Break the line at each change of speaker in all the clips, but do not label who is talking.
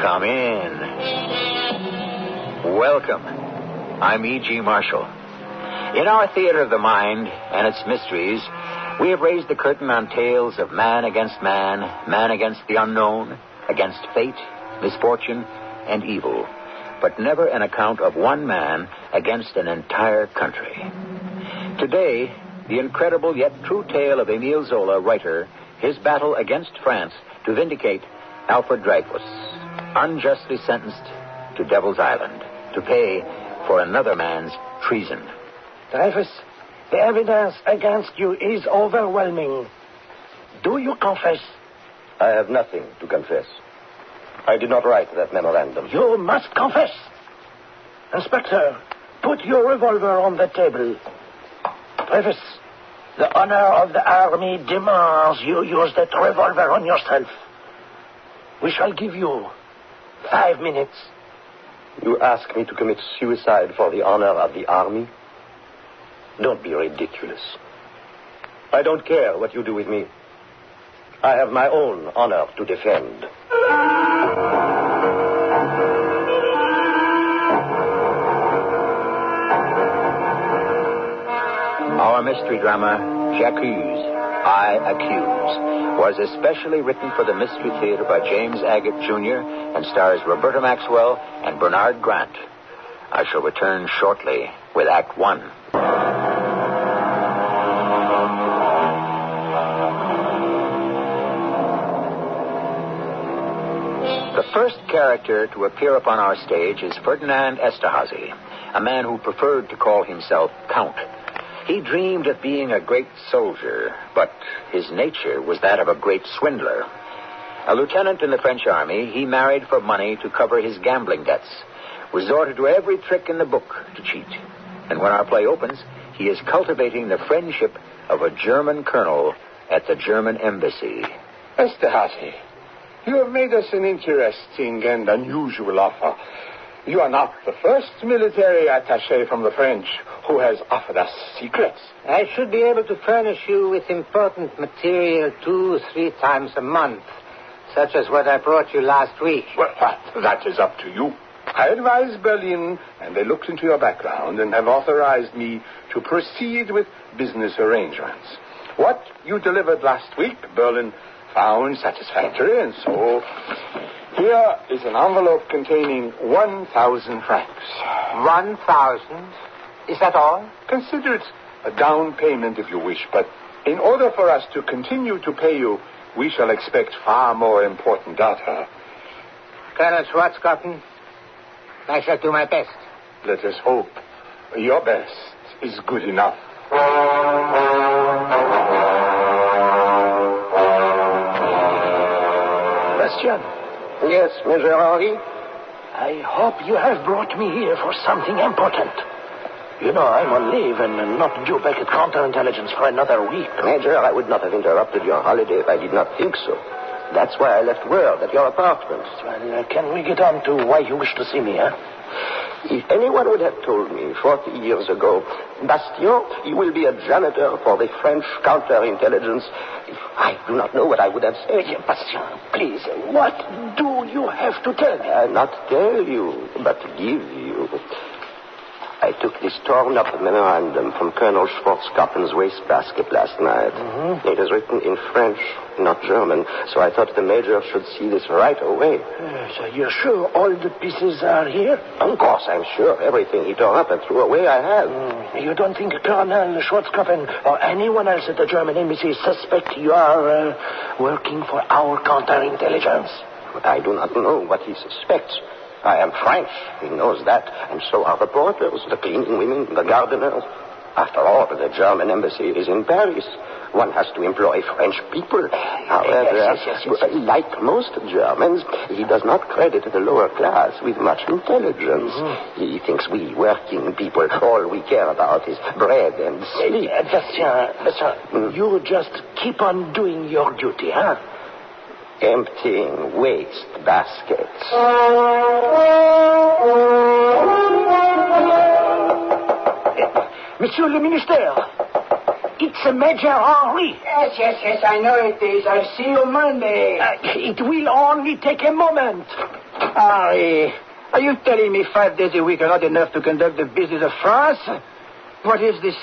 Come in. Welcome. I'm E.G. Marshall. In our theater of the mind and its mysteries, we have raised the curtain on tales of man against man, man against the unknown, against fate, misfortune, and evil, but never an account of one man against an entire country. Today, the incredible yet true tale of Émile Zola, writer, his battle against France to vindicate Alfred Dreyfus, unjustly sentenced to Devil's Island, to pay for another man's treason.
Dreyfus, the evidence against you is overwhelming. Do you confess?
I have nothing to confess. I did not write that memorandum.
You must confess. Inspector, put your revolver on the table. Dreyfus, the honor of the army demands you use that revolver on yourself. We shall give you 5 minutes.
You ask me to commit suicide for the honor of the army? Don't be ridiculous. I don't care what you do with me. I have my own honor to defend.
Our mystery drama, J'accuse, I Accuse, was especially written for the Mystery Theater by James Agate Jr. and stars Roberta Maxwell and Bernard Grant. I shall return shortly with Act 1. The first character to appear upon our stage is Ferdinand Esterhazy, a man who preferred to call himself Count. He dreamed of being a great soldier, but his nature was that of a great swindler. A lieutenant in the French army, he married for money to cover his gambling debts, resorted to every trick in the book to cheat. And when our play opens, he is cultivating the friendship of a German colonel at the German embassy.
Esterhazy, you have made us an interesting and unusual offer. You are not the first military attaché from the French who has offered us secrets.
I should be able to furnish you with important material 2-3 times a month, such as what I brought you last week.
Well, that is up to you. I advised Berlin, and they looked into your background and have authorized me to proceed with business arrangements. What you delivered last week, Berlin found satisfactory, and so here is an envelope containing 1,000 francs.
1,000? Is that all?
Consider it a down payment if you wish, but in order for us to continue to pay you, we shall expect far more important data.
Colonel Schwarzkoppen, I shall do my best.
Let us hope your best is good enough.
Bastian.
Yes, Major Henri?
I hope you have brought me here for something important. You know, I'm on leave and not due back at counterintelligence for another week.
Major, I would not have interrupted your holiday if I did not think so. That's why I left word at your apartment.
Well, can we get on to why you wish to see me, huh?
If anyone would have told me 40 years ago, Bastien, you will be a janitor for the French counterintelligence, I do not know what I would have said.
Bastien, please, what do you have to tell me?
Not tell you, but give you. I took this torn-up memorandum from Colonel Schwarzkoppen's wastebasket last night.
Mm-hmm.
It is written in French, not German, so I thought the Major should see this right away.
So you're sure all the pieces are here?
Of course, I'm sure. Everything he tore up and threw away, I have.
You don't think Colonel Schwarzkoppen or anyone else at the German embassy suspect you are working for our counterintelligence?
I do not know what he suspects. I am French. He knows that. And so are reporters, the cleaning women, the gardeners. After all, the German embassy is in Paris. One has to employ French people. However,
yes.
like most Germans, he does not credit the lower class with much intelligence. Mm-hmm. He thinks we working people, all we care about is bread and sleep.
Bastien, you just keep on doing your duty, huh?
Emptying waste baskets.
Monsieur le Ministère, it's Major Henri.
Yes, I know it is. I'll see you Monday.
It will only take a moment. Harry, are you telling me 5 days a week are not enough to conduct the business of France? What is this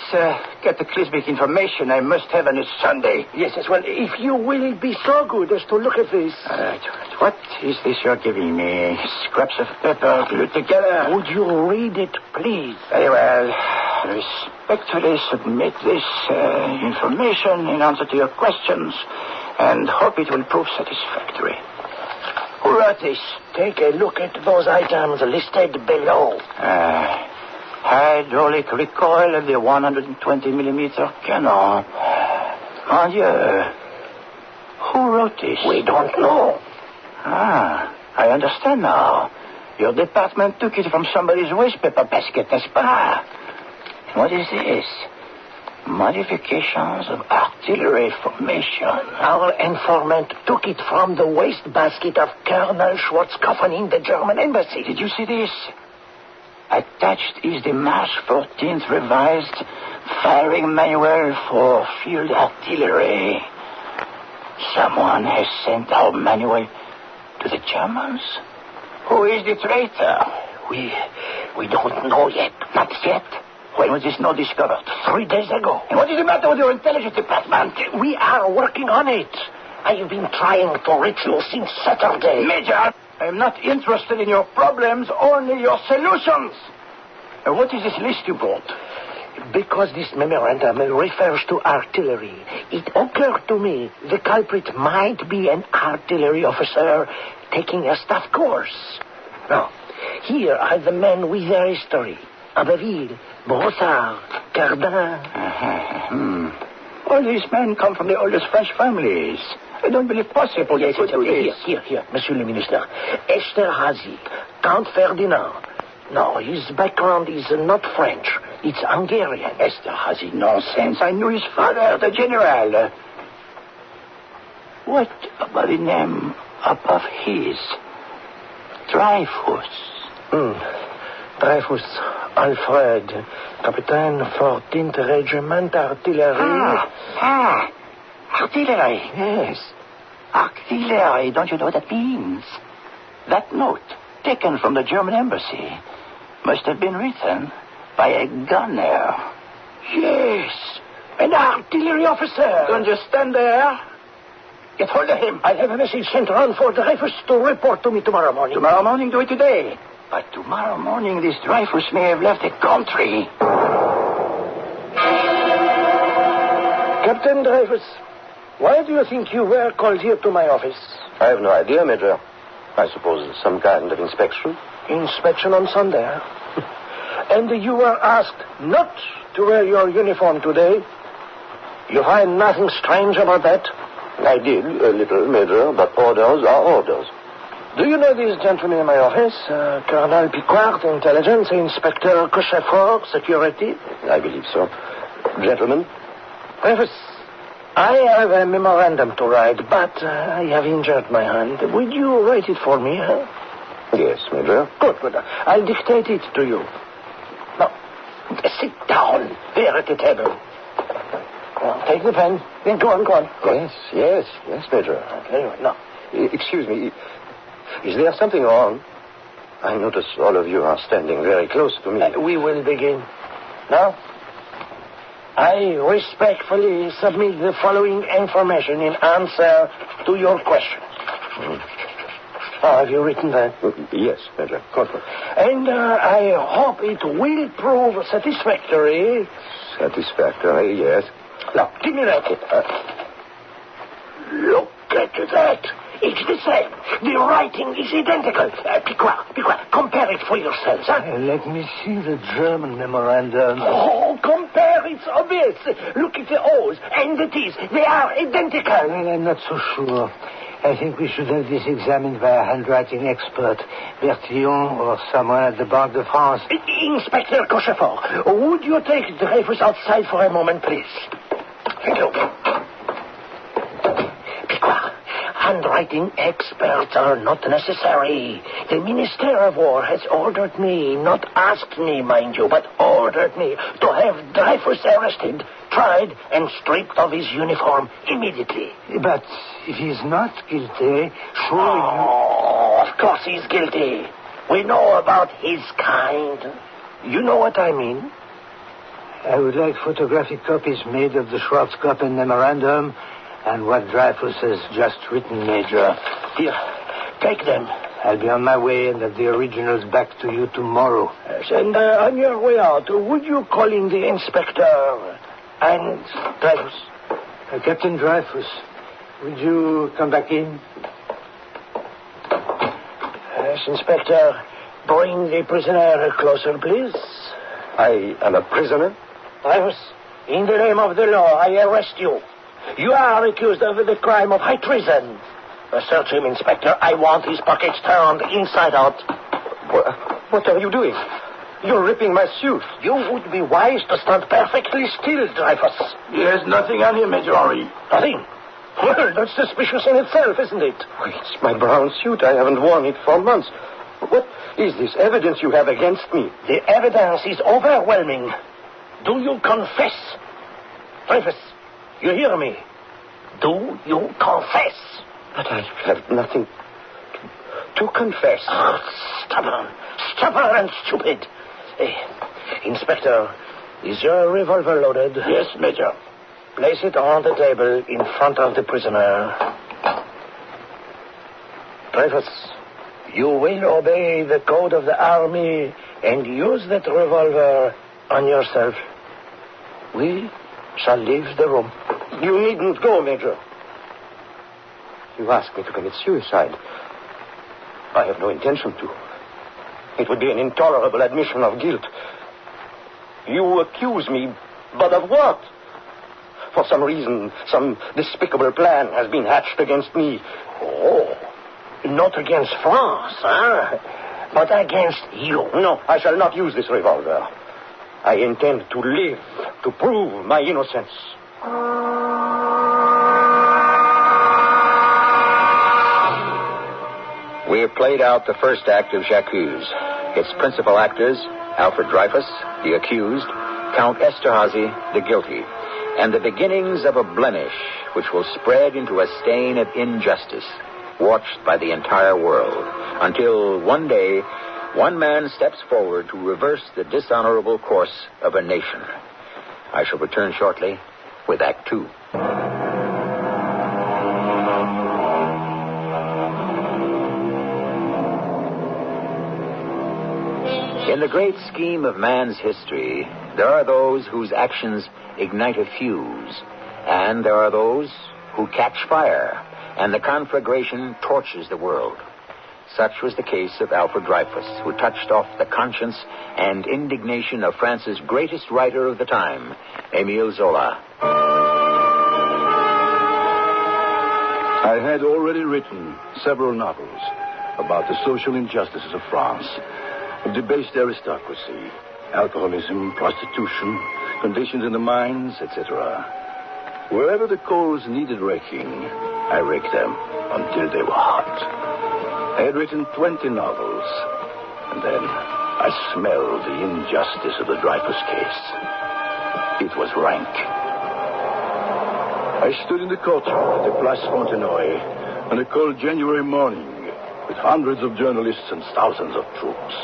cataclysmic information I must have on a Sunday?
Yes, well, if you will be so good as to look at this.
All right. What is this you're giving me? Scraps of paper glued together.
Would you read it, please?
Very well. Respectfully submit this information in answer to your questions and hope it will prove satisfactory. Who wrote this?
Take a look at those items listed below.
Hydraulic recoil of the 120mm cannon. Mon Dieu. Who wrote this?
We don't know.
I understand now. Your department took it from somebody's waste paper basket, n'est-ce pas? What is this? Modifications of artillery formation.
Our informant took it from the waste basket of Colonel Schwarzkopf in the German embassy.
Did you see this? Attached is the March 14th revised firing manual for field artillery. Someone has sent our manual to the Germans. Who is the traitor?
We don't know yet.
Not yet. When was this note discovered?
3 days ago.
And what is the matter with your intelligence department?
We are working on it. I have been trying to reach you since Saturday.
Major, I am not interested in your problems, only your solutions. What is this list you brought?
Because this memorandum refers to artillery, it occurred to me the culprit might be an artillery officer taking a staff course. Now, here are the men with their history. Abbeville, Brossard, Cardin.
All these men come from the oldest French families. I don't believe possible they could do this.
Here, Monsieur le Ministre. Esterhazy, Count Ferdinand. No, his background is not French. It's Hungarian.
Esterhazy, nonsense. I knew his father, the general. What about the name above his? Dreyfus.
Dreyfus, Alfred, Captain 14th Regiment Artillery.
Artillery.
Yes.
Artillery, don't you know what that means? That note, taken from the German embassy, must have been written by a gunner.
Yes, an artillery officer.
Don't just stand there. Get hold of him.
I'll have a message sent around for Dreyfus to report to me tomorrow morning.
Tomorrow morning, do it today. But tomorrow morning, this Dreyfus may have left the country.
Captain Dreyfus, why do you think you were called here to my office?
I have no idea, Major. I suppose it's some kind of inspection.
Inspection on Sunday, huh? And you were asked not to wear your uniform today. You find nothing strange about that?
I did, a little, Major, but orders are orders.
Do you know these gentlemen in my office? Colonel Picquart, Intelligence, Inspector Cochefort, Security?
I believe so. Gentlemen?
Dreyfus, I have a memorandum to write, but I have injured my hand. Would you write it for me, huh?
Yes, Major.
Good. I'll dictate it to you. Now, sit down there at the table. Now, take the pen. Then go on.
Yes, Major.
Okay, now.
Excuse me. Is there something wrong? I notice all of you are standing very close to me.
We will begin. Now, I respectfully submit the following information in answer to your question. Have you written that?
Yes, Major.
Good. And I hope it will prove satisfactory.
Satisfactory, yes.
Now, give me that. Look at that. It's the same. The writing is identical. Picquart, compare it for yourselves, huh?
Let me see the German memorandum.
Oh, compare. It's obvious. Look at the O's and the T's. They are identical.
Well, I'm not so sure. I think we should have this examined by a handwriting expert, Bertillon or someone at the Banque de France.
Inspector Cochefort, would you take Dreyfus outside for a moment, please? Thank you. Picquart, handwriting experts are not necessary. The Minister of War has ordered me, not asked me, mind you, but ordered me to have Dreyfus arrested, tried, and stripped of his uniform immediately.
But if he's not guilty, surely...
Oh, of course he's guilty. We know about his kind. You know what I mean?
I would like photographic copies made of the Schwarzkopf memorandum and what Dreyfus has just written, Major.
Here, take them.
I'll be on my way and have the originals back to you tomorrow.
Yes, and on your way out, would you call in the inspector and Dreyfus?
Captain Dreyfus, would you come back in?
Yes, Inspector. Bring the prisoner closer, please.
I am a prisoner?
Dreyfus, in the name of the law, I arrest you. You are accused of the crime of high treason. Search him, Inspector. I want his pockets turned inside out.
What are you doing? You're ripping my suit.
You would be wise to stand perfectly still, Dreyfus.
There's nothing on him, Major Henri.
Nothing? Well, that's suspicious in itself, isn't it?
It's my brown suit. I haven't worn it for months. What is this evidence you have against me?
The evidence is overwhelming. Do you confess? Dreyfus, you hear me? Do you confess?
But I have nothing to confess.
Oh, stubborn and stupid. Hey, Inspector, is your revolver loaded?
Yes, Major.
Place it on the table in front of the prisoner. Dreyfus, you will obey the code of the army and use that revolver on yourself. We shall leave the room.
You needn't go, Major. You asked me to commit suicide. I have no intention to. It would be an intolerable admission of guilt. You accuse me, but of what? For some reason, some despicable plan has been hatched against me.
Oh, not against France, huh? But against you.
No, I shall not use this revolver. I intend to live to prove my innocence.
We have played out the first act of J'accuse. Its principal actors, Alfred Dreyfus, the accused, Count Esterhazy, the guilty, and the beginnings of a blemish which will spread into a stain of injustice, watched by the entire world, until one day, one man steps forward to reverse the dishonorable course of a nation. I shall return shortly with Act Two. In the great scheme of man's history, there are those whose actions ignite a fuse, and there are those who catch fire, and the conflagration torches the world. Such was the case of Alfred Dreyfus, who touched off the conscience and indignation of France's greatest writer of the time, Émile Zola.
I had already written several novels about the social injustices of France, of debased aristocracy, alcoholism, prostitution, conditions in the mines, etc. Wherever the coals needed raking, I raked them until they were hot. I had written 20 novels, and then I smelled the injustice of the Dreyfus case. It was rank. I stood in the courtyard at the Place Fontenoy on a cold January morning with hundreds of journalists and thousands of troops.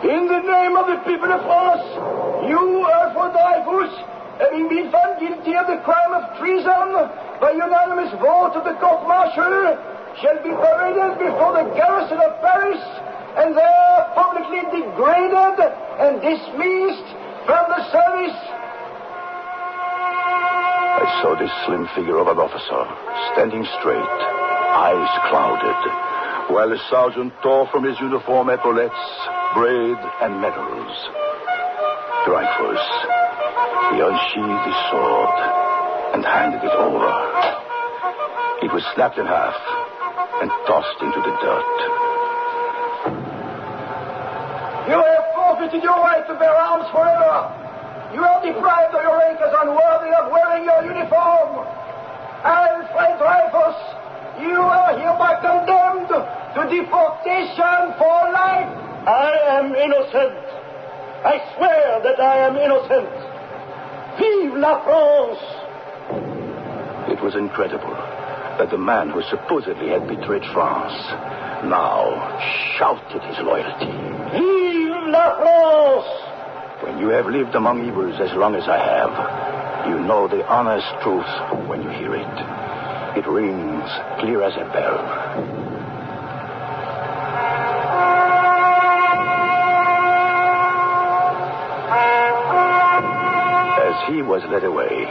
In the name of the people of France, you, Alfred Dreyfus, having been found guilty of the crime of treason by unanimous vote of the court-martial, shall be paraded before the garrison of Paris and there publicly degraded and dismissed from the service.
I saw this slim figure of an officer, standing straight, eyes clouded, while the sergeant tore from his uniform epaulettes, braid, and medals. Dreyfus, he unsheathed his sword and handed it over. It was snapped in half and tossed into the dirt.
You have forfeited your right to bear arms forever. You are deprived of your rank as unworthy of wearing your uniform. Alfred Dreyfus, you are hereby condemned to deportation for life.
I am innocent. I swear that I am innocent. Vive la France!
It was incredible that the man who supposedly had betrayed France now shouted his loyalty.
Vive la France!
When you have lived among evils as long as I have, you know the honest truth when you hear it. It rings clear as a bell. As he was led away,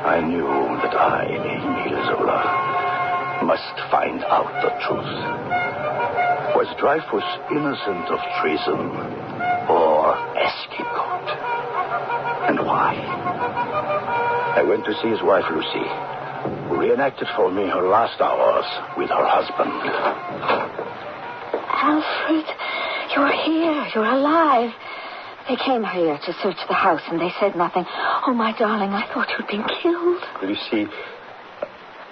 I knew that I, Emile Zola, must find out the truth. Was Dreyfus innocent of treason or a scapegoat? And why? I went to see his wife, Lucy, who reenacted for me her last hours with her husband.
Alfred, you're here. You're alive. They came here to search the house, and they said nothing. Oh, my darling, I thought you'd been killed.
Lucy,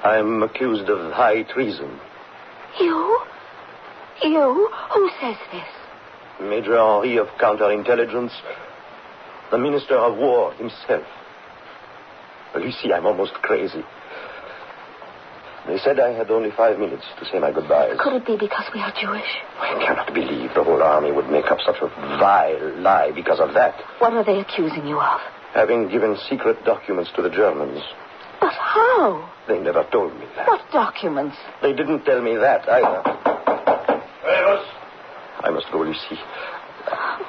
I'm accused of high treason.
You? You? Who says this?
Major Henri of Counterintelligence, the Minister of War himself. Lucy, I'm almost crazy. They said I had only 5 minutes to say my goodbyes.
Could it be because we are Jewish?
I cannot believe the whole army would make up such a vile lie because of that.
What are they accusing you of?
Having given secret documents to the Germans.
But how?
They never told me that.
What documents?
They didn't tell me that either. I must go, Lucy.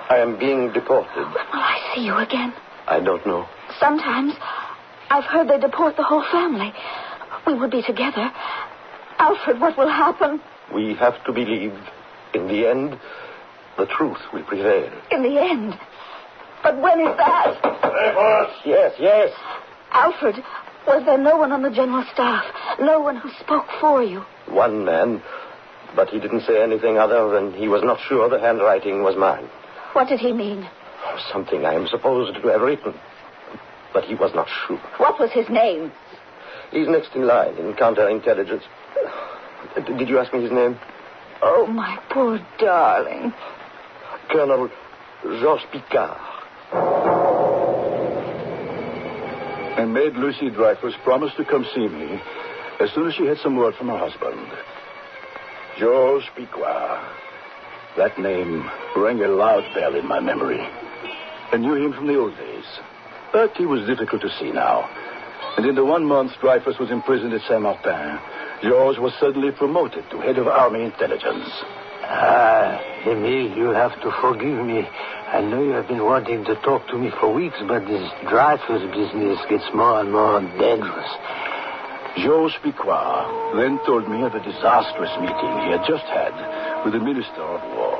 I am being deported.
When will I see you again?
I don't know.
Sometimes I've heard they deport the whole family. We will be together. Alfred, what will happen?
We have to believe, in the end, the truth will prevail.
In the end? But when is that?
Yes.
Alfred, was there no one on the general staff? No one who spoke for you?
One man, but he didn't say anything other than he was not sure the handwriting was mine.
What did he mean?
Something I am supposed to have written. But he was not sure.
What was his name?
He's next in line in counterintelligence. Did you ask me his name?
Oh, my poor darling.
Colonel Georges Picard.
I made Lucy Dreyfus promise to come see me as soon as she had some word from her husband. Georges Picard. That name rang a loud bell in my memory. I knew him from the old days. But he was difficult to see now. And in the 1 month Dreyfus was imprisoned at Saint-Martin, Georges was suddenly promoted to head of Army Intelligence.
Emile, you'll have to forgive me. I know you have been wanting to talk to me for weeks, but this Dreyfus business gets more and more dangerous.
Georges Picard then told me of a disastrous meeting he had just had with the Minister of War.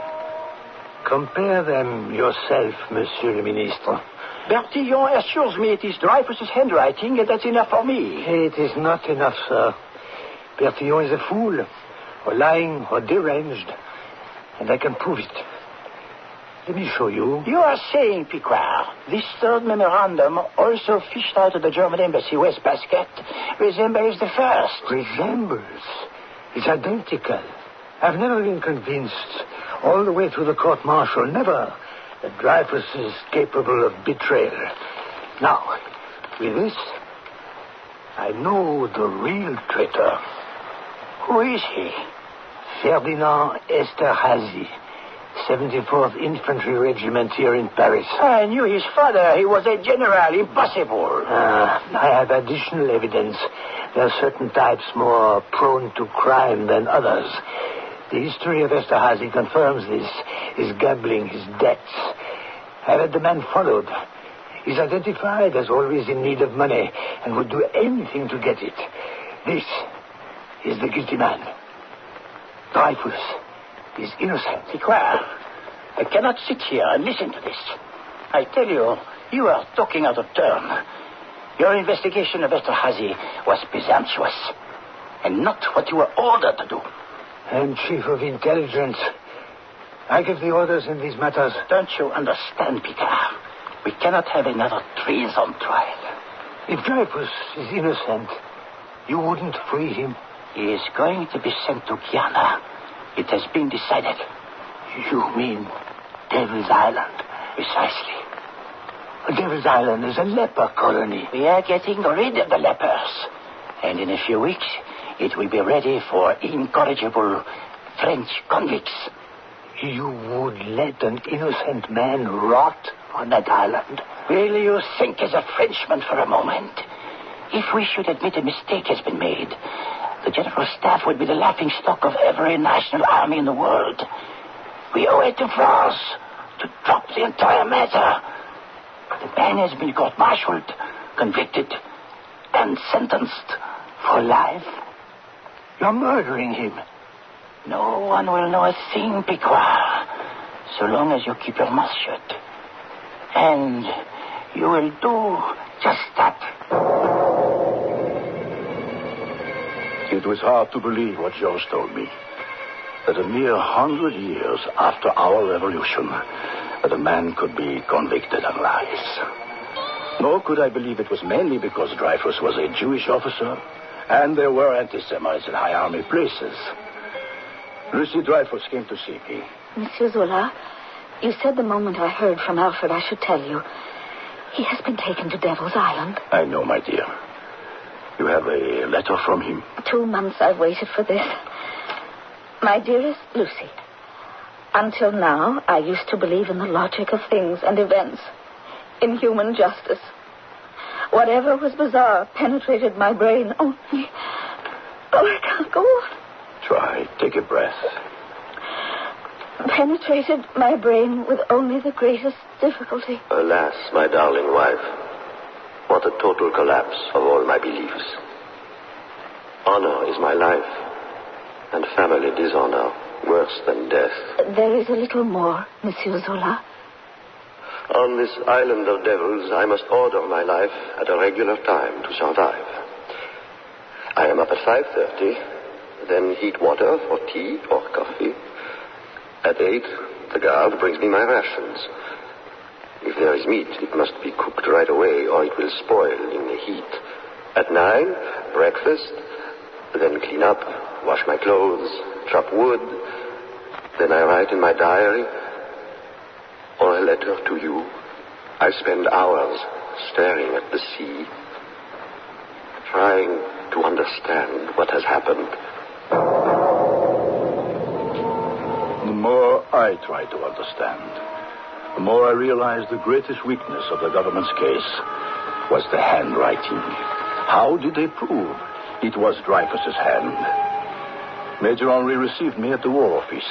Compare them yourself, Monsieur le Ministre.
Bertillon assures me it is Dreyfus's handwriting, and that's enough for me.
It is not enough, sir. Bertillon is a fool, or lying, or deranged, and I can prove it. Let me show you.
You are saying, Picard, this third memorandum, also fished out of the German embassy West Basket, resembles the first.
Resembles? It's identical. I've never been convinced, all the way through the court-martial, never, that Dreyfus is capable of betrayal. Now, with this, I know the real traitor.
Who is he?
Ferdinand Esterhazy, 74th Infantry Regiment here in Paris.
I knew his father. He was a general. Impossible.
I have additional evidence. There are certain types more prone to crime than others. The history of Esterhazy confirms this. His gambling, his debts. I've had the man followed. He's identified as always in need of money and would do anything to get it. This is the guilty man. Dreyfus is innocent.
Picard, I cannot sit here and listen to this. I tell you, you are talking out of turn. Your investigation of Esterhazy was presumptuous and not what you were ordered to do.
I'm Chief of Intelligence. I give the orders in these matters.
Don't you understand, Picard? We cannot have another treason trial.
If Dreyfus is innocent, you wouldn't free him.
He is going to be sent to Guyana. It has been decided.
You mean Devil's Island?
Precisely.
Devil's Island is a leper colony.
We are getting rid of the lepers. And in a few weeks, it will be ready for incorrigible French convicts.
You would let an innocent man rot on that island?
Will you think as a Frenchman for a moment? If we should admit a mistake has been made, the General Staff would be the laughingstock of every national army in the world. We owe it to France to drop the entire matter. The man has been court-martialed, convicted, and sentenced for life.
You're murdering him.
No one will know a thing, Piquois, so long as you keep your mouth shut. And you will do just that.
It was hard to believe what Georges told me. That a mere 100 years after our revolution, that a man could be convicted of lies. Nor could I believe it was mainly because Dreyfus was a Jewish officer, and there were anti-Semites in high army places. Lucy Dreyfus came to see me.
Monsieur Zola, you said the moment I heard from Alfred I should tell you. He has been taken to Devil's Island.
I know, my dear. You have a letter from him?
2 months I've waited for this. My dearest Lucy, until now I used to believe in the logic of things and events, in human justice. Whatever was bizarre penetrated my brain only. I can't go on.
Try. Take a breath.
Penetrated my brain with only the greatest difficulty.
Alas, my darling wife, what a total collapse of all my beliefs. Honor is my life, and family dishonor worse than death.
There is a little more, Monsieur Zola.
On this island of devils, I must order my life at a regular time to survive. I am up at 5:30, then heat water for tea or coffee. At 8, the guard brings me my rations. If there is meat, it must be cooked right away, or it will spoil in the heat. At 9, breakfast, then clean up, wash my clothes, chop wood. Then I write in my diary, or a letter to you. I spend hours staring at the sea, trying to understand what has happened.
The more I try to understand, the more I realize the greatest weakness of the government's case was the handwriting. How did they prove it was Dreyfus's hand? Major Henri received me at the War Office.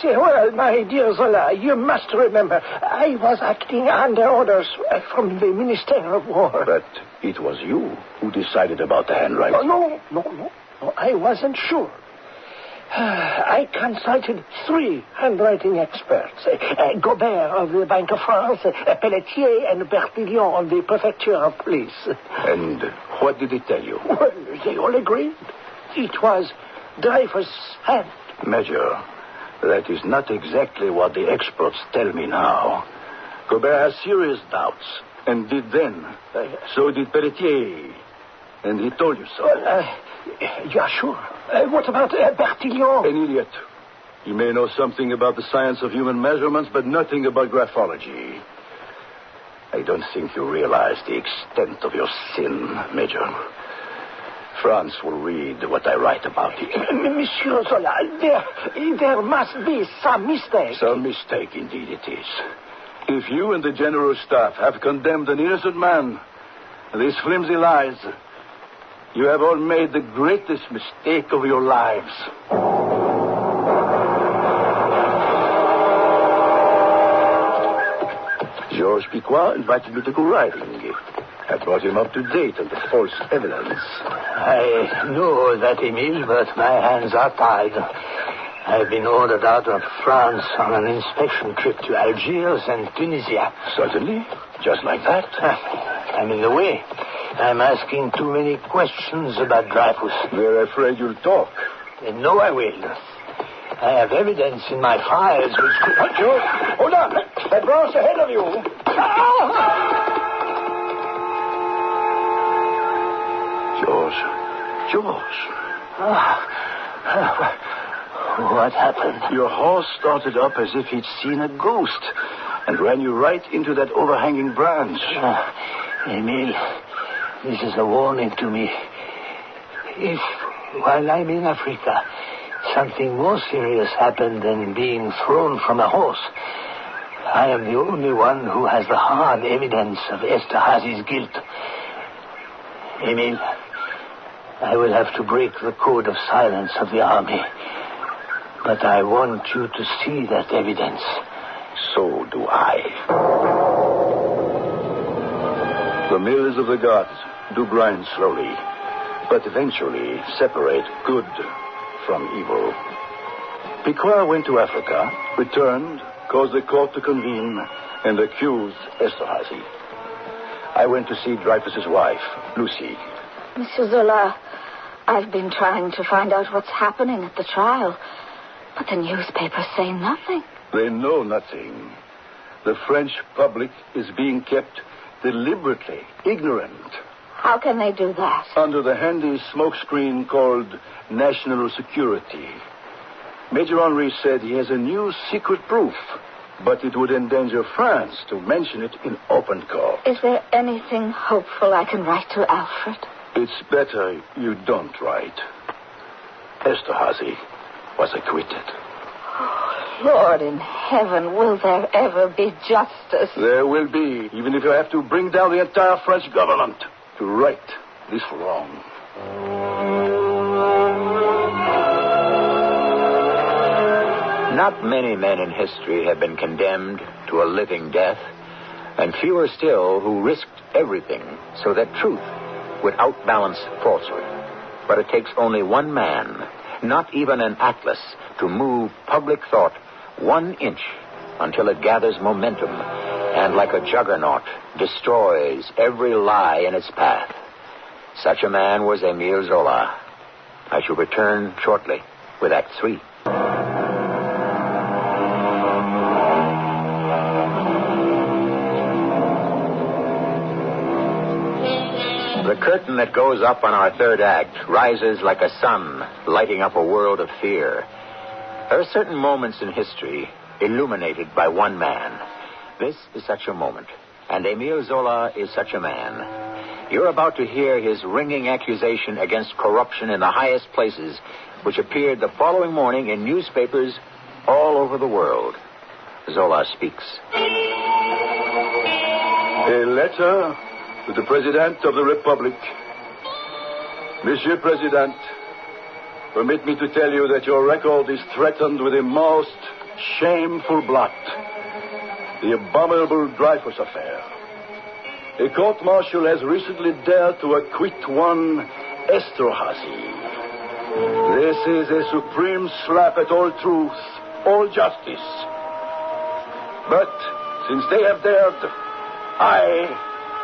Well, my dear Zola, you must remember, I was acting under orders from the Minister of War.
But it was you who decided about the handwriting.
No, I wasn't sure. I consulted 3 handwriting experts. Gobert of the Bank of France, Pelletier, and Bertillon of the Prefecture of Police.
And what did they tell you?
Well, they all agreed. It was Dreyfus' hand.
Major, that is not exactly what the experts tell me now. Gobert has serious doubts, and did then. So did Pelletier. And he told you so.
You are sure? What about Bertillon?
An idiot. He may know something about the science of human measurements, but nothing about graphology. I don't think you realize the extent of your sin, Major. France will read what I write about it.
Monsieur Zola, there must be some mistake.
Some mistake, indeed it is. If you and the General Staff have condemned an innocent man, these flimsy lies, you have all made the greatest mistake of your lives. Georges Piquois invited me to go riding. I brought him up to date on the false evidence.
I know that, Emile, but my hands are tied. I've been ordered out of France on an inspection trip to Algiers and Tunisia.
Certainly. Just like that.
I'm in the way. I'm asking too many questions about Dreyfus.
They're afraid you'll talk.
And no, I will. I have evidence in my files which could...
George, hold on. That brass ahead of you.
George.
What happened?
Your horse started up as if he'd seen a ghost and ran you right into that overhanging branch.
Emile, this is a warning to me. If, while I'm in Africa, something more serious happened than being thrown from a horse. I am the only one who has the hard evidence of Esterhazy's guilt. Emil, I will have to break the code of silence of the army. But I want you to see that evidence.
So do I. The mills of the gods do grind slowly, but eventually separate good from evil. Picard went to Africa, returned, caused the court to convene, and accused Esterhazy. I went to see Dreyfus's wife, Lucy.
Monsieur Zola, I've been trying to find out what's happening at the trial, but the newspapers say nothing.
They know nothing. The French public is being kept deliberately ignorant.
How can they do that?
Under the handy smokescreen called national security. Major Henry said he has a new secret proof, but it would endanger France to mention it in open court.
Is there anything hopeful I can write to Alfred?
It's better you don't write. Esterhazy was acquitted.
Oh, Lord in heaven, will there ever be justice?
There will be, even if you have to bring down the entire French government to right this wrong.
Not many men in history have been condemned to a living death, and fewer still who risked everything so that truth would outbalance falsehood. But it takes only one man, not even an atlas, to move public thought 1 inch until it gathers momentum and, like a juggernaut, destroys every lie in its path. Such a man was Émile Zola. I shall return shortly with Act 3. The curtain that goes up on our third act rises like a sun, lighting up a world of fear. There are certain moments in history illuminated by one man. This is such a moment, and Émile Zola is such a man. You're about to hear his ringing accusation against corruption in the highest places, which appeared the following morning in newspapers all over the world. Zola speaks.
A letter to the President of the Republic. Monsieur President, permit me to tell you that your record is threatened with a most shameful blot. The abominable Dreyfus affair. A court-martial has recently dared to acquit one Esterhazy. This is a supreme slap at all truth, all justice. But since they have dared, I,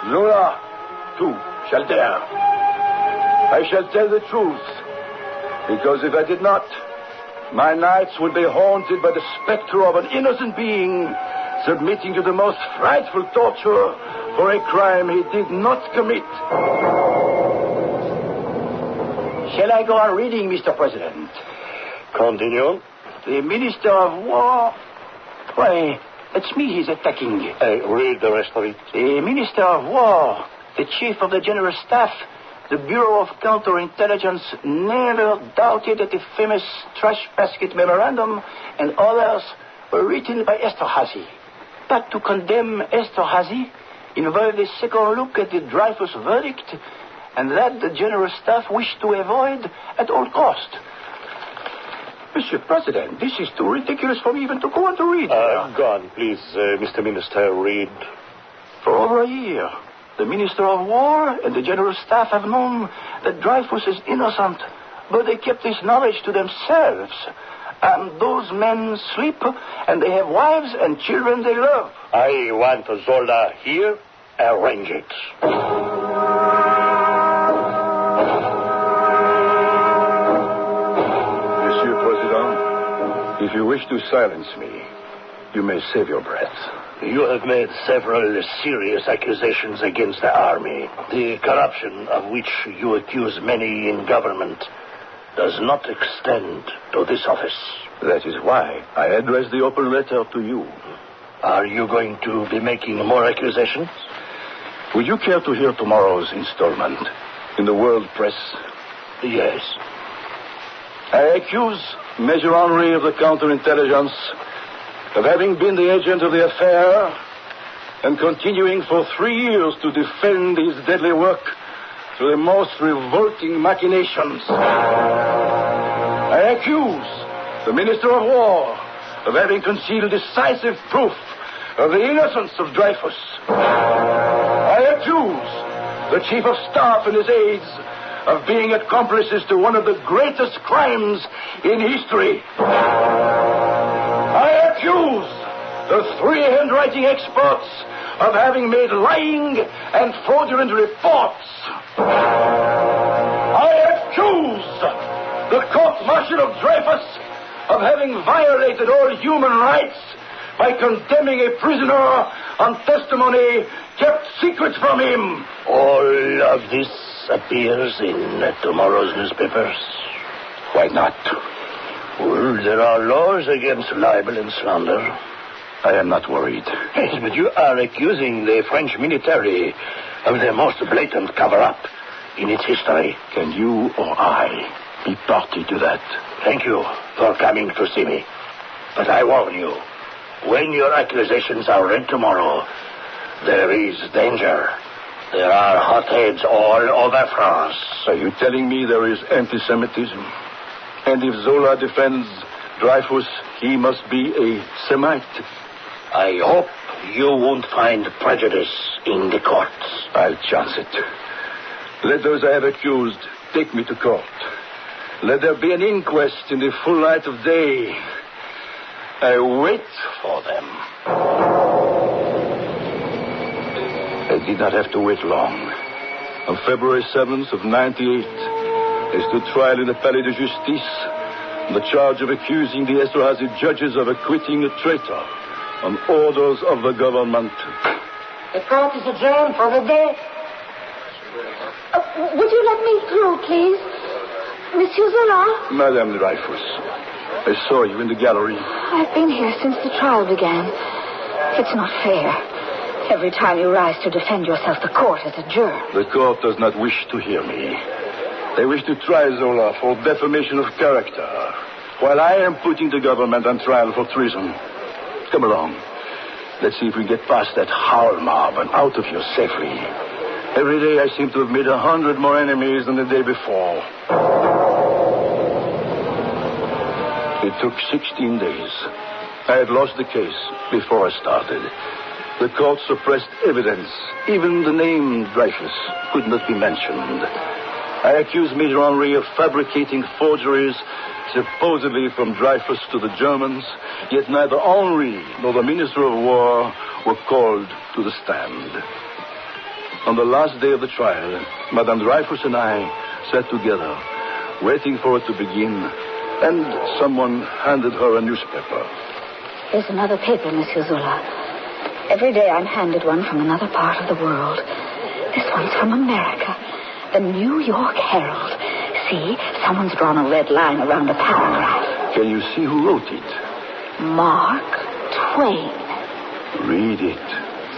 Zola, too, shall dare. I shall tell the truth, because if I did not, my nights would be haunted by the specter of an innocent being submitting to the most frightful torture for a crime he did not commit.
Shall I go on reading, Mr. President?
Continue.
The Minister of War... Why, it's me he's attacking.
Read the rest of it.
The Minister of War, the Chief of the General Staff, the Bureau of Counterintelligence never doubted that the famous trash basket memorandum and others were written by Esterhazy. But to condemn Esterhazy involved a second look at the Dreyfus verdict, and that the General Staff wished to avoid at all cost. Monsieur President, this is too ridiculous for me even to go on to read.
Go on, please, Mr. Minister, read.
For over a year, the Minister of War and the General Staff have known that Dreyfus is innocent, but they kept this knowledge to themselves. And those men sleep, and they have wives and children they love.
I want Zola here. Arrange it.
Monsieur President, if you wish to silence me, you may save your breath.
You have made several serious accusations against the army. The corruption of which you accuse many in government does not extend to this office.
That is why I addressed the open letter to you.
Are you going to be making more accusations?
Would you care to hear tomorrow's installment in the world press?
Yes.
I accuse
Major Henry of the counterintelligence, of having been the agent of the affair and continuing for 3 years to defend his deadly work through the most revolting machinations. I accuse the Minister of War of having concealed decisive proof of the innocence of Dreyfus. I accuse the Chief of Staff and his aides of being accomplices to one of the greatest crimes in history. I accuse the 3 handwriting experts of having made lying and fraudulent reports. I accuse the court-martial of Dreyfus of having violated all human rights by condemning a prisoner on testimony kept secret from him.
All of this appears in tomorrow's newspapers.
Why not?
Well, there are laws against libel and slander.
I am not worried.
Yes, but you are accusing the French military of the most blatant cover-up in its history.
Can you or I be party to that?
Thank you for coming to see me. But I warn you, when your accusations are read tomorrow, there is danger. There are hotheads all over France.
Are you telling me there is anti-Semitism? And if Zola defends Dreyfus, he must be a Semite?
I hope you won't find prejudice in the courts.
I'll chance it. Let those I have accused take me to court. Let there be an inquest in the full light of day. I wait for them. I did not have to wait long. On February 7th of 98, I stood trial in the Palais de Justice on the charge of accusing the Esterhazy judges of acquitting a traitor on orders of the government.
The court is adjourned for the day.
Would you let me through, please? Monsieur Zola?
Madame Dreyfus, I saw you in the gallery.
I've been here since the trial began. It's not fair. Every time you rise to defend yourself, the court is adjourned.
The court does not wish to hear me. They wish to try Zola for defamation of character, while I am putting the government on trial for treason. Come along. Let's see if we get past that howl mob and out of here safely. Every day I seem to have made 100 more enemies than the day before. It took 16 days. I had lost the case before I started. The court suppressed evidence. Even the name Dreyfus could not be mentioned. I accused Major Henry of fabricating forgeries supposedly from Dreyfus to the Germans, yet neither Henry nor the Minister of War were called to the stand. On the last day of the trial, Madame Dreyfus and I sat together, waiting for it to begin, and someone handed her a newspaper.
Here's another paper, Monsieur Zola. Every day I'm handed one from another part of the world. This one's from America. The New York Herald. See, someone's drawn a red line around a paragraph.
Can you see who wrote it?
Mark Twain.
Read it.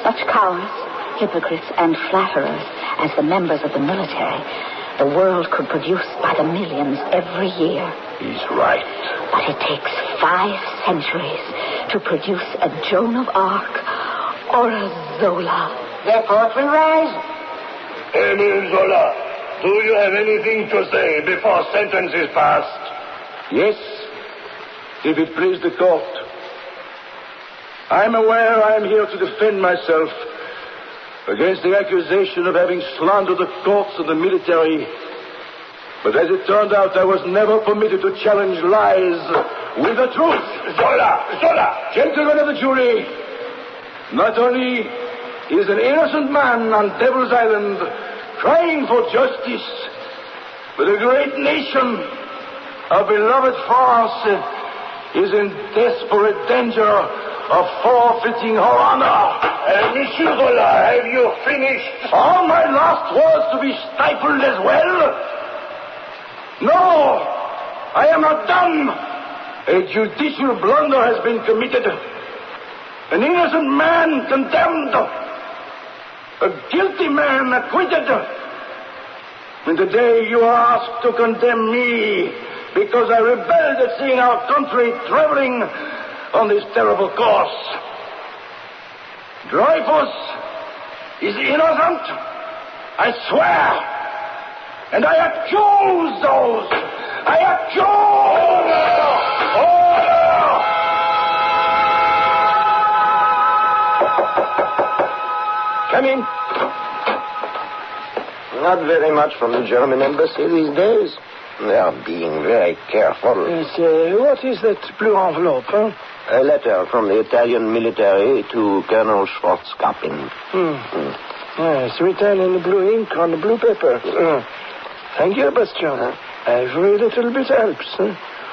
Such cowards, hypocrites, and flatterers as the members of the military the world could produce by the millions every year.
He's right.
But it takes 5 centuries to produce a Joan of Arc or a Zola.
The court will rise.
Emile Zola, do you have anything to say before sentence is passed?
Yes, if it please the court. I'm aware I am here to defend myself against the accusation of having slandered the courts and the military. But as it turned out, I was never permitted to challenge lies with the truth.
Zola!
Gentlemen of the jury, not only is an innocent man on Devil's Island crying for justice, but a great nation, our beloved France, is in desperate danger of forfeiting her honor.
Monsieur Zola, have you finished?
Are my last words to be stifled as well? No, I am not done. A judicial blunder has been committed. An innocent man condemned. A guilty man acquitted. And today you are asked to condemn me because I rebelled at seeing our country traveling on this terrible course. Dreyfus is innocent, I swear. And I accuse those. I accuse.
Come in. Not very much from the German embassy these days. They are being very careful.
Yes, what is that blue envelope, huh?
A letter from the Italian military to Colonel Schwarzkappin.
Yes, written in blue ink on the blue paper. Thank you, Bastian. Every little bit helps.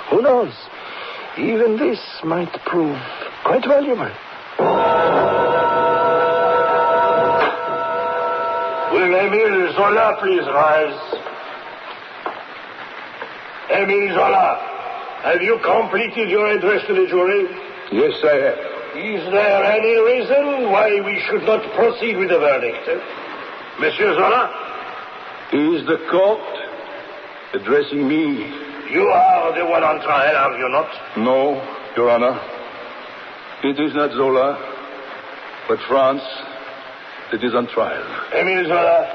Who knows? Even this might prove quite valuable.
Will Emile Zola please rise? Emile Zola, have you completed your address to the jury?
Yes, I have.
Is there any reason why we should not proceed with the verdict? Monsieur Zola?
Is the court addressing me?
You are the one on trial, are you not?
No, Your Honor. It is not Zola, but France that is on trial.
Emile Zola,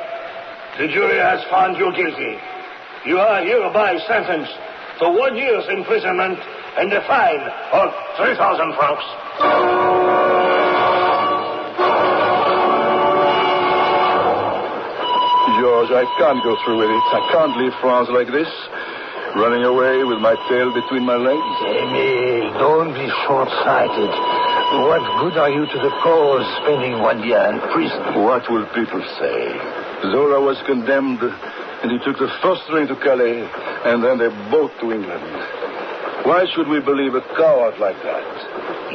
the jury has found you guilty. You are hereby sentenced to 1 year's imprisonment and a fine of 3,000 francs.
George, I can't go through with it. I can't leave France like this, running away with my tail between my legs.
Emile, don't be short-sighted. What good are you to the cause spending 1 year in prison?
What will people say? Zola was condemned, and he took the first train to Calais, and then the boat to England. Why should we believe a coward like that?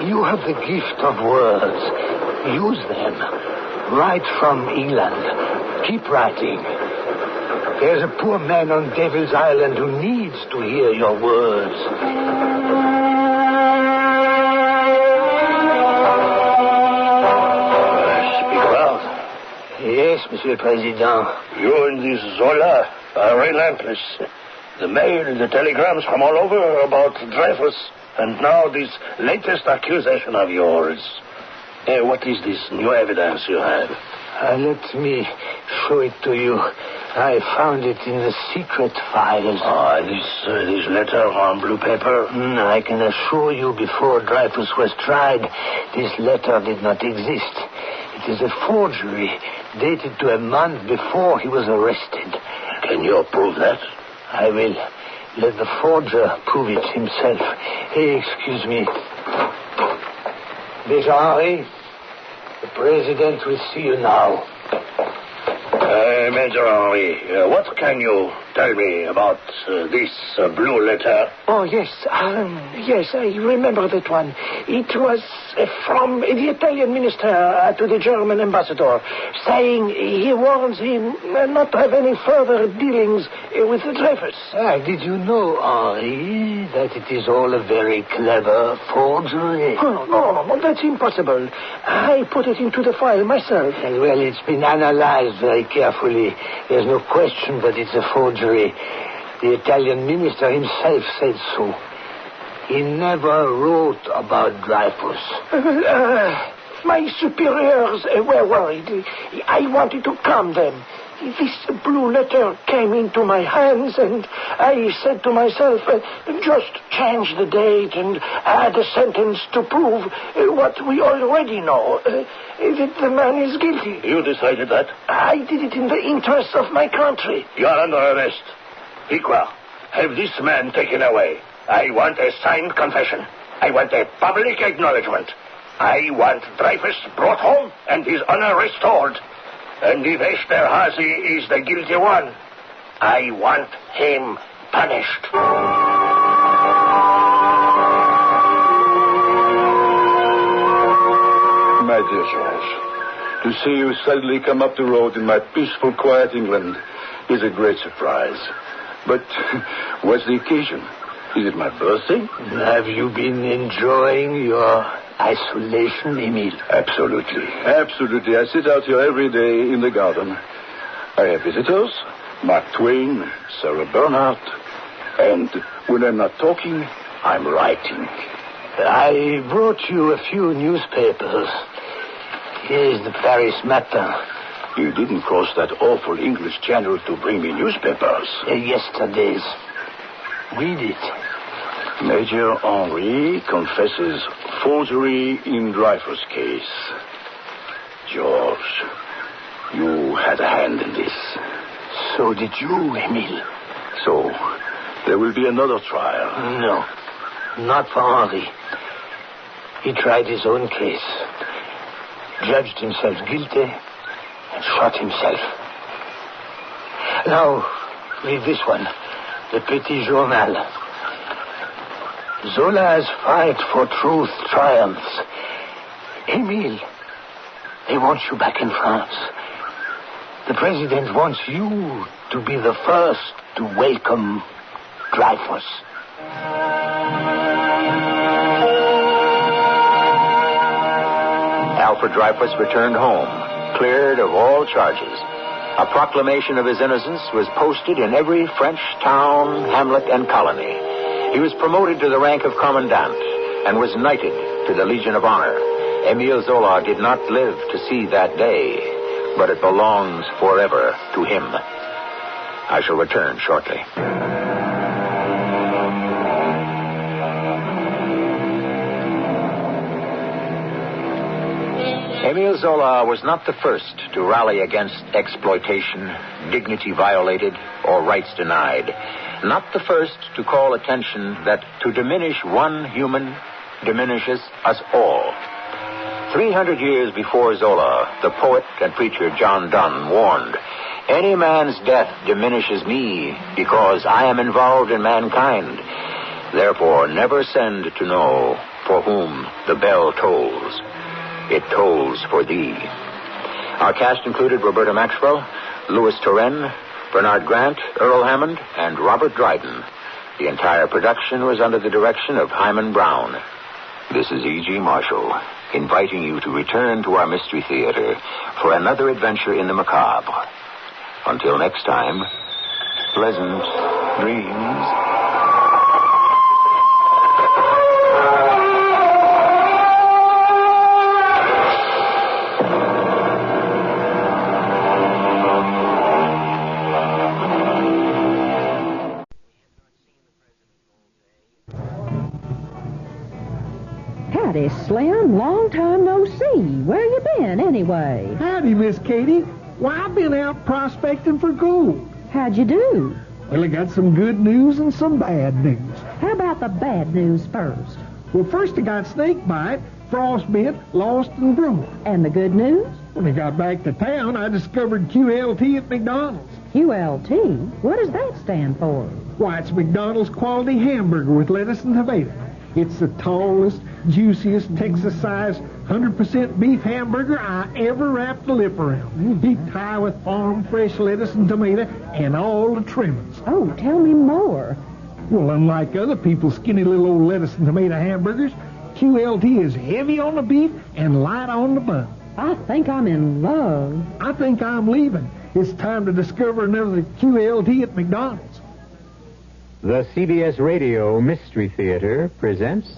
You have the gift of words. Use them. Write from England. Keep writing. There's a poor man on Devil's Island who needs to hear your words.
Speak loud.
Yes, Monsieur le Président.
You and this Zola are relentless. The mail, the telegrams from all over about Dreyfus, and now this latest accusation of yours. What is this new evidence you have?
Let me show it to you. I found it in the secret files.
This letter on blue paper?
I can assure you before Dreyfus was tried, this letter did not exist. It is a forgery dated to a month before he was arrested.
Can you prove that?
I will. Let the forger prove it himself. Hey, excuse me. Major Henry, the President will see you now.
Major Henry, what can you tell me about this blue letter?
Oh, yes. Yes, I remember that one. It was from the Italian minister to the German ambassador, saying he warns him not to have any further dealings with Dreyfus.
Did you know, Henri, that it is all a very clever forgery?
Oh, no, that's impossible. I put it into the file myself.
Well, it's been analyzed very carefully. There's no question that it's a forgery. The Italian minister himself said so. He never wrote about Dreyfus.
My superiors were worried. I wanted to calm them. This blue letter came into my hands, and I said to myself, just change the date and add a sentence to prove what we already know, that the man is guilty.
You decided that?
I did it in the interest of my country.
You are under arrest. Piqua, have this man taken away. I want a signed confession. I want a public acknowledgement. I want Dreyfus brought home and his honor restored. And if Esterhazy is the guilty one, I want him punished.
My dear George, to see you suddenly come up the road in my peaceful, quiet England is a great surprise. But what's the occasion? Is it my birthday?
Have you been enjoying your isolation, Emile?
Absolutely. Absolutely. I sit out here every day in the garden. I have visitors. Mark Twain, Sarah Bernhardt. And when I'm not talking, I'm writing.
I brought you a few newspapers. Here's the Paris Matin.
You didn't cross that awful English channel to bring me newspapers.
Yesterday's. Read it.
Major Henri confesses forgery in Dreyfus case. George, you had a hand in this.
So did you, Emile.
So, there will be another trial.
No, not for Henri. He tried his own case, judged himself guilty, and shot himself. Now, read this one, the Petit Journal. Zola's fight for truth triumphs. Emile, they want you back in France. The president wants you to be the first to welcome Dreyfus.
Alfred Dreyfus returned home, cleared of all charges. A proclamation of his innocence was posted in every French town, hamlet, and colony. He was promoted to the rank of commandant and was knighted to the Legion of Honor. Émile Zola did not live to see that day, but it belongs forever to him. I shall return shortly. Émile Zola was not the first to rally against exploitation, dignity violated, or rights denied. Not the first to call attention that to diminish one human diminishes us all. 300 years before Zola, the poet and preacher John Donne warned, "Any man's death diminishes me because I am involved in mankind. Therefore, never send to know for whom the bell tolls. It tolls for thee." Our cast included Roberta Maxwell, Louis Turenne, Bernard Grant, Earl Hammond, and Robert Dryden. The entire production was under the direction of Hyman Brown. This is E.G. Marshall, inviting you to return to our Mystery Theater for another adventure in the macabre. Until next time, pleasant dreams.
Howdy, Slim. Long time no see. Where you been, anyway?
Howdy, Miss Katie. Why, I've been out prospecting for gold.
How'd you do?
Well, I got some good news and some bad news.
How about the bad news first?
Well, first I got snake bite, frostbite, lost and broke.
And the good news?
When I got back to town, I discovered QLT at McDonald's.
QLT? What does that stand for?
Why, it's McDonald's quality hamburger with lettuce and tomato. It's the tallest, juiciest, Texas-sized, 100% beef hamburger I ever wrapped a lip around. Heaped high with farm fresh lettuce and tomato and all the trimmings.
Oh, tell me more.
Well, unlike other people's skinny little old lettuce and tomato hamburgers, QLT is heavy on the beef and light on the bun.
I think I'm in love.
I think I'm leaving. It's time to discover another QLT at McDonald's.
The CBS Radio Mystery Theater presents...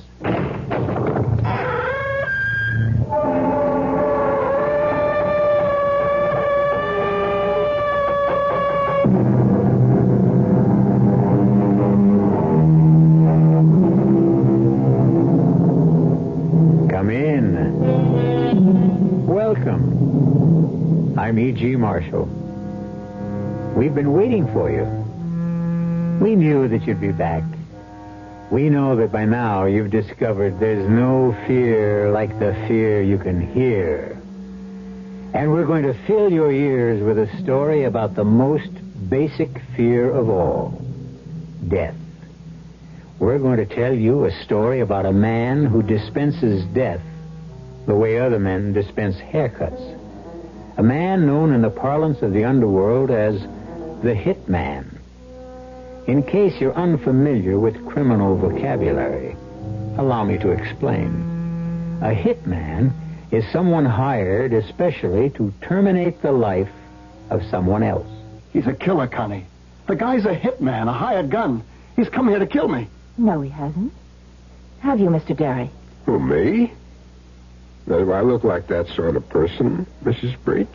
Come in. Welcome. I'm E.G. Marshall. We've been waiting for you. We knew that you'd be back. We know that by now you've discovered there's no fear like the fear you can hear. And we're going to fill your ears with a story about the most basic fear of all, death. We're going to tell you a story about a man who dispenses death the way other men dispense haircuts. A man known in the parlance of the underworld as the Hitman. In case you're unfamiliar with criminal vocabulary, allow me to explain. A hitman is someone hired especially to terminate the life of someone else.
He's a killer, Connie. The guy's a hitman, a hired gun.
He's come here to kill me.
No, he hasn't. Have you, Mr. Derry?
Who, me? Now, do I look like that sort of person, Mrs. Breach?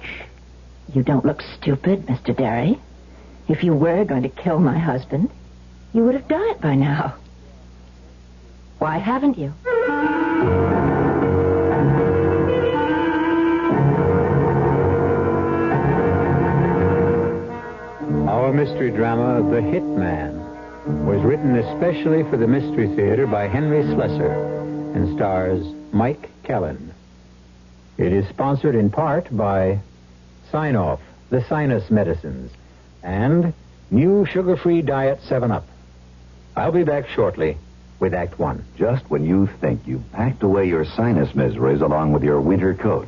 You don't look stupid, Mr. Derry. If you were going to kill my husband, you would have done it by now. Why haven't you?
Our mystery drama, The Hitman, was written especially for the Mystery Theater by Henry Slessor and stars Mike Kellen. It is sponsored in part by Sign-Off, the sinus medicines, and new sugar-free Diet 7-Up. I'll be back shortly with Act One.
Just when you think you've packed away your sinus miseries along with your winter coat,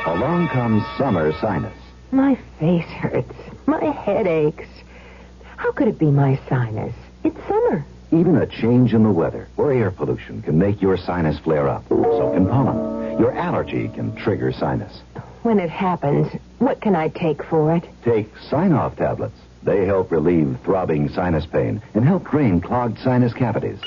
along comes summer sinus.
My face hurts. My head aches. How could it be my sinus? It's summer.
Even a change in the weather or air pollution can make your sinus flare up. So can pollen. Your allergy can trigger sinus.
When it happens, what can I take for it?
Take Sign-Off tablets. They help relieve throbbing sinus pain and help drain clogged sinus cavities.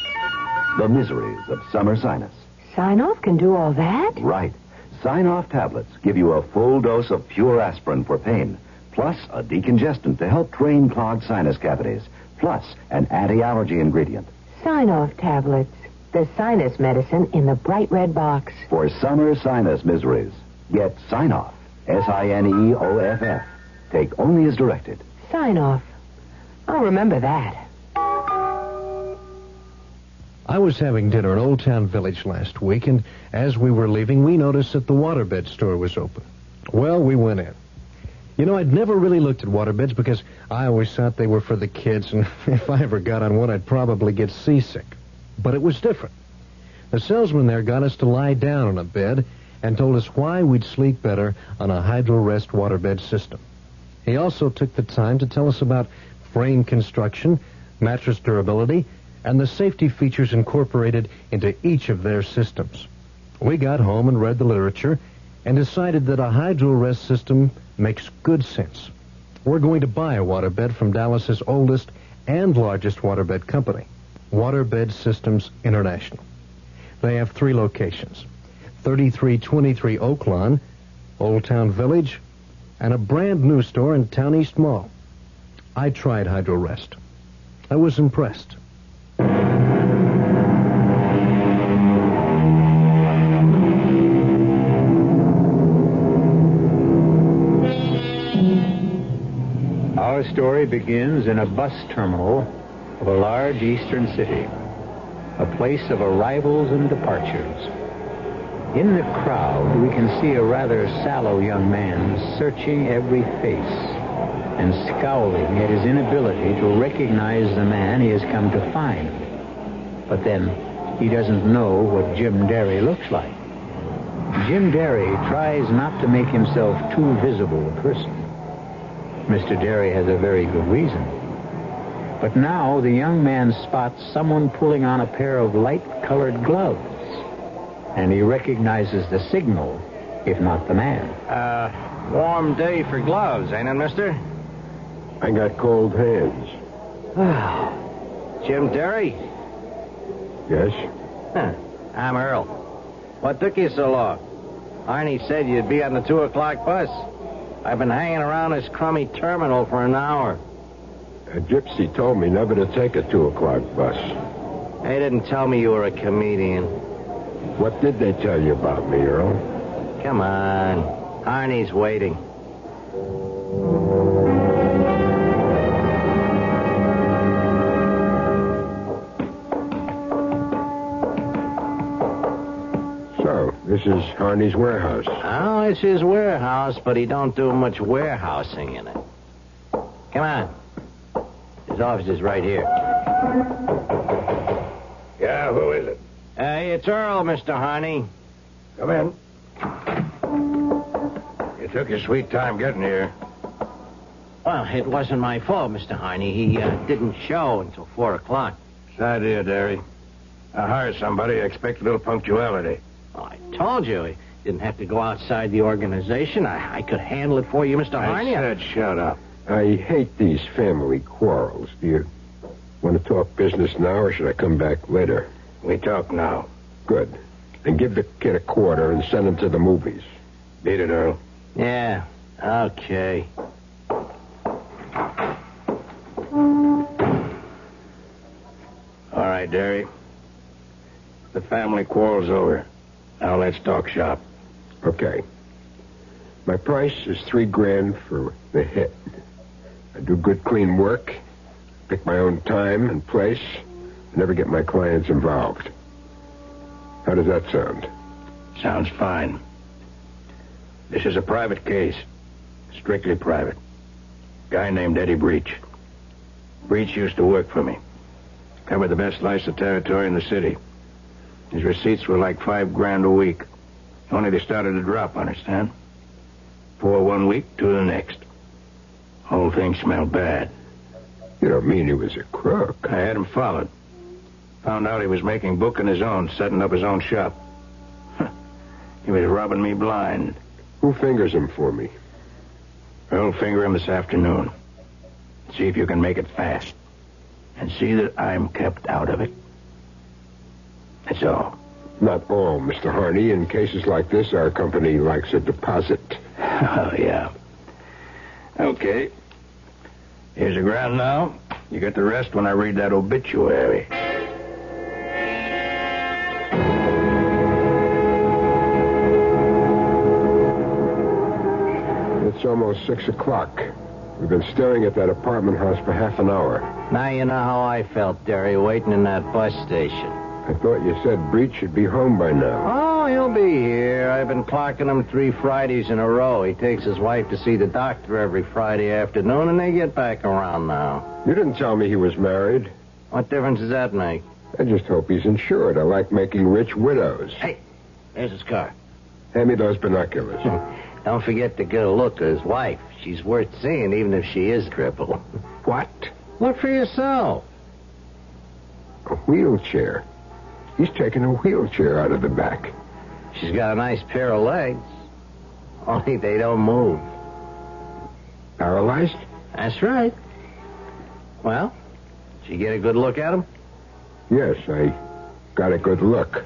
The miseries of summer sinus.
Sign-Off can do all that?
Right. Sign-Off tablets give you a full dose of pure aspirin for pain, plus a decongestant to help drain clogged sinus cavities, plus an anti-allergy ingredient.
Sign-Off tablets. The sinus medicine in the bright red box.
For summer sinus miseries, get Sign-Off. Signeoff. Take only as directed.
Sign-Off. I'll remember that.
I was having dinner at Old Town Village last week, and as we were leaving, we noticed that the waterbed store was open. Well, we went in. You know, I'd never really looked at waterbeds because I always thought they were for the kids, and if I ever got on one, I'd probably get seasick. But it was different. The salesman there got us to lie down on a bed and told us why we'd sleep better on a hydro-rest waterbed system. He also took the time to tell us about frame construction, mattress durability, and the safety features incorporated into each of their systems. We got home and read the literature and decided that a hydro-rest system makes good sense. We're going to buy a waterbed from Dallas's oldest and largest waterbed company, Waterbed Systems International. They have 3 locations, 3323 Oak Lawn, Old Town Village, and a brand new store in Town East Mall. I tried hydro-rest. I was impressed.
Our story begins in a bus terminal of a large eastern city, a place of arrivals and departures. In the crowd, we can see a rather sallow young man searching every face and scowling at his inability to recognize the man he has come to find. But then, he doesn't know what Jim Derry looks like. Jim Derry tries not to make himself too visible a person. Mr. Derry has a very good reason. But now the young man spots someone pulling on a pair of light-colored gloves, and he recognizes the signal, if not the man.
Warm day for gloves, ain't it, mister?
I got cold hands.
Jim Derry?
Yes?
Huh. I'm Earl. What took you so long? Arnie said you'd be on the 2 o'clock bus. I've been hanging around this crummy terminal for an hour.
A gypsy told me never to take a 2 o'clock bus.
They didn't tell me you were a comedian.
What did they tell you about me, Earl?
Come on. Arnie's waiting.
So, this is Arnie's warehouse.
Oh, it's his warehouse, but he don't do much warehousing in it. Come on. His office is right here.
Yeah, who is it?
Hey, it's Earl, Mr. Harney.
Come in. You took your sweet time getting here.
Well, it wasn't my fault, Mr. Harney. He didn't show until 4 o'clock.
Sad idea, Derry. I hired somebody. I expect a little punctuality.
Well, I told you he didn't have to go outside the organization. I could handle it for you, Mr. Harney.
I said shut up. I hate these family quarrels, do you? Want to talk business now, or should I come back later?
We talk now.
Good. And give the kid a quarter and send him to the movies.
Beat it, Earl.
Yeah, okay.
All right, Derry. The family quarrel's over. Now let's talk shop.
Okay. My price is $3,000 for the hit. I do good, clean work, pick my own time and place, never get my clients involved. How does that sound?
Sounds fine. This is a private case. Strictly private. Guy named Eddie Breach. Breach used to work for me. Covered the best slice of territory in the city. His receipts were like $5,000 a week. Only they started to drop, understand? 4 one week, 2 the next. Whole thing smelled bad.
You don't mean he was a crook?
I had him followed. Found out he was making book on his own, setting up his own shop. He was robbing me blind.
Who fingers him for me?
I'll finger him this afternoon. See if you can make it fast. And see that I'm kept out of it. That's all.
Not all, Mr. Harney. In cases like this, our company likes a deposit.
Oh, yeah. Okay. Here's the ground now. You get the rest when I read that obituary.
It's almost 6 o'clock. We've been staring at that apartment house for half an hour.
Now you know how I felt, Derry, waiting in that bus station.
I thought you said Breach should be home by now.
Oh, he'll be here. I've been clocking him 3 Fridays in a row. He takes his wife to see the doctor every Friday afternoon, and they get back around now.
You didn't tell me he was married.
What difference does that make?
I just hope he's insured. I like making rich widows.
Hey, there's his car.
Hand me those binoculars.
Don't forget to get a look at his wife. She's worth seeing, even if she is crippled.
What?
Look for yourself.
A wheelchair. He's taken a wheelchair out of the back.
She's got a nice pair of legs. Only they don't move.
Paralyzed?
That's right. Well, did you get a good look at him?
Yes, I got a good look.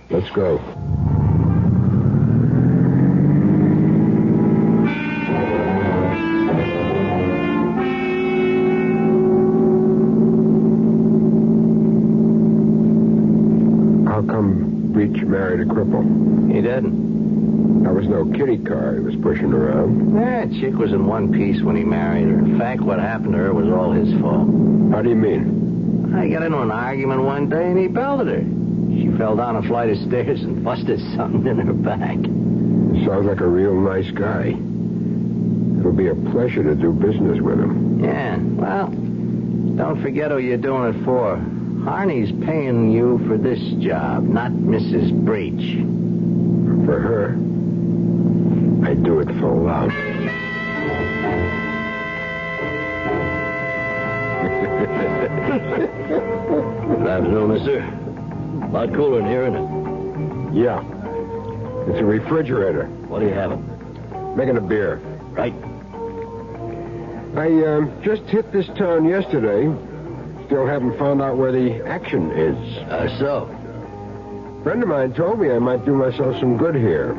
Let's go. Breach married a cripple.
He didn't.
That was no kiddie car he was pushing around.
That chick was in one piece when he married her. In fact, what happened to her was all his fault.
How do you mean?
I got into an argument one day and he belted her. She fell down a flight of stairs and busted something in her back.
Sounds like a real nice guy. It'll be a pleasure to do business with him.
Yeah, well, don't forget who you're doing it for. Harney's paying you for this job, not Mrs. Breach.
For her, I do it for love.
Good afternoon, mister. A lot cooler in here, isn't it?
Yeah. It's a refrigerator.
What are you having?
Making a beer.
Right.
I just hit this town yesterday. Still haven't found out where the action is.
So?
A friend of mine told me I might do myself some good here.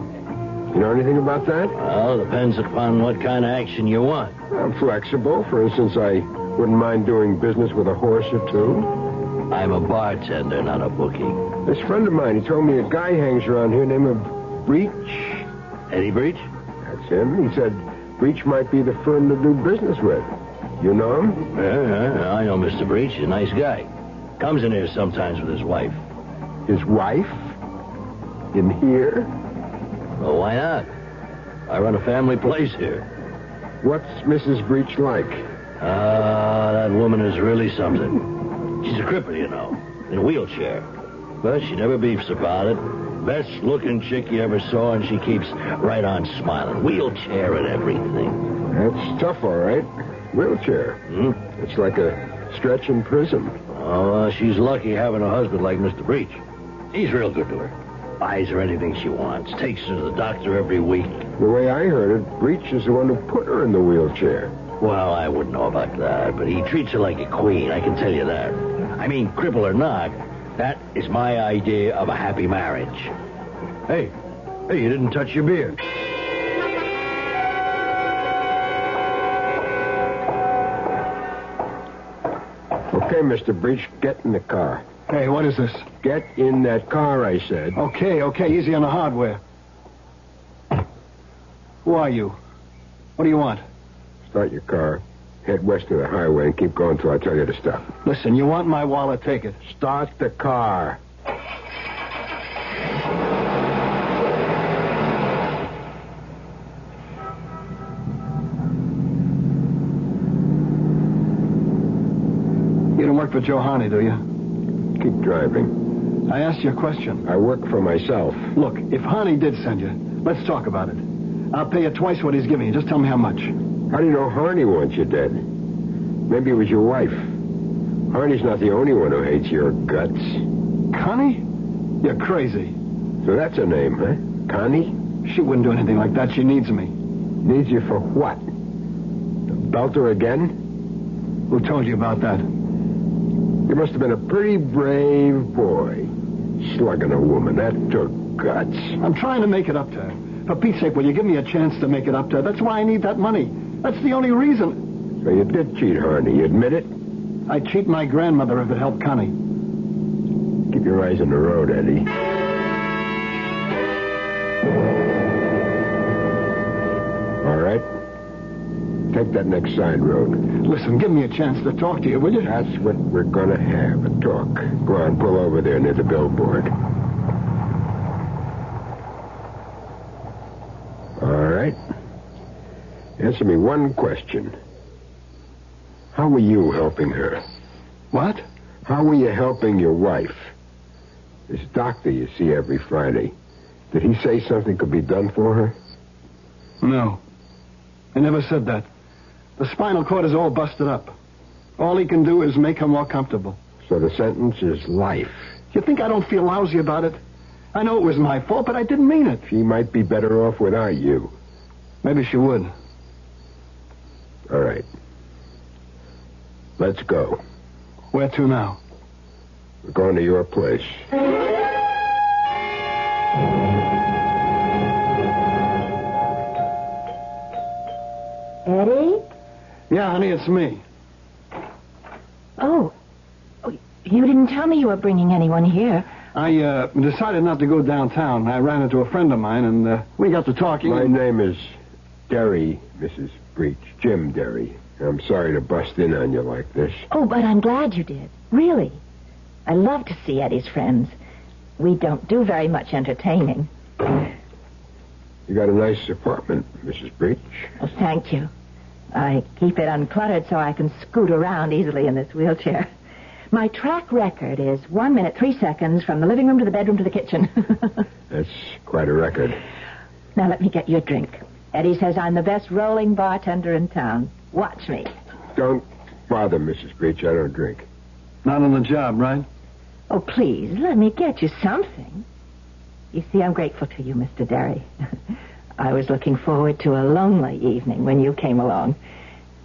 You know anything about that?
Well, depends upon what kind of action you want.
I'm flexible. For instance, I wouldn't mind doing business with a horse or two.
I'm a bartender, not a bookie.
This friend of mine, he told me a guy hangs around here named Breach.
Eddie Breach?
That's him. He said Breach might be the firm to do business with. You know him?
Yeah, I know Mr. Breach. He's a nice guy. Comes in here sometimes with his wife.
His wife? In here?
Well, why not? I run a family place here.
What's Mrs. Breach like?
That woman is really something. She's a cripple, you know, in a wheelchair. But she never beefs about it. Best looking chick you ever saw, and she keeps right on smiling. Wheelchair and everything.
That's tough, all right. Wheelchair. It's like a stretch in prison.
Oh, she's lucky having a husband like Mr. Breach. He's real good to her. Buys her anything she wants. Takes her to the doctor every week.
The way I heard it, Breach is the one who put her in the wheelchair.
Well, I wouldn't know about that, but he treats her like a queen, I can tell you that. I mean, cripple or not, that is my idea of a happy marriage. Hey, you didn't touch your beer.
Okay, Mr. Breach, get in the car.
Hey, what is this?
Get in that car, I said.
Okay, easy on the hardware. Who are you? What do you want?
Start your car. Head west to the highway and keep going till I tell you to stop.
Listen, you want my wallet, take it.
Start the car.
You don't work for Joe Harney, do you?
Keep driving.
I asked you a question.
I work for myself.
Look, if Harney did send you, let's talk about it. I'll pay you twice what he's giving you. Just tell me how much.
How do you know Harney wants you dead? Maybe it was your wife. Harney's not the only one who hates your guts.
Connie? You're crazy.
So that's her name, huh? Connie?
She wouldn't do anything like that. She needs me.
Needs you for what? To belt her again?
Who told you about that?
You must have been a pretty brave boy. Slugging a woman. That took guts.
I'm trying to make it up to her. For Pete's sake, will you give me a chance to make it up to her? That's why I need that money. That's the only reason.
So you did cheat Harney. You admit it?
I'd cheat my grandmother if it helped Connie.
Keep your eyes on the road, Eddie. All right. Take that next side road.
Listen, give me a chance to talk to you, will you?
That's what we're going to have, a talk. Go on, pull over there near the billboard. All right. Answer me one question. How were you helping her?
What?
How were you helping your wife? This doctor you see every Friday, did he say something could be done for her?
No. I never said that. The spinal cord is all busted up. All he can do is make her more comfortable.
So the sentence is life.
You think I don't feel lousy about it? I know it was my fault, but I didn't mean it.
She might be better off without you.
Maybe she would.
All right. Let's go.
Where to now?
We're going to your place.
Eddie?
Yeah, honey, it's me.
Oh, you didn't tell me you were bringing anyone here.
I decided not to go downtown. I ran into a friend of mine, and we got to talking.
My name is Derry, Mrs. Breach. Jim Derry. I'm sorry to bust in on you like this.
Oh, but I'm glad you did. Really. I love to see Eddie's friends. We don't do very much entertaining.
You got a nice apartment, Mrs. Breach.
Oh, thank you. I keep it uncluttered so I can scoot around easily in this wheelchair. My track record is 1 minute, 3 seconds from the living room to the bedroom to the kitchen.
That's quite a record.
Now let me get you a drink. Eddie says I'm the best rolling bartender in town. Watch me.
Don't bother, Mrs. Breach. I don't drink.
Not on the job, right?
Oh, please, let me get you something. You see, I'm grateful to you, Mr. Derry. I was looking forward to a lonely evening when you came along.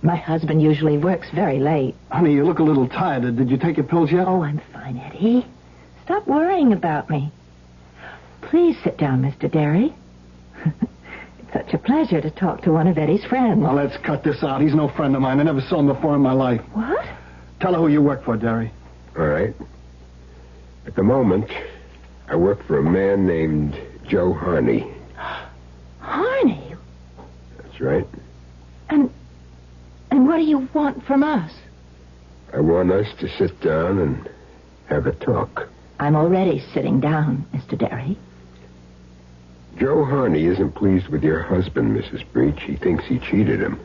My husband usually works very late.
Honey, you look a little tired. Did you take your pills yet?
Oh, I'm fine, Eddie. Stop worrying about me. Please sit down, Mr. Derry. It's such a pleasure to talk to one of Eddie's friends.
Now, let's cut this out. He's no friend of mine. I never saw him before in my life.
What?
Tell her who you work for, Derry.
All right. At the moment, I work for a man named Joe Harney.
Harney?
That's right.
And what do you want from us?
I want us to sit down and have a talk.
I'm already sitting down, Mr. Derry.
Joe Harney isn't pleased with your husband, Mrs. Breach. He thinks he cheated him.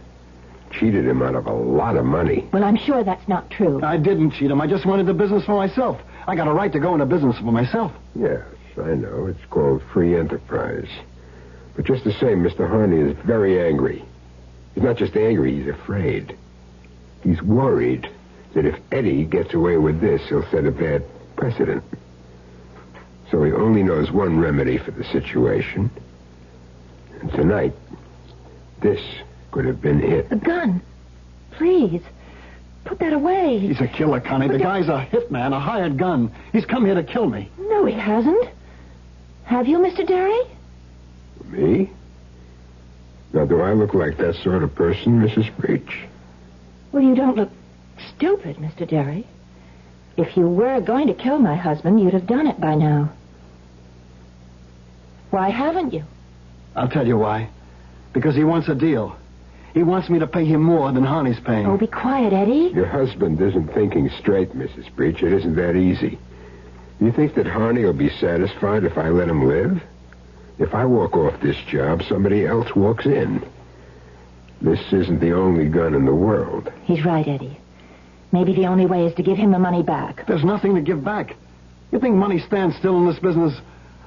Cheated him out of a lot of money.
Well, I'm sure that's not true.
I didn't cheat him. I just wanted the business for myself. I got a right to go into business for myself.
Yes, I know. It's called free enterprise. But just the same, Mr. Harney is very angry. He's not just angry, he's afraid. He's worried that if Eddie gets away with this, he'll set a bad precedent. So he only knows one remedy for the situation. And tonight, this could have been it.
A gun? Please, put that away.
He's a killer, Connie. The guy's a hitman, a hired gun. He's come here to kill me.
No, he hasn't. Have you, Mr. Derry?
Me? Now, do I look like that sort of person, Mrs. Breach?
Well, you don't look stupid, Mr. Derry. If you were going to kill my husband, you'd have done it by now. Why haven't you?
I'll tell you why. Because he wants a deal. He wants me to pay him more than Harney's paying.
Oh, be quiet, Eddie.
Your husband isn't thinking straight, Mrs. Breach. It isn't that easy. You think that Harney will be satisfied if I let him live? If I walk off this job, somebody else walks in. This isn't the only gun in the world.
He's right, Eddie. Maybe the only way is to give him the money back.
There's nothing to give back. You think money stands still in this business?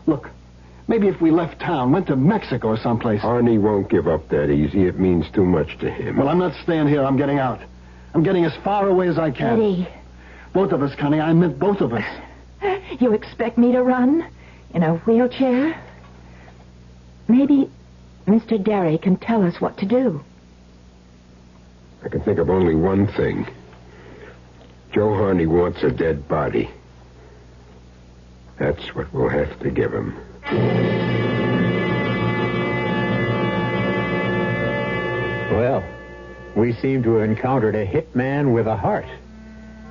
Look, maybe if we left town, went to Mexico or someplace.
Arnie won't give up that easy. It means too much to him.
Well, I'm not staying here. I'm getting out. I'm getting as far away as I can.
Eddie.
Both of us, Connie. I meant both of us.
You expect me to run? In a wheelchair? Maybe Mr. Derry can tell us what to do.
I can think of only one thing. Joe Harney wants a dead body. That's what we'll have to give him.
Well, we seem to have encountered a hitman with a heart.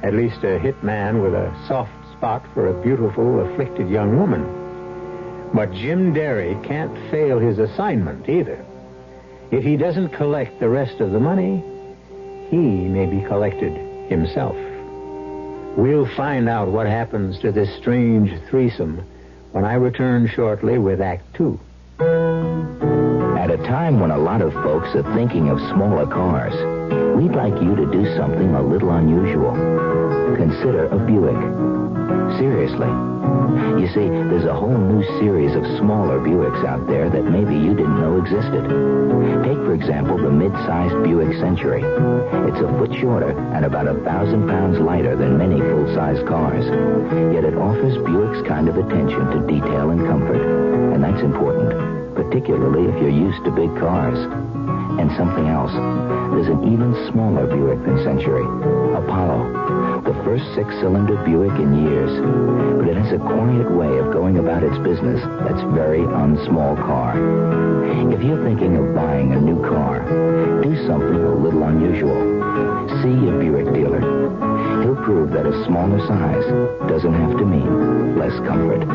At least a hitman with a soft spot for a beautiful, afflicted young woman. But Jim Derry can't fail his assignment either. If he doesn't collect the rest of the money, he may be collected himself. We'll find out what happens to this strange threesome when I return shortly with Act 2.
At a time when a lot of folks are thinking of smaller cars, we'd like you to do something a little unusual. Consider a Buick. Seriously. You see, there's a whole new series of smaller Buicks out there that maybe you didn't know existed. Take, for example, the mid-sized Buick Century. It's a foot shorter and about 1,000 pounds lighter than many full-size cars. Yet it offers Buick's kind of attention to detail and comfort. And that's important, particularly if you're used to big cars. And something else. There's an even smaller Buick than Century. Apollo. The first six-cylinder Buick in years. But it has a quiet way of going about its business that's very unsmall car. If you're thinking of buying a new car, do something a little unusual. See a Buick dealer. He'll prove that a smaller size doesn't have to mean less comfort.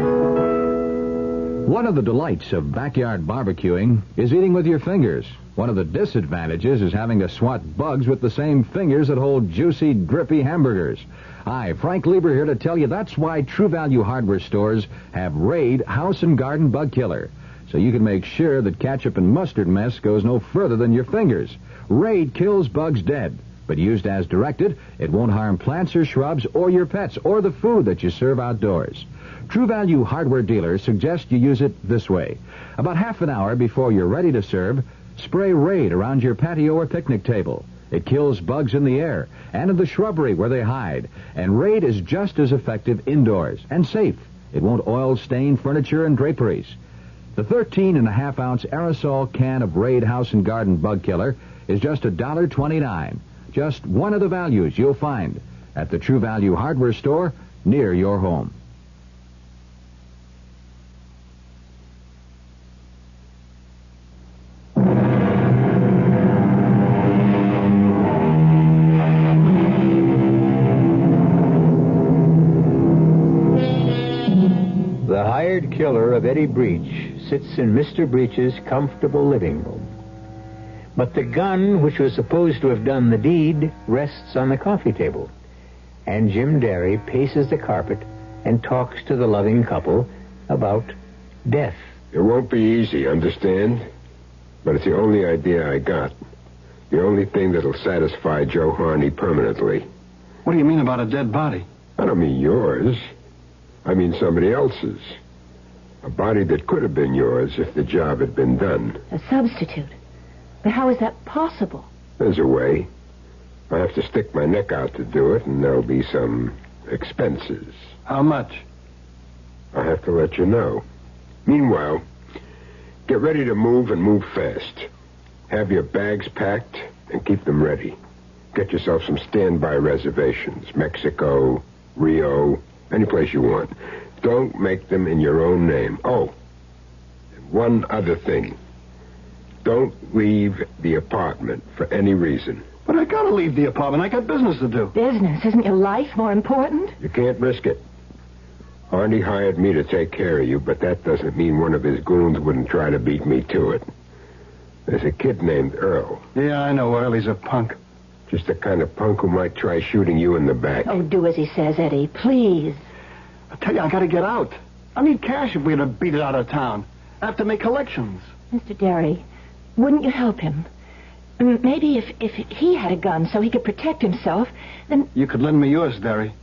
One of the delights of backyard barbecuing is eating with your fingers. One of the disadvantages is having to swat bugs with the same fingers that hold juicy, drippy hamburgers. Hi, Frank Lieber here to tell you that's why True Value hardware stores have Raid House and Garden Bug Killer. So you can make sure that ketchup and mustard mess goes no further than your fingers. Raid kills bugs dead, but used as directed, it won't harm plants or shrubs or your pets or the food that you serve outdoors. True Value hardware dealers suggest you use it this way. About half an hour before you're ready to serve, spray Raid around your patio or picnic table. It kills bugs in the air and in the shrubbery where they hide. And Raid is just as effective indoors and safe. It won't oil stain furniture and draperies. The 13.5-ounce aerosol can of Raid House and Garden Bug Killer is just $1.29. Just one of the values you'll find at the True Value hardware store near your home.
The hired killer of Eddie Breach sits in Mr. Breach's comfortable living room. But the gun, which was supposed to have done the deed, rests on the coffee table. And Jim Derry paces the carpet and talks to the loving couple about death.
It won't be easy, understand? But it's the only idea I got. The only thing that'll satisfy Joe Harney permanently.
What do you mean about a dead body?
I don't mean yours. I mean somebody else's. A body that could have been yours if the job had been done.
A substitute? But how is that possible?
There's a way. I have to stick my neck out to do it, and there'll be some expenses.
How much?
I have to let you know. Meanwhile, get ready to move and move fast. Have your bags packed and keep them ready. Get yourself some standby reservations. Mexico, Rio, any place you want. Don't make them in your own name. Oh, and one other thing. Don't leave the apartment for any reason.
But I gotta leave the apartment. I got business to do.
Business? Isn't your life more important?
You can't risk it. Arnie hired me to take care of you, but that doesn't mean one of his goons wouldn't try to beat me to it. There's a kid named Earl.
Yeah, I know Earl. He's a punk.
Just the kind of punk who might try shooting you in the back.
Oh, do as he says, Eddie, please.
I tell you, I gotta get out. I need cash if we're to beat it out of town. I have to make collections.
Mr. Derry, wouldn't you help him? Maybe if he had a gun so he could protect himself, then...
You could lend me yours, Derry.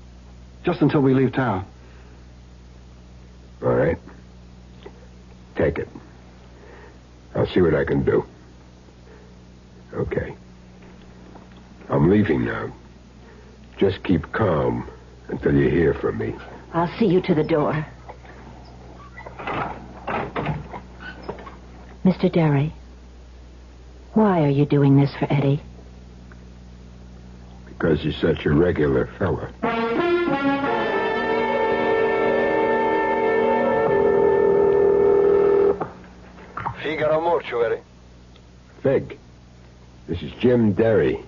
Just until we leave town.
All right. Take it. I'll see what I can do. Okay. I'm leaving now. Just keep calm until you hear from me.
I'll see you to the door. Mr. Derry, why are you doing this for Eddie?
Because he's such a regular fella.
Figaro mortuary.
Fig, this is Jim Derry.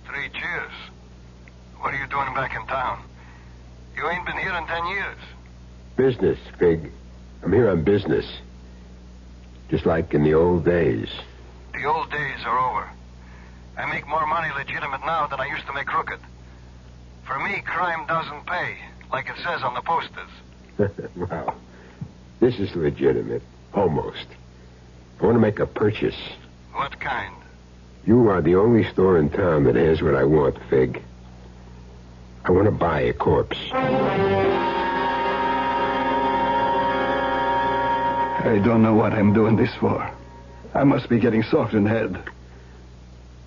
3 cheers. What are you doing back in town? You ain't been here in 10 years.
Business, Fig. I'm here on business. Just like in the old days.
The old days are over. I make more money legitimate now than I used to make crooked. For me, crime doesn't pay, like it says on the posters.
Wow. This is legitimate. Almost. I want to make a purchase.
What kind?
You are the only store in town that has what I want, Fig. I want to buy a corpse.
I don't know what I'm doing this for. I must be getting soft in head.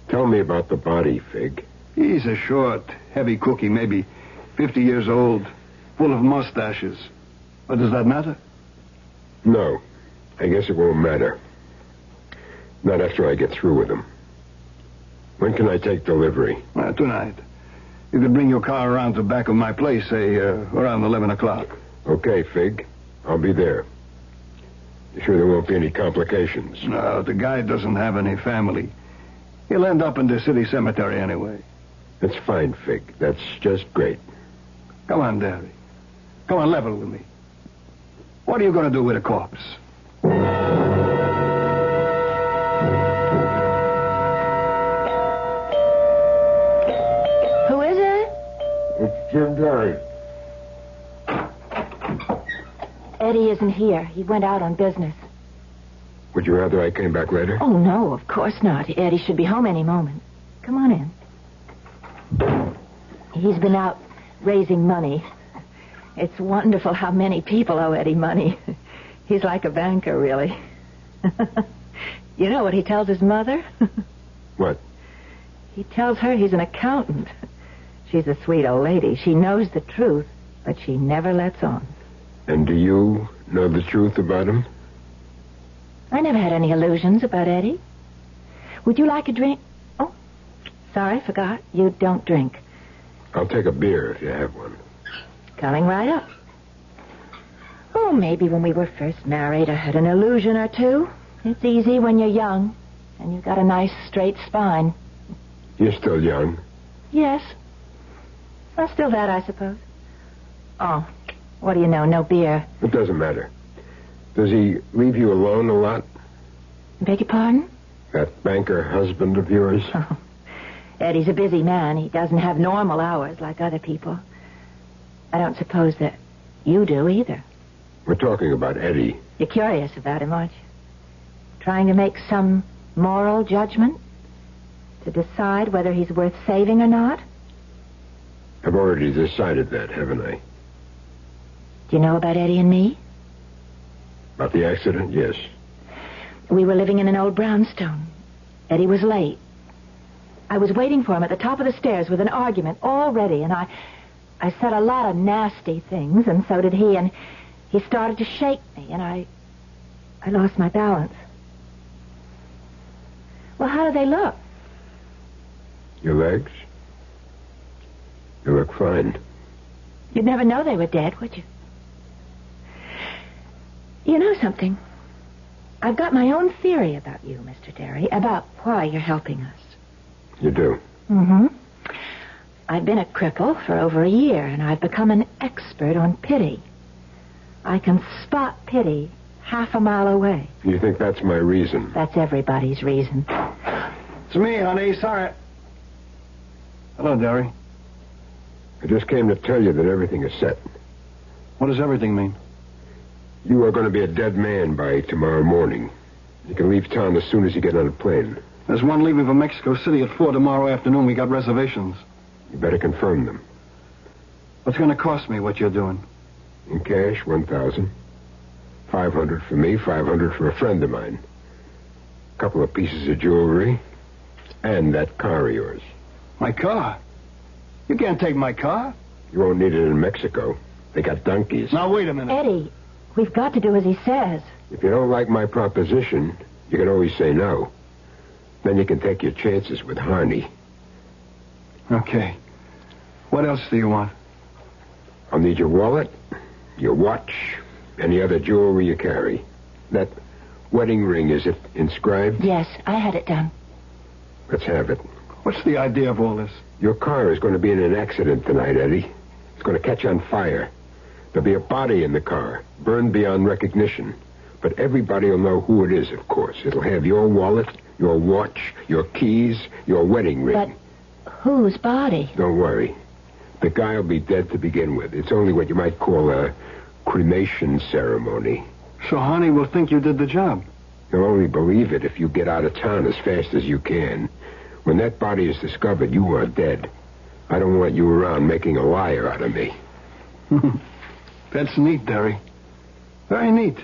Tell me about the body, Fig.
He's a short, heavy cookie, maybe 50 years old, full of mustaches. But does that matter?
No. I guess it won't matter. Not after I get through with him. When can I take delivery?
Tonight. You could bring your car around to the back of my place, say, around 11 o'clock.
Okay, Fig. I'll be there. You sure there won't be any complications?
No, the guy doesn't have any family. He'll end up in the city cemetery anyway.
That's fine, Fig. That's just great.
Come on, Derry. Come on, level with me. What are you going to do with a corpse?
Who is it?
It's Jim Derry.
Eddie isn't here. He went out on business.
Would you rather I came back later?
Oh, no, of course not. Eddie should be home any moment. Come on in. He's been out raising money. It's wonderful how many people owe Eddie money. He's like a banker, really. You know what he tells his mother?
What?
He tells her he's an accountant. She's a sweet old lady. She knows the truth, but she never lets on.
And do you know the truth about him?
I never had any illusions about Eddie. Would you like a drink? Oh, sorry, forgot. You don't drink.
I'll take a beer if you have one.
Coming right up. Oh, maybe when we were first married, I had an illusion or two. It's easy when you're young, and you've got a nice straight spine.
You're still young.
Yes. Well, still that, I suppose. Oh, what do you know? No beer.
It doesn't matter. Does he leave you alone a lot?
Beg your pardon?
That banker husband of yours?
Oh, Eddie's a busy man. He doesn't have normal hours like other people. I don't suppose that you do either.
We're talking about Eddie.
You're curious about him, aren't you? Trying to make some moral judgment? To decide whether he's worth saving or not?
I've already decided that, haven't I?
Do you know about Eddie and me?
About the accident? Yes.
We were living in an old brownstone. Eddie was late. I was waiting for him at the top of the stairs with an argument all ready, and I said a lot of nasty things, and so did he, and he started to shake me, and I lost my balance. Well, how do they look?
Your legs? You look fine.
You'd never know they were dead, would you? You know something? I've got my own theory about you, Mr. Derry, about why you're helping us.
You do?
Mm-hmm. I've been a cripple for over a year, and I've become an expert on pity. I can spot pity half a mile away.
You think that's my reason?
That's everybody's reason.
It's me, honey. Sorry. Hello, Derry.
I just came to tell you that everything is set.
What does everything mean?
You are going to be a dead man by tomorrow morning. You can leave town as soon as you get on a plane.
There's one leaving for Mexico City at 4 tomorrow afternoon. We got reservations.
You better confirm them.
What's going to cost me what you're doing?
In cash, $1,000. $500 for me, $500 for a friend of mine. A couple of pieces of jewelry. And that car of yours.
My car? You can't take my car.
You won't need it in Mexico. They got donkeys.
Now, wait a minute.
Eddie, we've got to do as he says.
If you don't like my proposition, you can always say no. Then you can take your chances with Harney.
Okay. What else do you want?
I'll need your wallet, your watch, any other jewelry you carry. That wedding ring, is it inscribed?
Yes, I had it done.
Let's have it.
What's the idea of all this?
Your car is going to be in an accident tonight, Eddie. It's going to catch on fire. There'll be a body in the car, burned beyond recognition. But everybody will know who it is, of course. It'll have your wallet, your watch, your keys, your wedding ring.
But whose body?
Don't worry. The guy will be dead to begin with. It's only what you might call a cremation ceremony.
So Harney will think you did the job.
He'll only believe it if you get out of town as fast as you can. When that body is discovered, you are dead. I don't want you around making a liar out of me.
That's neat, Derry. Very neat.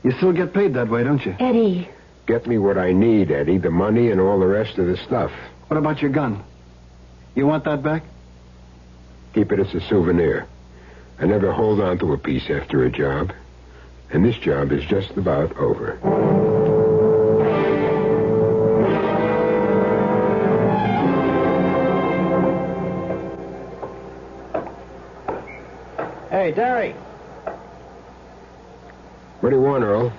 You still get paid that way, don't you?
Eddie.
Get me what I need, Eddie. The money and all the rest of the stuff.
What about your gun? You want that back?
Keep it as a souvenir. I never hold on to a piece after a job. And this job is just about over.
Hey, Derry.
What do you want, Earl?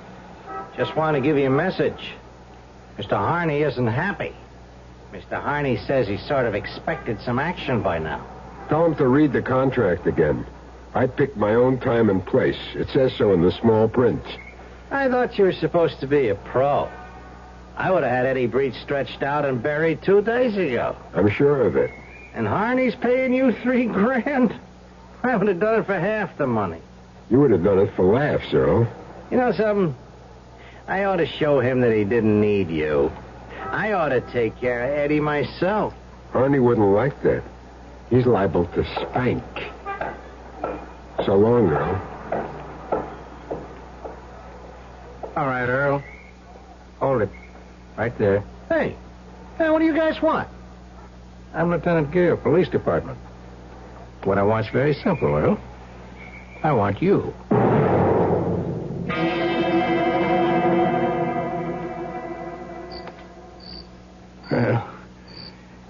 Just want to give you a message. Mr. Harney isn't happy. Mr. Harney says he sort of expected some action by now.
Tell him to read the contract again. I picked my own time and place. It says so in the small print.
I thought you were supposed to be a pro. I would have had Eddie Breach stretched out and buried 2 days ago.
I'm sure of it.
And Harney's paying you $3,000? I would have done it for half the money.
You would have done it for laughs, Earl.
You know something? I ought to show him that he didn't need you. I ought to take care of Eddie myself.
Harney wouldn't like that. He's liable to spank. So long, Earl.
All right, Earl. Hold it. Right there. Hey, what do you guys want? I'm Lieutenant Gear, Police Department. What I want's very simple, Earl. I want you.
Well,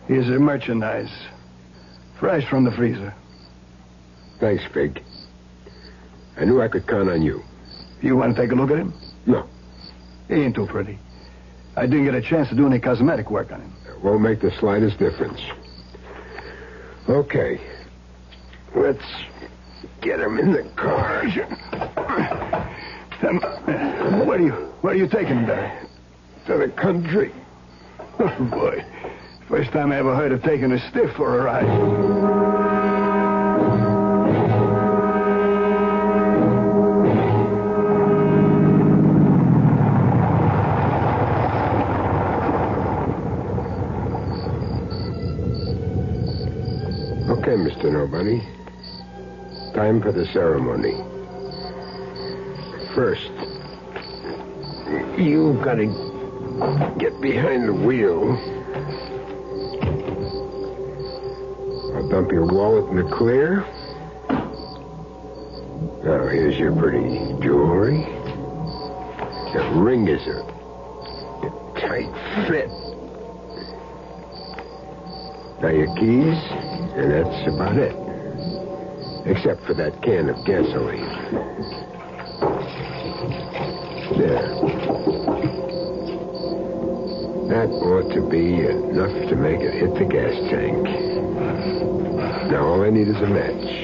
here's the merchandise. Fresh from the freezer.
Thanks, Fig. I knew I could count on you.
You want to take a look at him?
No.
He ain't too pretty. I didn't get a chance to do any cosmetic work on him.
It won't make the slightest difference. Okay. Let's get him in the car.
Where are you taking him, Derry?
To the country.
Oh, boy. First time I ever heard of taking a stiff for a ride.
Okay, Mr. Nobody. Time for the ceremony. First, you gotta get behind the wheel. I'll dump your wallet in the clear. Now, here's your pretty jewelry. The ring is a tight fit. Got your keys, and that's about it. Except for that can of gasoline. There. That ought to be enough to make it hit the gas tank. Now all I need is a match.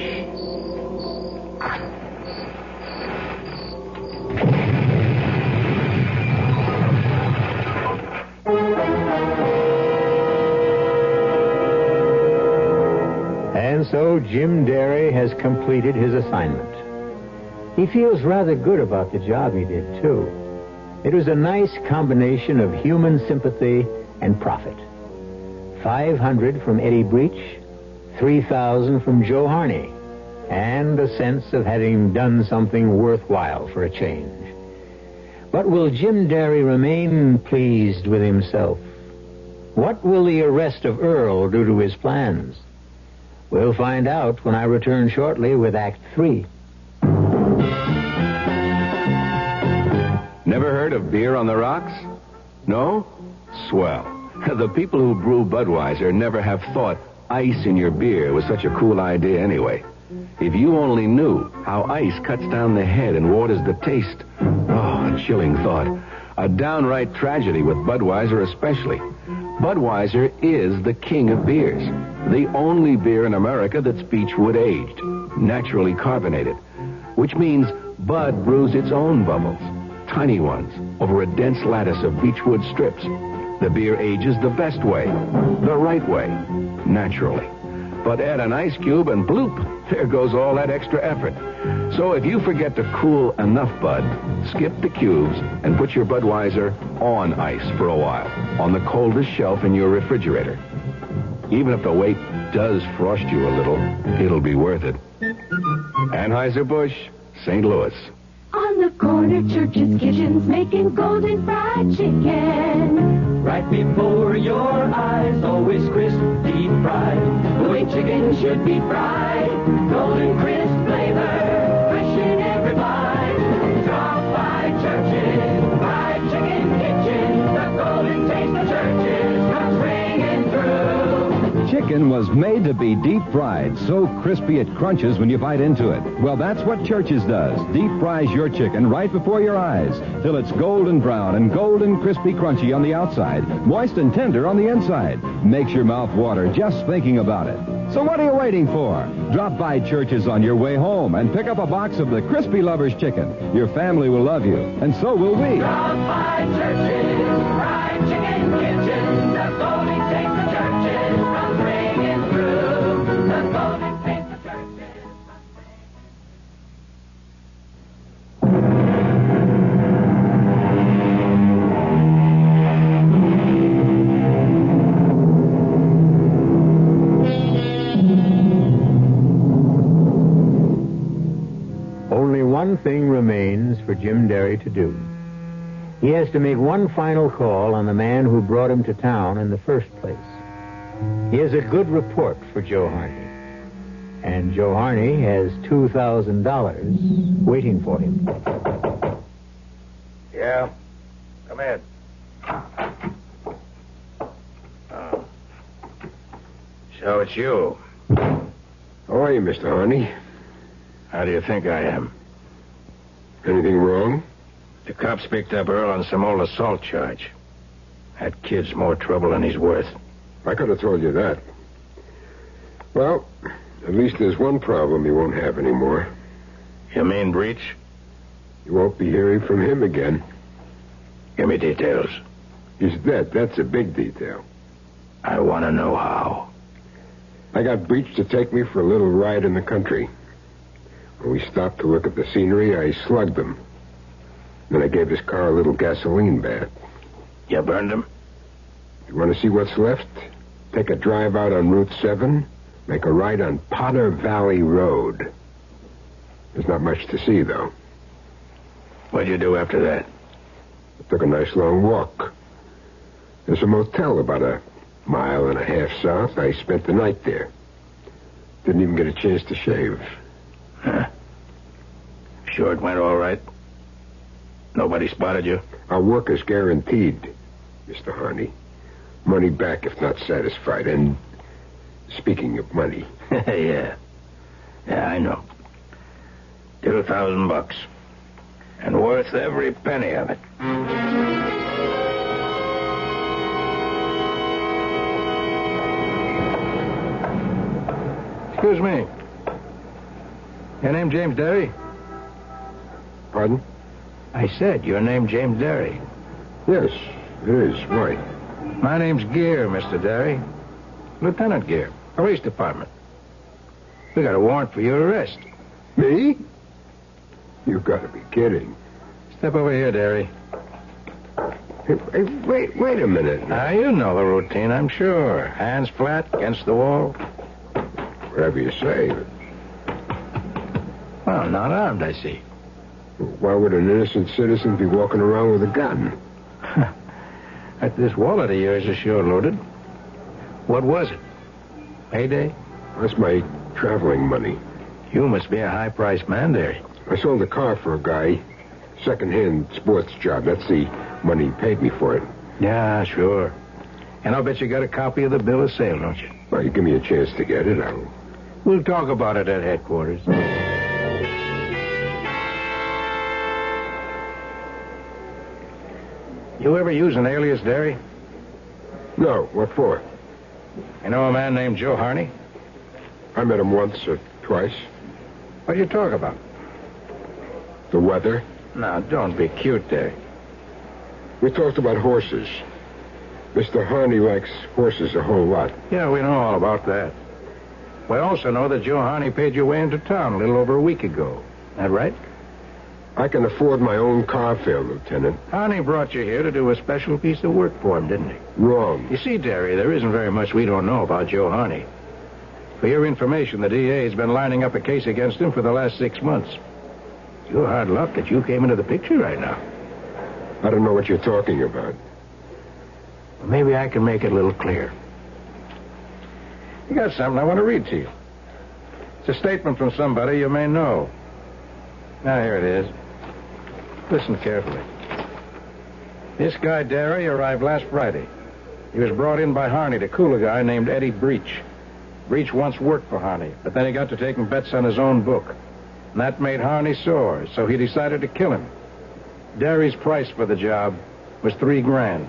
And so Jim Derry has completed his assignment. He feels rather good about the job he did, too. It was a nice combination of human sympathy and profit. $500 from Eddie Breach, $3,000 from Joe Harney, and a sense of having done something worthwhile for a change. But will Jim Derry remain pleased with himself? What will the arrest of Earl do to his plans? We'll find out when I return shortly with Act 3.
Never heard of beer on the rocks? No? Swell. The people who brew Budweiser never have thought ice in your beer was such a cool idea anyway. If you only knew how ice cuts down the head and waters the taste. Oh, a chilling thought. A downright tragedy with Budweiser especially. Budweiser is the king of beers. The only beer in America that's beechwood aged, naturally carbonated. Which means Bud brews its own bubbles. Tiny ones, over a dense lattice of beechwood strips. The beer ages the best way, the right way, naturally. But add an ice cube and bloop, there goes all that extra effort. So if you forget to cool enough Bud, skip the cubes and put your Budweiser on ice for a while, on the coldest shelf in your refrigerator. Even if the wait does frost you a little, it'll be worth it. Anheuser-Busch, St. Louis.
On the corner, Church's Kitchen's making golden fried chicken.
Right before your eyes, always crisp, deep fried. The way chicken should be fried. Golden crisp flavor, fresh in every bite. Drop by Church's fried chicken kitchen. The golden taste of Church's comes ringing through.
Chicken was made to be deep fried, so crispy it crunches when you bite into it. Well, that's what Church's does. Deep fries your chicken right before your eyes till it's golden brown and golden crispy crunchy on the outside, moist and tender on the inside. Makes your mouth water just thinking about it. So what are you waiting for? Drop by Church's on your way home and pick up a box of the Crispy Lovers chicken. Your family will love you, and so will we.
Drop by Church's fried chicken kitchen. The golden taste of Church's comes ringing through. The golden taste of Church's.
Only one thing remains for Jim Derry to do. He has to make one final call on the man who brought him to town in the first place. He has a good report for Joe Harney. And Joe Harney has $2,000 waiting for him.
Yeah? Come in. Oh. So it's you.
How are you, Mr. Harney?
How do you think I am?
Anything wrong?
The cops picked up Earl on some old assault charge. That kid's more trouble than he's worth.
I could have told you that. Well, at least there's one problem you won't have anymore.
You mean Breach?
You won't be hearing from him again.
Give me details.
He's dead. That's a big detail.
I want to know how.
I got Breach to take me for a little ride in the country. When we stopped to look at the scenery, I slugged him. Then I gave his car a little gasoline bath.
You burned him?
You want to see what's left? Take a drive out on Route 7, make a right on Potter Valley Road. There's not much to see, though.
What'd you do after that?
I took a nice long walk. There's a motel about a mile and a half south. I spent the night there. Didn't even get a chance to shave.
Huh? Sure it went all right? Nobody spotted you?
Our work is guaranteed, Mr. Harney. Money back if not satisfied. And Speaking of money.
Yeah. Yeah, I know. $2,000. And worth every penny of it. Excuse me. Your name James Derry?
Pardon?
I said your name James Derry.
Yes, it is. Why?
My name's Gear, Mr. Derry. Lieutenant Gear, Police Department. We got a warrant for your arrest.
Me? You've got to be kidding.
Step over here, Derry.
Hey, wait a minute.
Now, you know the routine, I'm sure. Hands flat against the wall.
Whatever you say.
Well, not armed, I see.
Why would an innocent citizen be walking around with a gun?
This wallet of yours is sure loaded. What was it? Payday?
That's my traveling money.
You must be a high-priced man, Derry.
I sold a car for a guy. Second-hand sports job. That's the money he paid me for it.
Yeah, sure. And I'll bet you got a copy of the bill of sale, don't you?
Well, you give me a chance to get it,
We'll talk about it at headquarters. You ever use an alias, Derry?
No. What for?
You know a man named Joe Harney?
I met him once or twice.
What do you talk about?
The weather.
Now, don't be cute, Derry.
We talked about horses. Mr. Harney likes horses a whole lot.
Yeah, we know all about that. We also know that Joe Harney paid your way into town a little over a week ago. That right?
I can afford my own car fare, Lieutenant.
Harney brought you here to do a special piece of work for him, didn't he?
Wrong.
You see, Derry, there isn't very much we don't know about Joe Harney. For your information, the DA has been lining up a case against him for the last 6 months. You're hard luck that you came into the picture right now.
I don't know what you're talking about.
Well, maybe I can make it a little clear. You got something I want to read to you. It's a statement from somebody you may know. Now, here it is. Listen carefully. This guy, Derry, arrived last Friday. He was brought in by Harney to cool a guy named Eddie Breach. Breach once worked for Harney, but then he got to taking bets on his own book. And that made Harney sore, so he decided to kill him. Derry's price for the job was $3,000.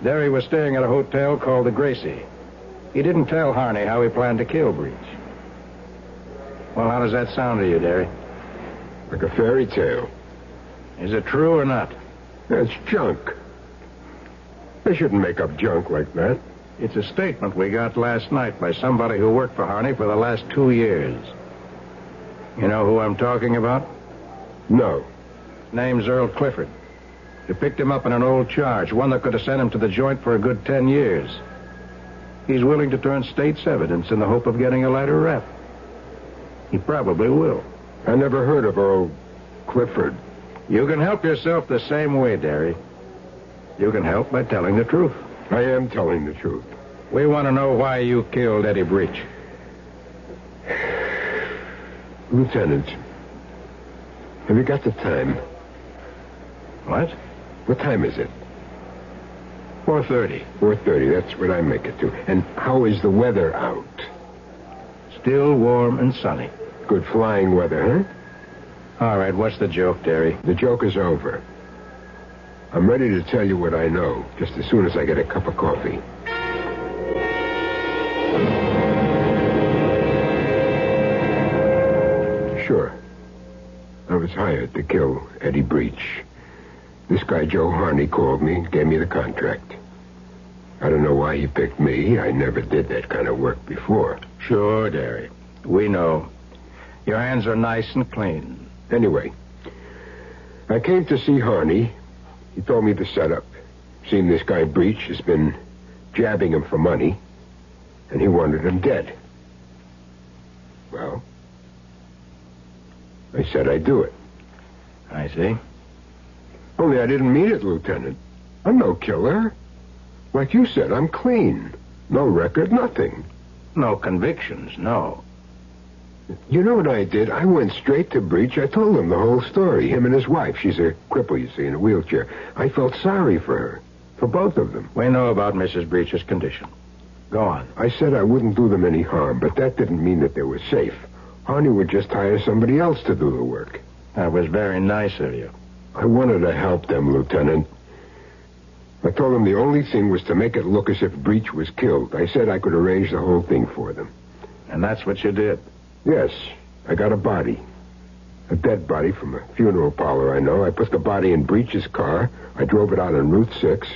Derry was staying at a hotel called the Gracie. He didn't tell Harney how he planned to kill Breach. Well, how does that sound to you, Derry?
Like a fairy tale.
Is it true or not?
That's junk. They shouldn't make up junk like that.
It's a statement we got last night by somebody who worked for Harney for the last 2 years. You know who I'm talking about?
No.
Name's Earl Clifford. You picked him up on an old charge, one that could have sent him to the joint for a good 10 years. He's willing to turn state's evidence in the hope of getting a lighter rep. He probably will.
I never heard of Earl Clifford.
You can help yourself the same way, Derry. You can help by telling the truth.
I am telling the truth.
We want to know why you killed Eddie Breach.
Lieutenant, have you got the time?
What?
What time is it?
4:30.
4:30, that's what I make it to. And how is the weather out?
Still warm and sunny.
Good flying weather, huh?
All right, what's the joke, Derry?
The joke is over. I'm ready to tell you what I know, just as soon as I get a cup of coffee. Sure. I was hired to kill Eddie Breach. This guy, Joe Harney, called me and gave me the contract. I don't know why he picked me. I never did that kind of work before.
Sure, Derry. We know. Your hands are nice and clean.
Anyway, I came to see Harney. He told me the setup. Seen this guy Breach has been jabbing him for money, and he wanted him dead. Well, I said I'd do it.
I see.
Only I didn't mean it, Lieutenant. I'm no killer. Like you said, I'm clean. No record, nothing.
No convictions, no.
You know what I did? I went straight to Breach. I told him the whole story. Him and his wife. She's a cripple, you see, in a wheelchair. I felt sorry for her. For both of them.
We know about Mrs. Breach's condition. Go on.
I said I wouldn't do them any harm, but that didn't mean that they were safe. Harney would just hire somebody else to do the work.
That was very nice of you.
I wanted to help them, Lieutenant. I told them the only thing was to make it look as if Breach was killed. I said I could arrange the whole thing for them.
And that's what you did?
Yes. I got a body. A dead body from a funeral parlor I know. I put the body in Breach's car. I drove it out on Route 6,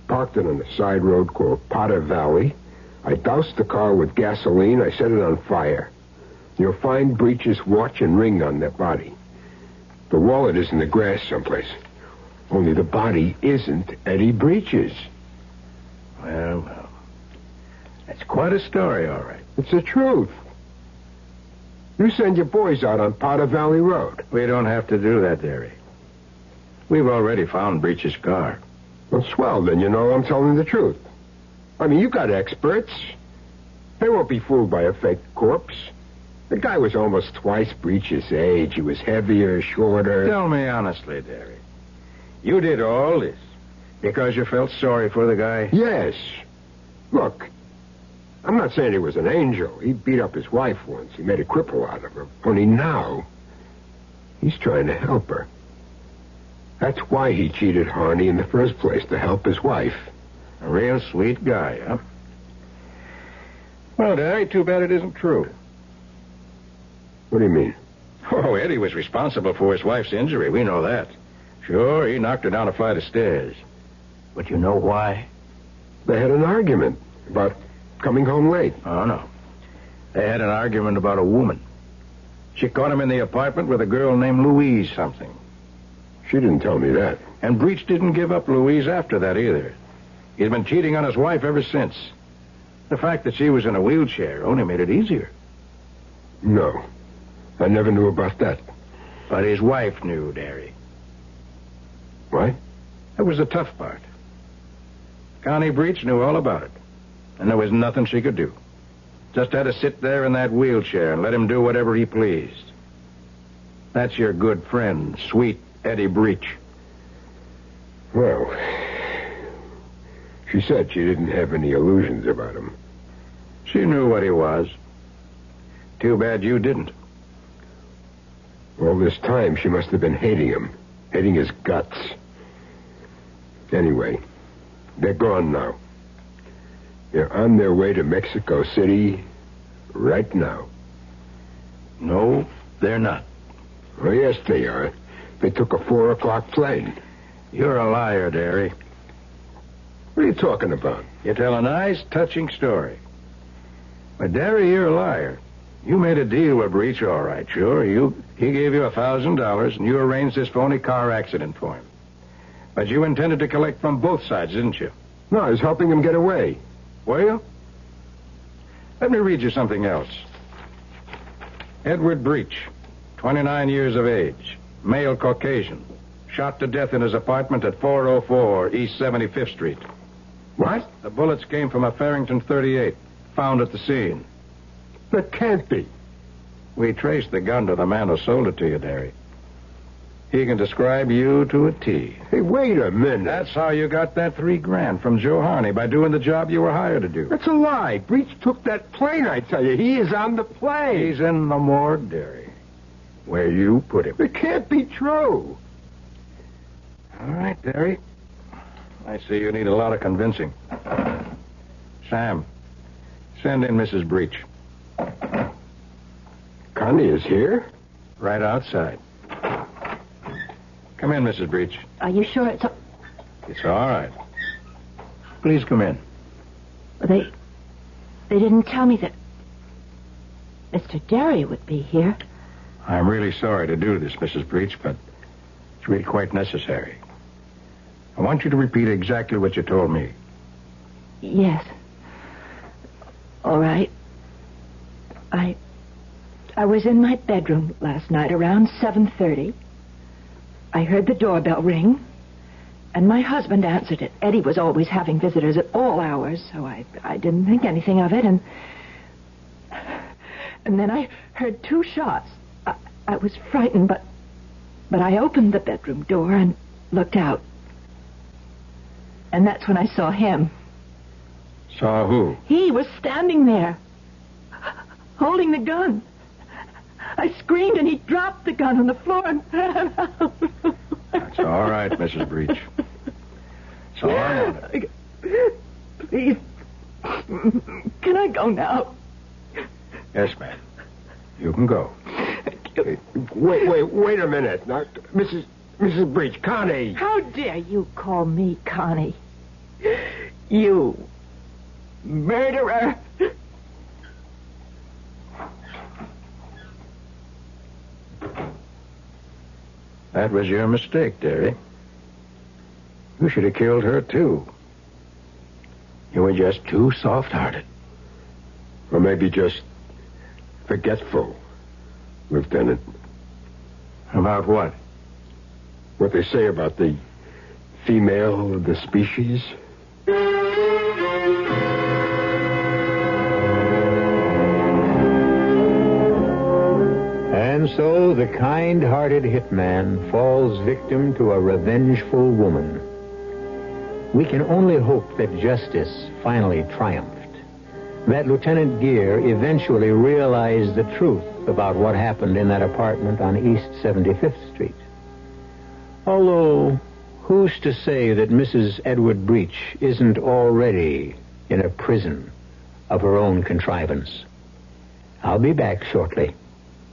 parked it on a side road called Potter Valley. I doused the car with gasoline. I set it on fire. You'll find Breach's watch and ring on that body. The wallet is in the grass someplace. Only the body isn't Eddie Breach's.
Well. That's quite a story, all right.
It's the truth. You send your boys out on Potter Valley Road.
We don't have to do that, Derry. We've already found Breach's car.
Well, swell, then you know I'm telling the truth. I mean, you got experts. They won't be fooled by a fake corpse. The guy was almost twice Breach's age. He was heavier, shorter.
Tell me honestly, Derry. You did all this because you felt sorry for the guy?
Yes. Look, I'm not saying he was an angel. He beat up his wife once. He made a cripple out of her. Only now, he's trying to help her. That's why he cheated Harney in the first place, to help his wife.
A real sweet guy, huh? Well, Derry, too bad it isn't true.
What do you mean?
Oh, Eddie was responsible for his wife's injury. We know that. Sure, he knocked her down a flight of stairs. But you know why?
They had an argument about coming home late.
Oh, no. They had an argument about a woman. She caught him in the apartment with a girl named Louise something.
She didn't tell me that.
And Breach didn't give up Louise after that either. He's been cheating on his wife ever since. The fact that she was in a wheelchair only made it easier.
No. I never knew about that.
But his wife knew, Derry.
What?
That was the tough part. Connie Breach knew all about it. And there was nothing she could do. Just had to sit there in that wheelchair and let him do whatever he pleased. That's your good friend, sweet Eddie Breach.
Well, she said she didn't have any illusions about him.
She knew what he was. Too bad you didn't.
All this time, she must have been hating him. Hating his guts. Anyway, they're gone now. They're on their way to Mexico City right now.
No, they're not.
Oh, yes, they are. They took a 4 o'clock plane.
You're a liar, Derry.
What are you talking about?
You tell a nice, touching story. But, Derry, you're a liar. You made a deal with Breach, all right, sure. He gave you $1,000, and you arranged this phony car accident for him. But you intended to collect from both sides, didn't you?
No, I was helping him get away.
Were you? Let me read you something else. Edward Breach, 29 years of age, male Caucasian, shot to death in his apartment at 404 East 75th Street.
What?
The bullets came from a Farrington .38, found at the scene.
That can't be.
We traced the gun to the man who sold it to you, Derry. He can describe you to a T.
Hey, wait a minute.
That's how you got that $3,000 from Joe Harney, by doing the job you were hired to do.
That's a lie. Breach took that plane, I tell you. He is on the plane.
He's in the morgue, Derry. Where you put him.
It can't be true.
All right, Derry. I see you need a lot of convincing. Sam, send in Mrs. Breach.
Connie is here?
Right outside. Come in, Mrs. Breach.
Are you sure it's...
It's all right. Please come in.
They didn't tell me that Mr. Derry would be here.
I'm really sorry to do this, Mrs. Breach, but it's really quite necessary. I want you to repeat exactly what you told me.
Yes. All right. I was in my bedroom last night around 7:30. I heard the doorbell ring, and my husband answered it. Eddie was always having visitors at all hours, so I didn't think anything of it, and then I heard 2 shots. I was frightened, but I opened the bedroom door and looked out. And that's when I saw him,
Saw who?
He was standing there, holding the gun. I screamed and he dropped the gun on the floor and ran out.
That's all right, Mrs. Breach. So I want it.
Please. Can I go now?
Yes, ma'am. You can go.
Wait a minute. Now, Mrs. Breach, Connie.
How dare you call me Connie? You murderer.
That was your mistake, Derry. You should have killed her, too. You were just too soft-hearted.
Or maybe just forgetful, Lieutenant.
About what?
What they say about the female of the species.
And so the kind-hearted hitman falls victim to a revengeful woman. We can only hope that justice finally triumphed, that Lieutenant Gere eventually realized the truth about what happened in that apartment on East 75th Street. Although, who's to say that Mrs. Edward Breach isn't already in a prison of her own contrivance? I'll be back shortly.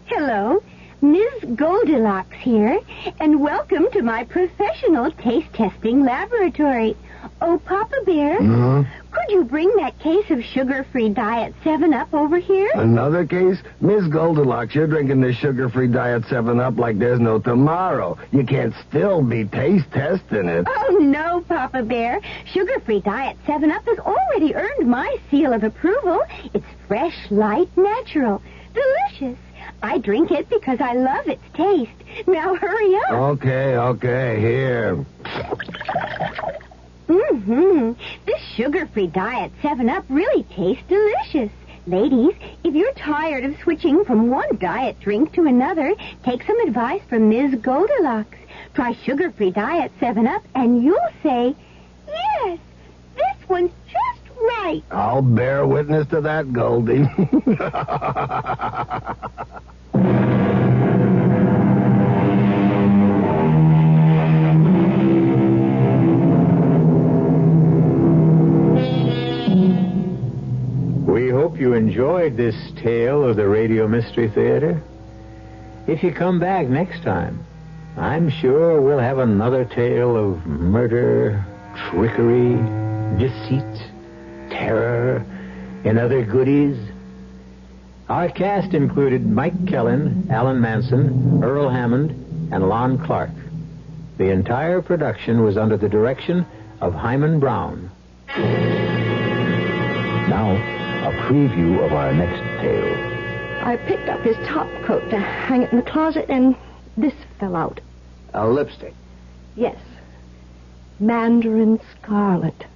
Hello, Ms. Goldilocks here, and welcome to my professional taste testing laboratory. Oh, Papa Bear, could you bring that case of sugar-free Diet 7-Up over here?
Another case? Miss Goldilocks, you're drinking this sugar-free Diet 7-Up like there's no tomorrow. You can't still be taste testing it.
Oh, no, Papa Bear. Sugar-free Diet 7-Up has already earned my seal of approval. It's fresh, light, natural, delicious. I drink it because I love its taste. Now hurry up.
Okay, here.
This sugar-free Diet 7-Up really tastes delicious. Ladies, if you're tired of switching from one diet drink to another, take some advice from Ms. Goldilocks. Try sugar-free Diet 7-Up and you'll say, yes, this one's just right.
I'll bear witness to that, Goldie.
We hope you enjoyed this tale of the Radio Mystery Theater. If you come back next time, I'm sure we'll have another tale of murder, trickery, deceit, terror, and other goodies. Our cast included Mike Kellen, Alan Manson, Earl Hammond, and Lon Clark. The entire production was under the direction of Hyman Brown.
Now, a preview of our next tale.
I picked up his top coat to hang it in the closet, and this fell out.
A lipstick.
Yes. Mandarin scarlet.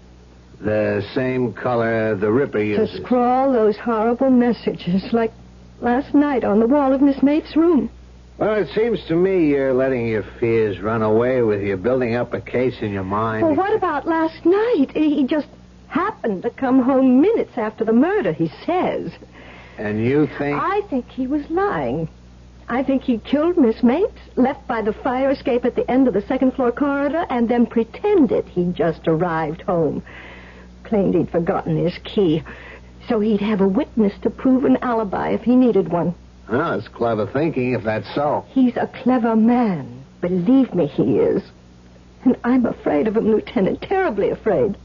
The same color the Ripper
To
uses.
scrawl those horrible messages like last night on the wall of Miss Mapes' room.
Well, it seems to me you're letting your fears run away with you, building up a case in your mind.
Well, what about last night? He just happened to come home minutes after the murder, he says.
And you think...
I think he was lying. I think he killed Miss Mapes, left by the fire escape at the end of the second-floor corridor, and then pretended he'd just arrived home. Claimed he'd forgotten his key, so he'd have a witness to prove an alibi if he needed one.
Well, it's clever thinking, if that's so.
He's a clever man. Believe me, he is. And I'm afraid of him, Lieutenant, terribly afraid.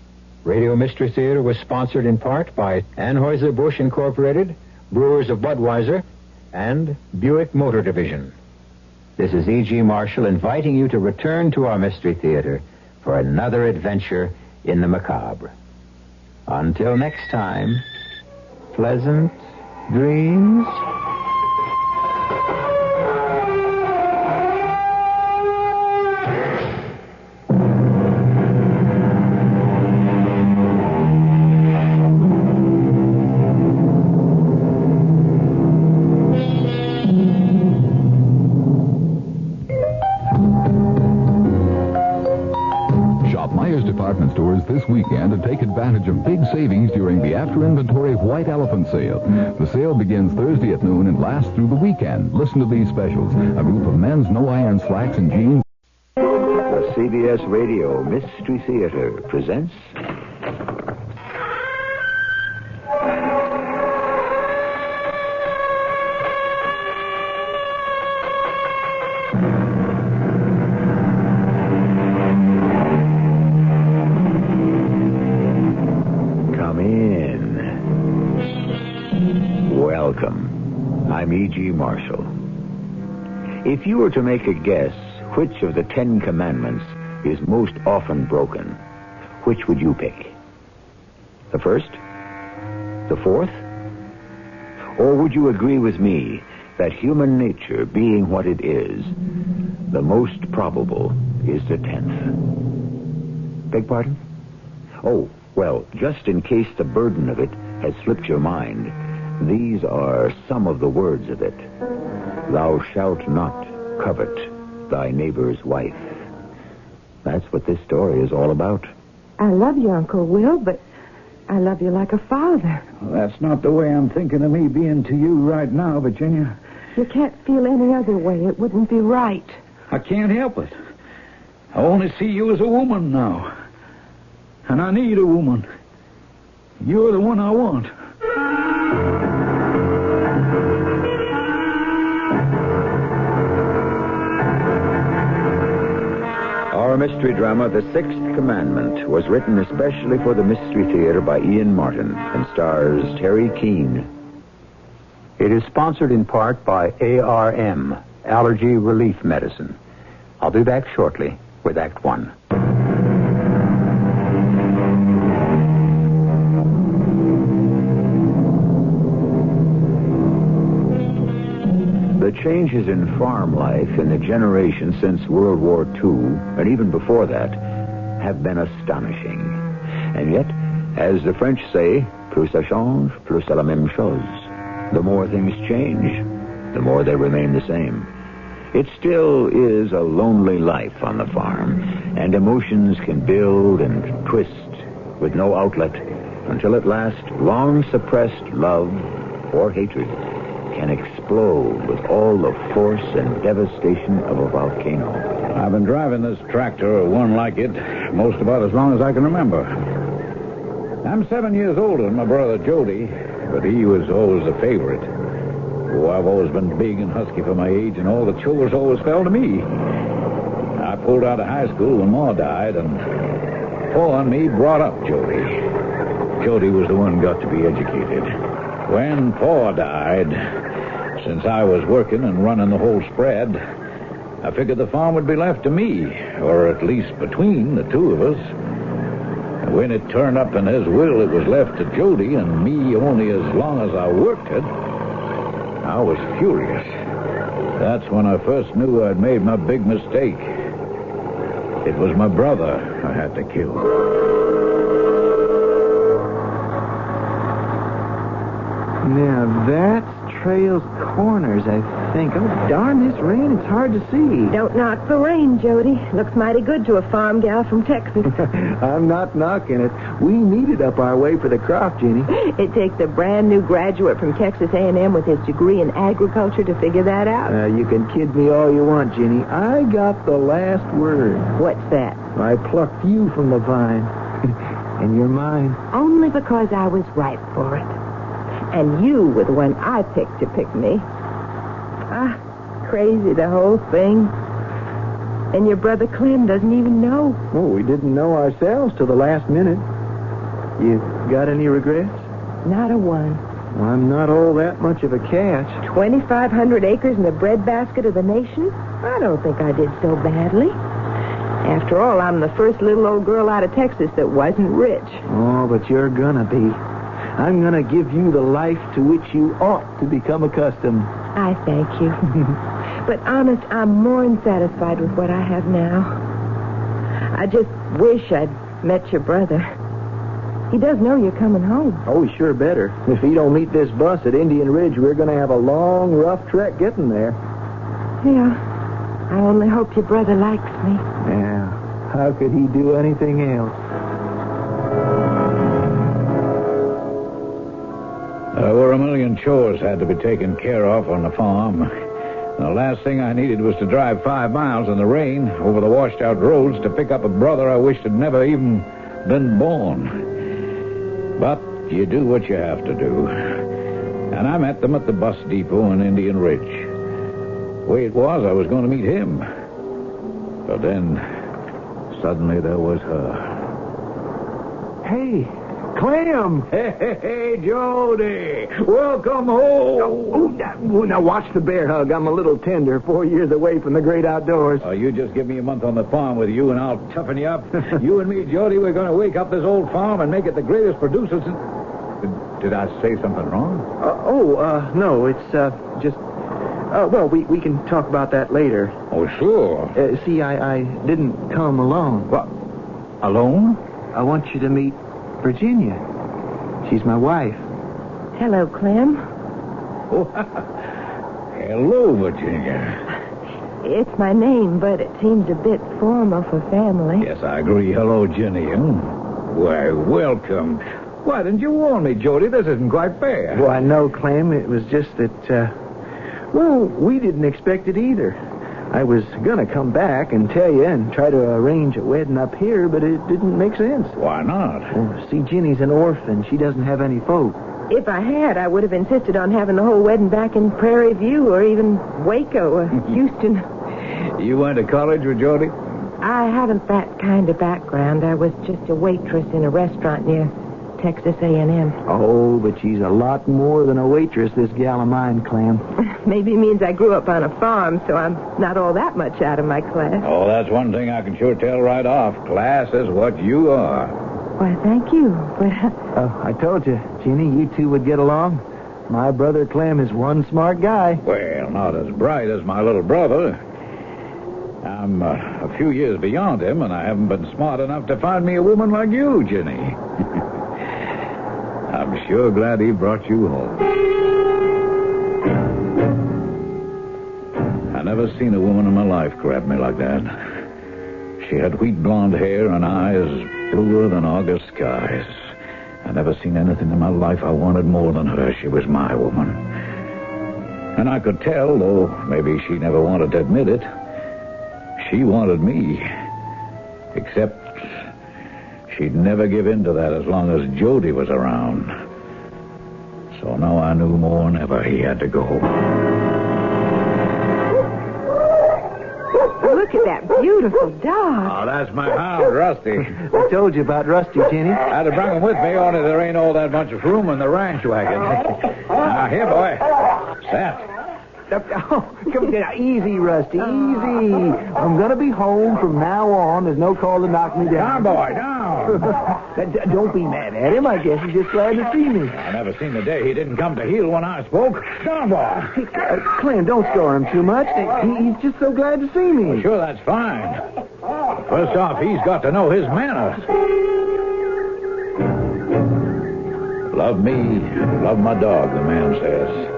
Radio Mystery Theater was sponsored in part by Anheuser-Busch Incorporated, Brewers of Budweiser, and Buick Motor Division. This is E.G. Marshall inviting you to return to our Mystery Theater for another adventure in the macabre. Until next time, pleasant dreams.
Myers Department Stores this weekend and take advantage of big savings during the After Inventory White Elephant Sale. The sale begins Thursday at noon and lasts through the weekend. Listen to these specials. A group of men's no-iron slacks and jeans.
The CBS Radio Mystery Theater presents... Come in. Welcome. I'm E.G. Marshall. If you were to make a guess which of the 10 Commandments is most often broken, which would you pick? The first? The fourth? Or would you agree with me that human nature being what it is, the most probable is the 10th? Beg pardon? Oh, well, just in case the burden of it has slipped your mind, these are some of the words of it. Thou shalt not covet thy neighbor's wife. That's what this story is all about.
I love you, Uncle Will, but I love you like a father.
Well, that's not the way I'm thinking of me being to you right now, Virginia.
You can't feel any other way. It wouldn't be right.
I can't help it. I only see you as a woman now. And I need a woman. You're the one I want.
Our mystery drama, The Sixth Commandment, was written especially for the Mystery Theater by Ian Martin and stars Terry Keane. It is sponsored in part by ARM, Allergy Relief Medicine. I'll be back shortly with Act One. The changes in farm life in the generation since World War II, and even before that, have been astonishing. And yet, as the French say, plus ça change, plus c'est la même chose. The more things change, the more they remain the same. It still is a lonely life on the farm, and emotions can build and twist with no outlet until at last long-suppressed love or hatred can explode with all the force and devastation of a volcano.
I've been driving this tractor, or one like it, most about as long as I can remember. I'm 7 years older than my brother Jody, but he was always the favorite. Oh, I've always been big and husky for my age, and all the chores always fell to me. I pulled out of high school when Ma died, and Pa and me brought up Jody. Jody was the one got to be educated. When Pa died, since I was working and running the whole spread, I figured the farm would be left to me, or at least between the two of us. And when it turned up in his will, it was left to Jody and me only as long as I worked it. I was furious. That's when I first knew I'd made my big mistake. It was my brother I had to kill.
Now, that's Trail's Corners, I think. Oh, darn this rain. It's hard to see.
Don't knock the rain, Jody. Looks mighty good to a farm gal from Texas.
I'm not knocking it. We need it up our way for the crop, Jenny.
It takes a brand new graduate from Texas A&M with his degree in agriculture to figure that out.
You can kid me all you want, Jenny. I got the last word.
What's that?
I plucked you from the vine. And you're mine.
Only because I was ripe for it. And you were the one I picked to pick me. Crazy, the whole thing. And your brother Clem doesn't even know.
Oh, we didn't know ourselves till the last minute. You got any regrets?
Not a one.
Well, I'm not all that much of a catch.
2,500 acres and the breadbasket of the nation? I don't think I did so badly. After all, I'm the first little old girl out of Texas that wasn't rich.
Oh, but you're gonna be. I'm going to give you the life to which you ought to become accustomed.
I thank you. But honest, I'm more than satisfied with what I have now. I just wish I'd met your brother. He does know you're coming home.
Oh, he sure better. If he don't meet this bus at Indian Ridge, we're going to have a long, rough trek getting there.
Yeah. I only hope your brother likes me.
Yeah. how could he do anything else?
There were a million chores had to be taken care of on the farm. The last thing I needed was to drive 5 miles in the rain over the washed-out roads to pick up a brother I wished had never even been born. But you do what you have to do. And I met them at the bus depot in Indian Ridge. The way it was, I was going to meet him. But then, suddenly there was her.
Hey, Clem!
Hey, Jody! Welcome home!
Now watch the bear hug. I'm a little tender, 4 years away from the great outdoors.
Oh, you just give me a month on the farm with you, and I'll toughen you up. You and me, Jody, we're going to wake up this old farm and make it the greatest producers in... Did I say something wrong?
No, it's, just... well, we can talk about that later.
Oh, sure.
See, I didn't come alone.
What? Alone?
I want you to meet Virginia. She's my wife.
Hello, Clem.
Oh, hello, Virginia.
It's my name, but it seems a bit formal for family.
Yes, I agree. Hello, Jenny. Why, welcome. Why didn't you warn me, Jody? This isn't quite fair.
Well, I know, Clem. It was just that, we didn't expect it either. I was going to come back and tell you and try to arrange a wedding up here, but it didn't make sense.
Why not?
Well, see, Jenny's an orphan. She doesn't have any folk.
If I had, I would have insisted on having the whole wedding back in Prairie View or even Waco or Houston.
You went to college with Jody?
I haven't that kind of background. I was just a waitress in a restaurant near Texas A&M.
Oh, but she's a lot more than a waitress, this gal of mine, Clem.
Maybe it means I grew up on a farm, so I'm not all that much out of my class.
Oh, that's one thing I can sure tell right off. Class is what you are.
Why, thank you. But
I told you, Jenny, you two would get along. My brother Clem is one smart guy.
Well, not as bright as my little brother. I'm a few years beyond him, and I haven't been smart enough to find me a woman like you, Jenny. I'm sure glad he brought you home. I never seen a woman in my life grab me like that. She had wheat blonde hair and eyes bluer than August skies. I never seen anything in my life I wanted more than her. She was my woman. And I could tell, though maybe she never wanted to admit it, she wanted me. Except she'd never give in to that as long as Jody was around. So now I knew more than ever he had to go.
look at that beautiful dog.
Oh, that's my hound, Rusty.
I told you about Rusty, Jenny.
I had to bring him with me, only there ain't all that much of room in the ranch wagon. Now, here, boy. Sat.
Oh, come down. Easy, Rusty. Easy. I'm going to be home from now on. There's no call to knock me down.
Down, boy, down.
Don't be mad at him. I guess he's just glad to see me.
I never seen the day he didn't come to heel when I spoke. Down, boy.
Clem, don't store him too much. He's just so glad to see me.
Well, sure, that's fine. First off, he's got to know his manners. Love me, love my dog, the man says.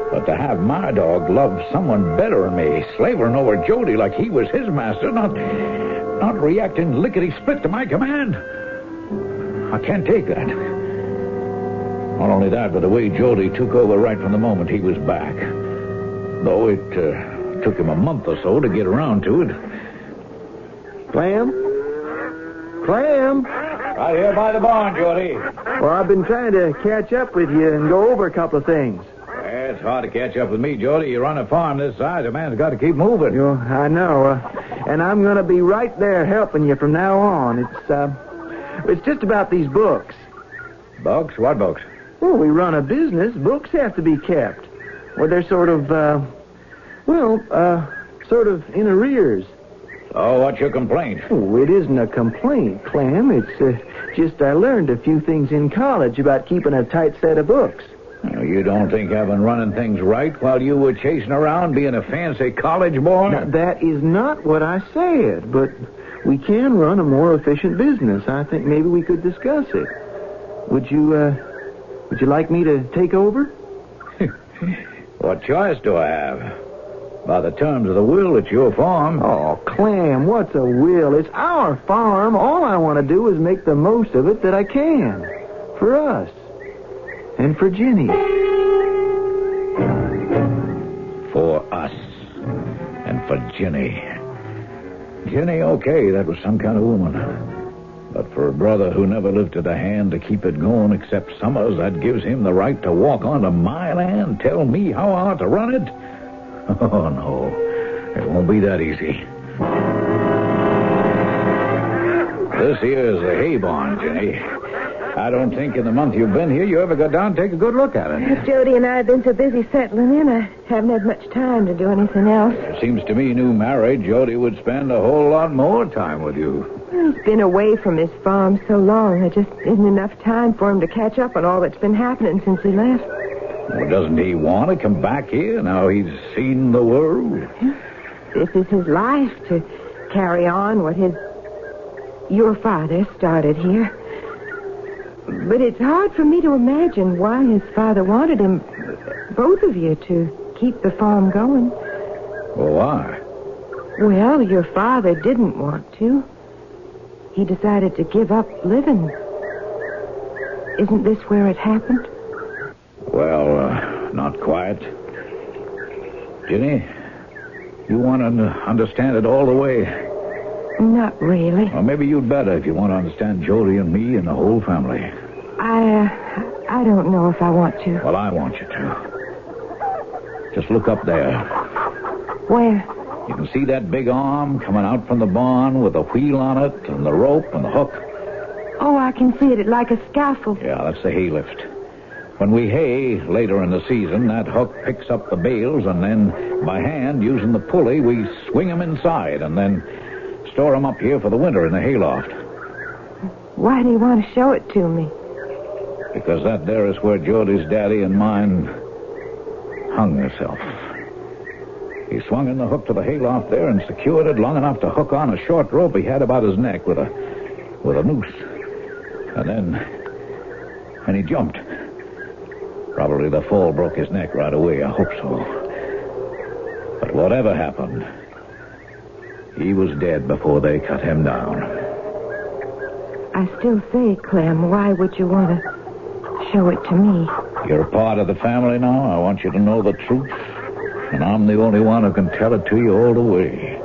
But to have my dog love someone better than me, slavering over Jody like he was his master, not reacting lickety-split to my command, I can't take that. Not only that, but the way Jody took over right from the moment he was back. Though it took him a month or so to get around to it.
Clem? Clem?
Right here by the barn, Jody.
Well, I've been trying to catch up with you and go over a couple of things.
It's hard to catch up with me, Jody. You run a farm this size, a man's got to keep moving.
I know. And I'm going to be right there helping you from now on. It's just about these books.
Books? What books?
Well, we run a business. Books have to be kept. Well, they're sort of in arrears.
Oh, what's your complaint?
Oh, it isn't a complaint, Clem. It's just I learned a few things in college about keeping a tight set of books.
You don't think I've been running things right while you were chasing around being a fancy college boy?
Now, that is not what I said, but we can run a more efficient business. I think maybe we could discuss it. Would you like me to take over?
What choice do I have? By the terms of the will, it's your farm.
Oh, Clem, what's a will? It's our farm. All I want to do is make the most of it that I can. For us. And for Jenny.
For us. And for Jenny. Jenny, okay, that was some kind of woman. But for a brother who never lifted a hand to keep it going except Summers, that gives him the right to walk onto my land, tell me how I ought to run it? Oh, no. It won't be that easy. This here's the hay barn, Jenny. I don't think in the month you've been here you ever got down and take a good look at it.
Jody and I have been so busy settling in, I haven't had much time to do anything else.
It seems to me, new married, Jody would spend a whole lot more time with you.
Well, he's been away from his farm so long, there just isn't enough time for him to catch up on all that's been happening since he left.
Well, doesn't he want to come back here now he's seen the world?
This is his life, to carry on what your father started here. But it's hard for me to imagine why his father wanted him, both of you, to keep the farm going.
Well, why?
Well, your father didn't want to. He decided to give up living. Isn't this where it happened?
Well, not quite. Jenny, you want to understand it all the way?
Not really.
Well, maybe you'd better if you want to understand Jody and me and the whole family.
I don't know if I want to.
Well, I want you to. Just look up there.
Where?
You can see that big arm coming out from the barn with a wheel on it and the rope and the hook.
Oh, I can see it like a scaffold.
Yeah, that's the hay lift. When we hay later in the season, that hook picks up the bales, and then by hand, using the pulley, we swing them inside and then store them up here for the winter in the hayloft.
Why do you want to show it to me?
Because that there is where Jody's daddy and mine hung herself. He swung in the hook to the hayloft there and secured it long enough to hook on a short rope he had about his neck with a noose. And then he jumped. Probably the fall broke his neck right away. I hope so. But whatever happened, he was dead before they cut him down.
I still say, Clem, why would you want to show it to me?
You're a part of the family now. I want you to know the truth. And I'm the only one who can tell it to you all the way.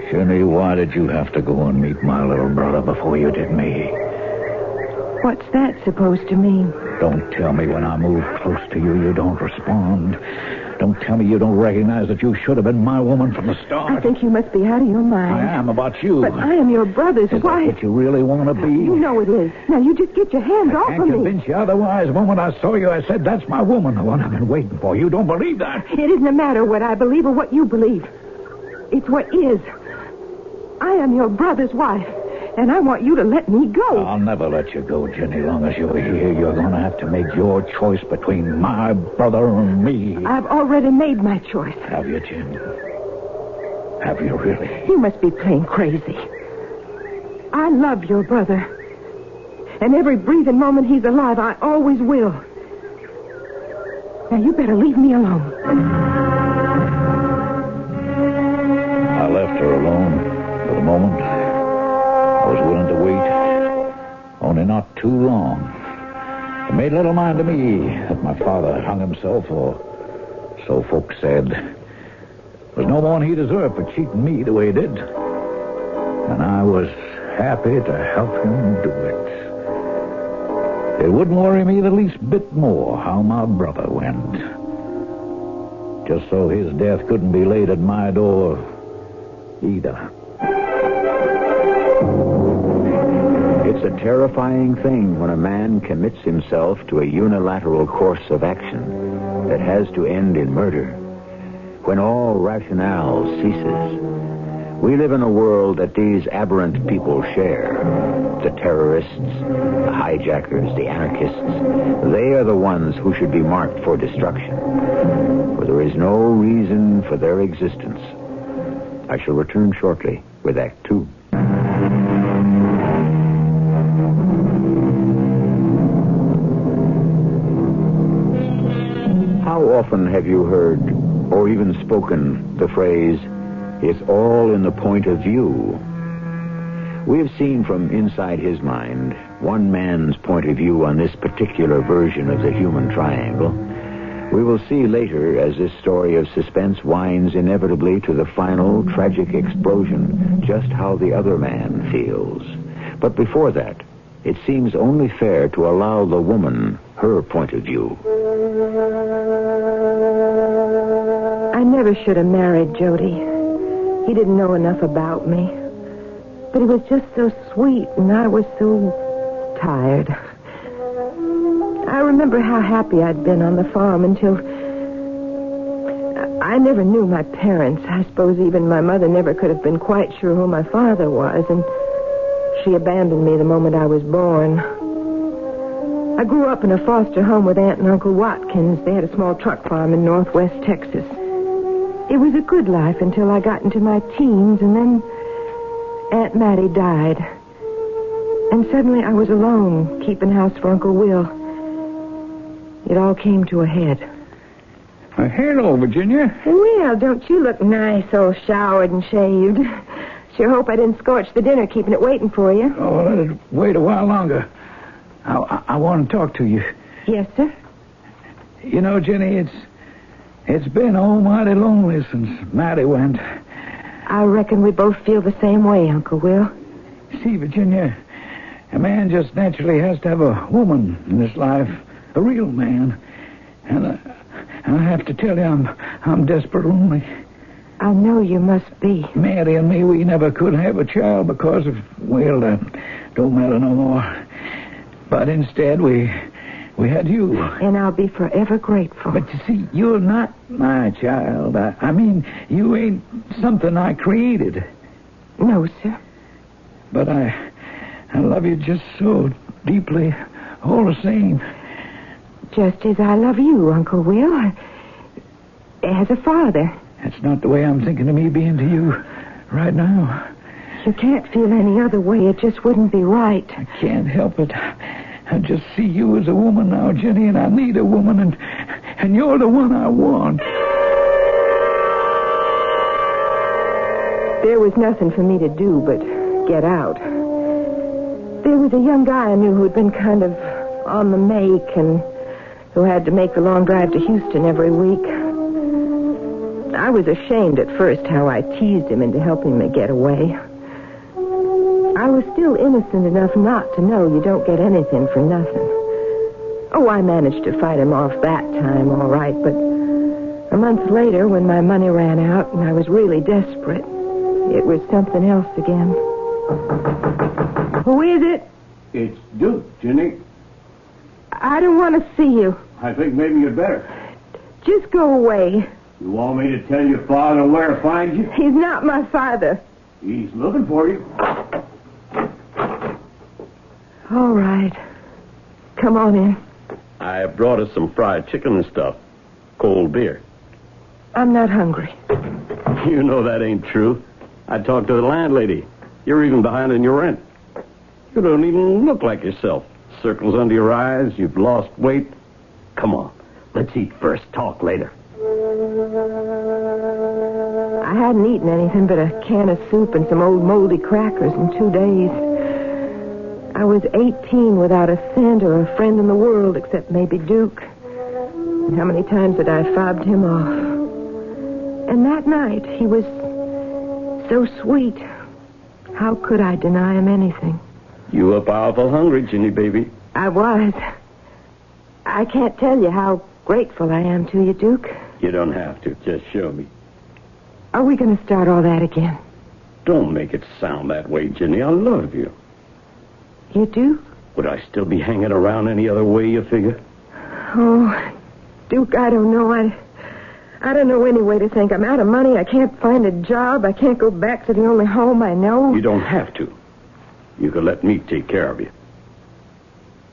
Jenny, why did you have to go and meet my little brother before you did me?
What's that supposed to mean?
Don't tell me when I move close to you, you don't respond. Don't tell me you don't recognize that you should have been my woman from the start.
I think you must be out of your mind.
I am about you.
But I am your brother's wife.
Is that what you really want to be?
You know it is. Now, you just get your hands off of me.
I can't convince you otherwise. The moment I saw you, I said, that's my woman, the one I've been waiting for. You don't believe that?
It isn't a matter what I believe or what you believe. It's what is. I am your brother's wife, and I want you to let me go.
I'll never let you go, Jenny. Long as you're here, you're going to have to make your choice between my brother and me.
I've already made my choice.
Have you, Jenny? Have you really?
You must be plain crazy. I love your brother. And every breathing moment he's alive, I always will. Now, you better leave me alone.
I left her alone for the moment. I was willing to wait, only not too long. It made little mind to me that my father hung himself, or so folks said. There was no more than he deserved for cheating me the way he did. And I was happy to help him do it. It wouldn't worry me the least bit more how my brother went. Just so his death couldn't be laid at my door either.
It's a terrifying thing when a man commits himself to a unilateral course of action that has to end in murder. When all rationale ceases, we live in a world that these aberrant people share. The terrorists, the hijackers, the anarchists, they are the ones who should be marked for destruction. For there is no reason for their existence. I shall return shortly with Act 2. How often have you heard, or even spoken the phrase, "It's all in the point of view." We have seen from inside his mind one man's point of view on this particular version of the human triangle. We will see later as this story of suspense winds inevitably to the final tragic explosion just how the other man feels. But before that, it seems only fair to allow the woman her point of view.
I never should have married Jody. He didn't know enough about me. But he was just so sweet, and I was so tired. I remember how happy I'd been on the farm until... I never knew my parents. I suppose even my mother never could have been quite sure who my father was, and she abandoned me the moment I was born. I grew up in a foster home with Aunt and Uncle Watkins. They had a small truck farm in northwest Texas. It was a good life until I got into my teens, and then Aunt Mattie died. And suddenly I was alone, keeping house for Uncle Will. It all came to a head.
Hello, Virginia.
Well, don't you look nice, all showered and shaved. Sure hope I didn't scorch the dinner keeping it waiting for you.
Oh, let it wait a while longer. I want to talk to you.
Yes, sir?
You know, Jenny, it's been almighty lonely since Mattie went.
I reckon we both feel the same way, Uncle Will.
See, Virginia, a man just naturally has to have a woman in his life, a real man. And I have to tell you, I'm desperate lonely.
I know you must be.
Mattie and me, we never could have a child because of, well, that don't matter no more. But instead, we had you.
And I'll be forever grateful.
But you see, you're not my child. I mean, you ain't something I created.
No, sir.
But I love you just so deeply, all the same.
Just as I love you, Uncle Will. As a father.
That's not the way I'm thinking of me being to you right now.
You can't feel any other way. It just wouldn't be right.
I can't help it. I just see you as a woman now, Jenny, and I need a woman, and you're the one I want.
There was nothing for me to do but get out. There was a young guy I knew who'd been kind of on the make and who had to make the long drive to Houston every week. I was ashamed at first how I teased him into helping me get away. I was still innocent enough not to know you don't get anything for nothing. Oh, I managed to fight him off that time, all right, but a month later, when my money ran out and I was really desperate, it was something else again. Who is it?
It's Duke, Jenny.
I don't want to see you.
I think maybe you'd better.
Just go away.
You want me to tell your father where to find you?
He's not my father.
He's looking for you.
All right. Come on in.
I brought us some fried chicken and stuff. Cold beer.
I'm not hungry.
You know that ain't true. I talked to the landlady. You're even behind in your rent. You don't even look like yourself. Circles under your eyes. You've lost weight. Come on. Let's eat first. Talk later.
I hadn't eaten anything but a can of soup and some old moldy crackers in 2 days. I was 18 without a cent or a friend in the world except maybe Duke. And how many times had I fobbed him off? And that night, he was so sweet. How could I deny him anything?
You were powerful hungry, Jenny, baby.
I was. I can't tell you how grateful I am to you, Duke.
You don't have to. Just show me.
Are we going to start all that again?
Don't make it sound that way, Jenny. I love you.
You do?
Would I still be hanging around any other way, you figure?
Oh, Duke, I don't know. I don't know any way to think. I'm out of money. I can't find a job. I can't go back to the only home I know.
You don't have to. You could let me take care of you.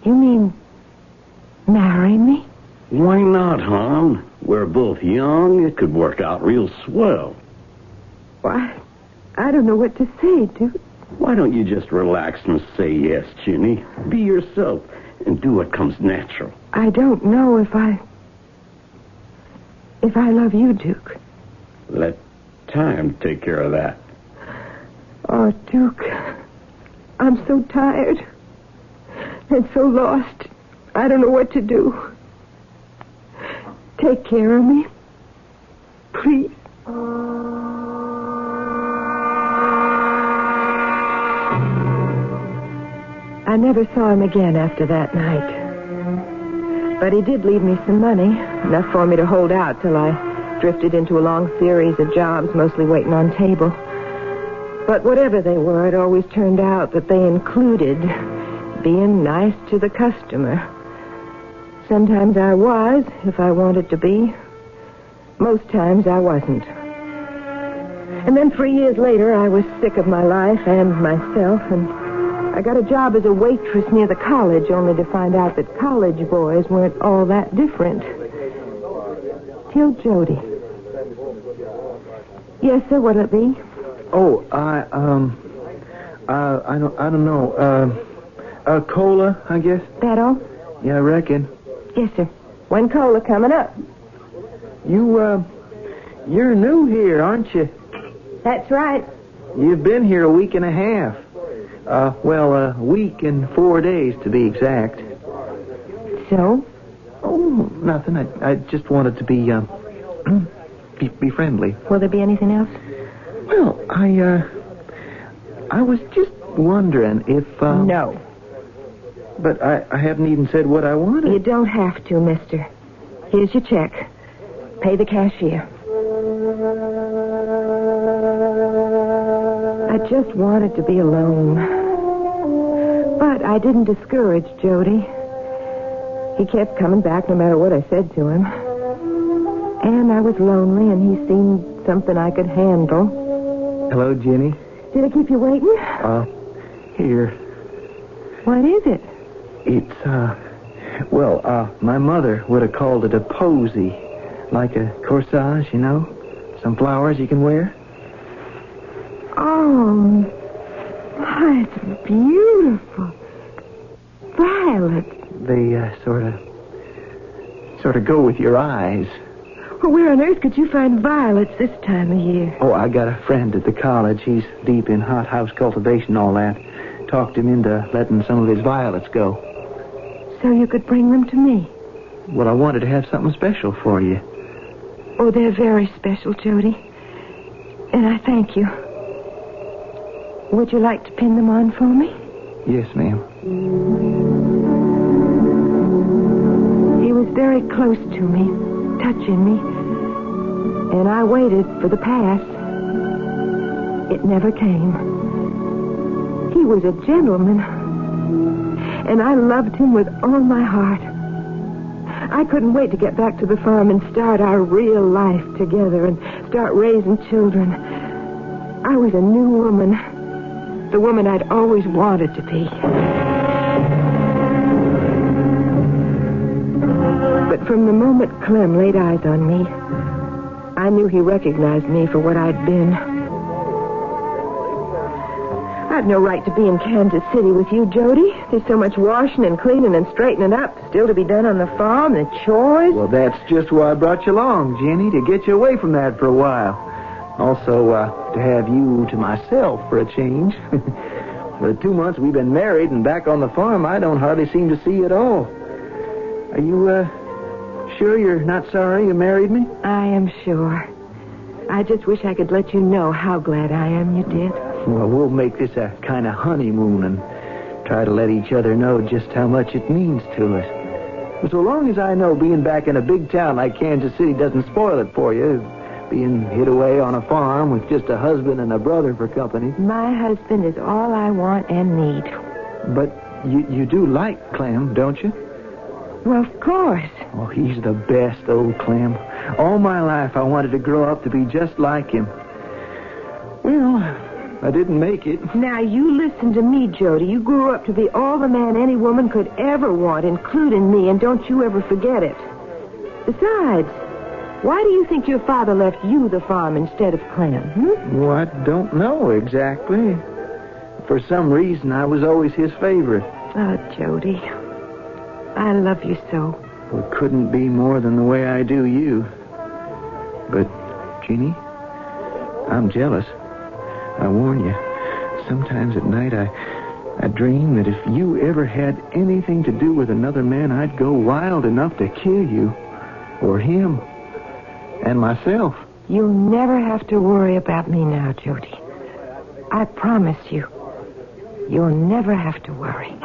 You mean marry me?
Why not, hon? We're both young. It could work out real swell.
Why, I don't know what to say, Duke.
Why don't you just relax and say yes, Ginny? Be yourself and do what comes natural.
I don't know if I... if I love you, Duke.
Let time take care of that.
Oh, Duke, I'm so tired and so lost. I don't know what to do. Take care of me, please. I never saw him again after that night. But he did leave me some money, enough for me to hold out till I drifted into a long series of jobs, mostly waiting on table. But whatever they were, it always turned out that they included being nice to the customer. Sometimes I was, if I wanted to be. Most times I wasn't. And then 3 years later, I was sick of my life and myself, and I got a job as a waitress near the college, only to find out that college boys weren't all that different. Till Jody. Yes, sir, what'll it be?
Oh, I don't know. Cola, I guess?
That all?
Yeah, I reckon.
Yes, sir. One cola coming up.
You're new here, aren't you?
That's right.
You've been here a week and a half. A week and 4 days, to be exact.
So?
Oh, nothing. I just wanted to be friendly.
Will there be anything else?
Well, I was just wondering if,
No.
But I haven't even said what I wanted.
You don't have to, mister. Here's your check. Pay the cashier. I just wanted to be alone. But I didn't discourage Jody. He kept coming back no matter what I said to him. And I was lonely, and he seemed something I could handle.
Hello, Jenny.
Did I keep you waiting?
Here.
What is it?
It's, my mother would have called it a posy. Like a corsage, you know? Some flowers you can wear.
Oh, that's beautiful. Violets.
They, sort of go with your eyes.
Well, where on earth could you find violets this time of year?
Oh, I got a friend at the college. He's deep in hothouse cultivation and all that. Talked him into letting some of his violets go.
So you could bring them to me?
Well, I wanted to have something special for you.
Oh, they're very special, Jody. And I thank you. Would you like to pin them on for me?
Yes, ma'am.
He was very close to me, touching me. And I waited for the pass. It never came. He was a gentleman. And I loved him with all my heart. I couldn't wait to get back to the farm and start our real life together and start raising children. I was a new woman. The woman I'd always wanted to be. But from the moment Clem laid eyes on me, I knew he recognized me for what I'd been. I've no right to be in Kansas City with you, Jody. There's so much washing and cleaning and straightening up still to be done on the farm, the chores.
Well, that's just why I brought you along, Jenny, to get you away from that for a while. Also, to have you to myself for a change. For the 2 months we've been married and back on the farm, I don't hardly seem to see you at all. Are you, sure you're not sorry you married me?
I am sure. I just wish I could let you know how glad I am you did.
Well, we'll make this a kind of honeymoon and try to let each other know just how much it means to us. But so long as I know being back in a big town like Kansas City doesn't spoil it for you, being hid away on a farm with just a husband and a brother for company.
My husband is all I want and need.
But you do like Clem, don't you?
Well, of course.
Oh, he's the best, old Clem. All my life I wanted to grow up to be just like him. Well, I didn't make it.
Now, you listen to me, Jody. You grew up to be all the man any woman could ever want, including me, and don't you ever forget it. Besides, why do you think your father left you the farm instead of Clem?
Well, I don't know exactly. For some reason, I was always his favorite.
Oh, Jody, I love you so.
Well, it couldn't be more than the way I do you. But, Jeannie, I'm jealous. I warn you, sometimes at night I dream that if you ever had anything to do with another man, I'd go wild enough to kill you. Or him. And myself.
You'll never have to worry about me now, Jody. I promise you. You'll never have to worry.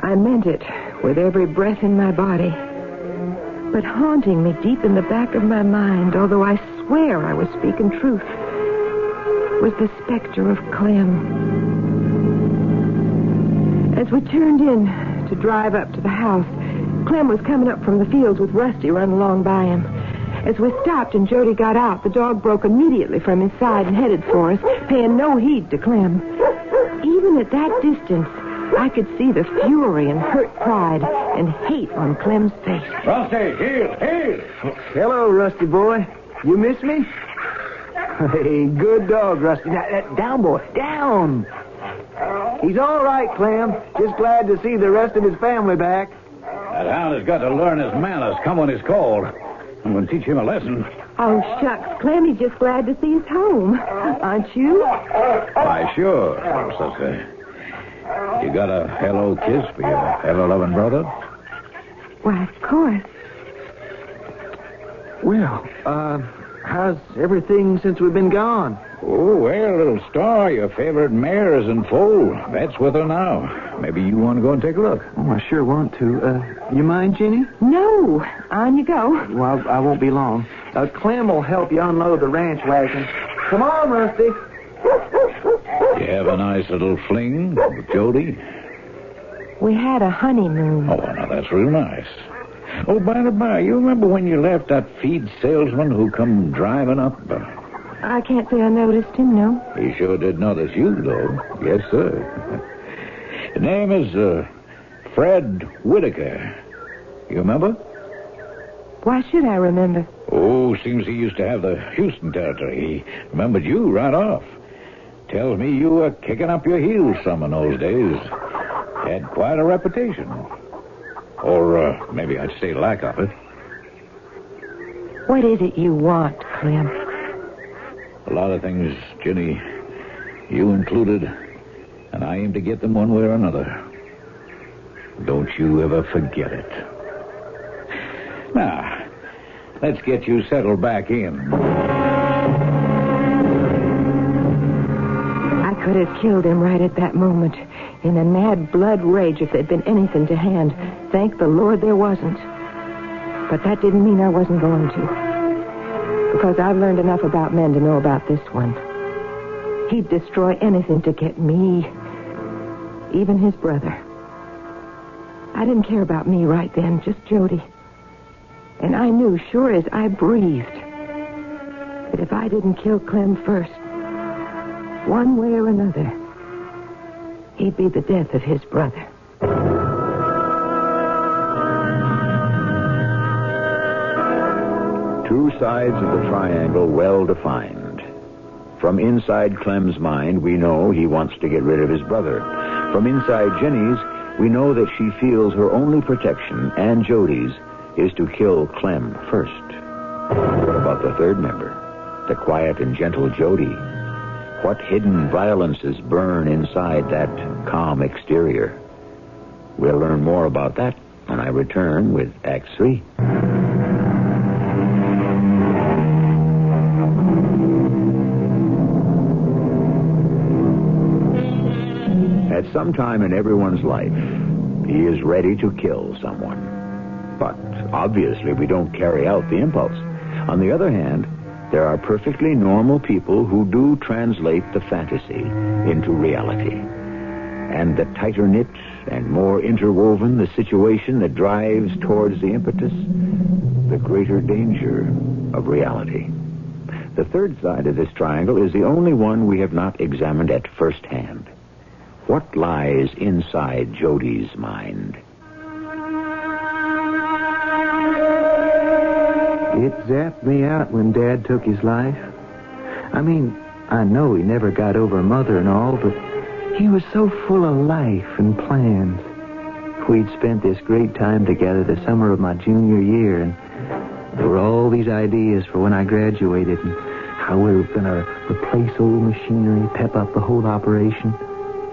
I meant it with every breath in my body. But haunting me deep in the back of my mind, although I swear I was speaking truth, was the specter of Clem. As we turned in to drive up to the house, Clem was coming up from the fields with Rusty running along by him. As we stopped and Jody got out, the dog broke immediately from his side and headed for us, paying no heed to Clem. Even at that distance, I could see the fury and hurt pride and hate on Clem's face.
Rusty, heel!
Hello, Rusty boy. You miss me? Hey, good dog, Rusty. Down, boy, down. He's all right, Clem. Just glad to see the rest of his family back.
That hound has got to learn his manners, come when he's called. I'm going to teach him a lesson.
Oh, shucks, Clem, he's just glad to see his home. Aren't you?
Why, sure, sister. You got a hello kiss for your ever-loving brother?
Why, of course.
Well, how's everything since we've been gone?
Oh, well, little Star, your favorite mare is in foal. That's with her now. Maybe you want to go and take a look.
Oh, I sure want to. You mind, Jenny?
No. On you go.
Well, I won't be long. Clem will help you unload the ranch wagon. Come on, Rusty.
You have a nice little fling with Jody?
We had a honeymoon.
Oh, now that's real nice. Oh, by the by, you remember when you left that feed salesman who come driving up?
I can't say I noticed him, no.
He sure did notice you, though. Yes, sir. His name is Fred Whitaker. You remember?
Why should I remember?
Oh, seems he used to have the Houston territory. He remembered you right off. Tells me you were kicking up your heels some in those days. Had quite a reputation. Or maybe I'd say lack of it.
What is it you want, Clem?
A lot of things, Ginny, you included, and I aim to get them one way or another. Don't you ever forget it. Now, let's get you settled back in.
I could have killed him right at that moment, in a mad blood rage if there'd been anything to hand. Thank the Lord there wasn't. But that didn't mean I wasn't going to. Because I've learned enough about men to know about this one. He'd destroy anything to get me, even his brother. I didn't care about me right then, just Jody. And I knew, sure as I breathed, that if I didn't kill Clem first, one way or another, he'd be the death of his brother.
Two sides of the triangle well defined. From inside Clem's mind, we know he wants to get rid of his brother. From inside Jenny's, we know that she feels her only protection, and Jody's, is to kill Clem first. What about the third member? The quiet and gentle Jody? What hidden violences burn inside that calm exterior? We'll learn more about that when I return with Act 3. At some time in everyone's life, he is ready to kill someone. But obviously we don't carry out the impulse. On the other hand, there are perfectly normal people who do translate the fantasy into reality. And the tighter knit and more interwoven the situation that drives towards the impetus, the greater danger of reality. The third side of this triangle is the only one we have not examined at first hand. What lies inside Jody's mind?
It zapped me out when Dad took his life. I mean, I know he never got over Mother and all, but he was so full of life and plans. we'd spent this great time together the summer of my junior year, and there were all these ideas for when I graduated, and how we were going to replace old machinery, pep up the whole operation,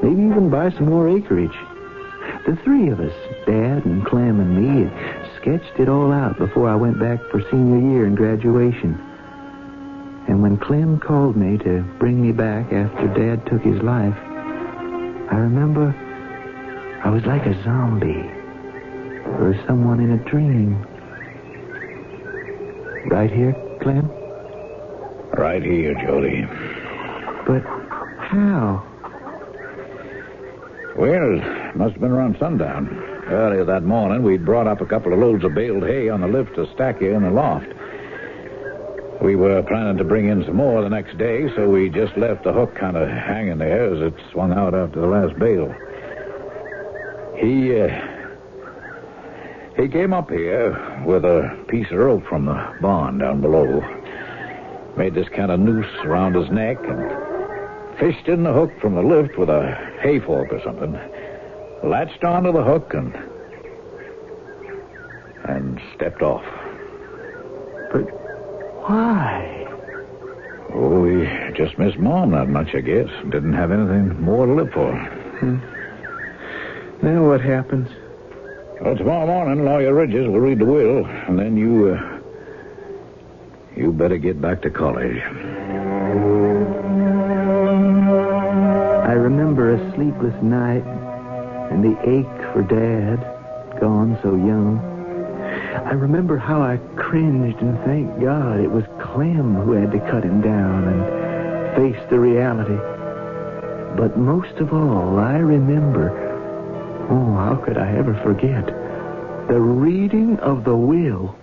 maybe even buy some more acreage. The three of us, Dad and Clem and me, had sketched it all out before I went back for senior year and graduation. And when Clem called me to bring me back after Dad took his life, I remember I was like a zombie or someone in a dream. Right here, Clem?
Right here, Jody.
But how?
Well, it must have been around sundown. Earlier that morning, we'd brought up a couple of loads of baled hay on the lift to stack here in the loft. We were planning to bring in some more the next day, so we just left the hook kind of hanging there as it swung out after the last bale. He came up here with a piece of rope from the barn down below, made this kind of noose around his neck, and fished in the hook from the lift with a hay fork or something, latched onto the hook and stepped off.
But why?
Oh, we just missed Mom that much, I guess. Didn't have anything more to live for.
Now what happens?
Well, tomorrow morning, Lawyer Ridges will read the will, and then you better get back to college.
I remember a sleepless night and the ache for Dad, gone so young. I remember how I cringed and thanked God it was Clem who had to cut him down and face the reality. But most of all, I remember, how could I ever forget, the reading of the will.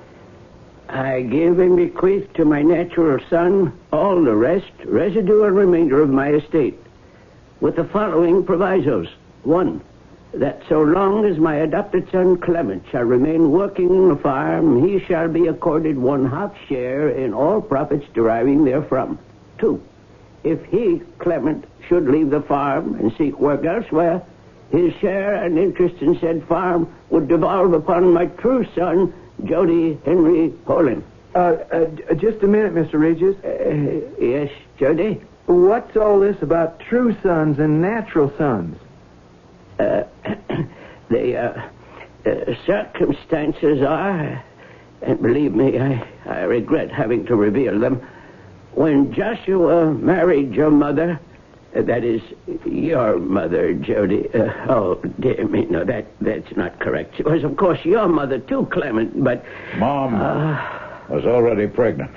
I give and bequeath to my natural son all the residue and remainder of my estate, with the following provisos. 1, that so long as my adopted son Clement shall remain working on the farm, he shall be accorded 1/2 share in all profits deriving therefrom. 2, if he, Clement, should leave the farm and seek work elsewhere, his share and interest in said farm would devolve upon my true son, Jody Henry Poland.
Just a minute, Mr. Ridges.
Yes, Jody?
What's all this about true sons and natural sons?
The circumstances are, and believe me, I regret having to reveal them, when Joshua married your mother, that is, your mother, Jody. Oh, dear me, no, that's not correct. She was, of course, your mother, too, Clement, but...
Mom was already pregnant.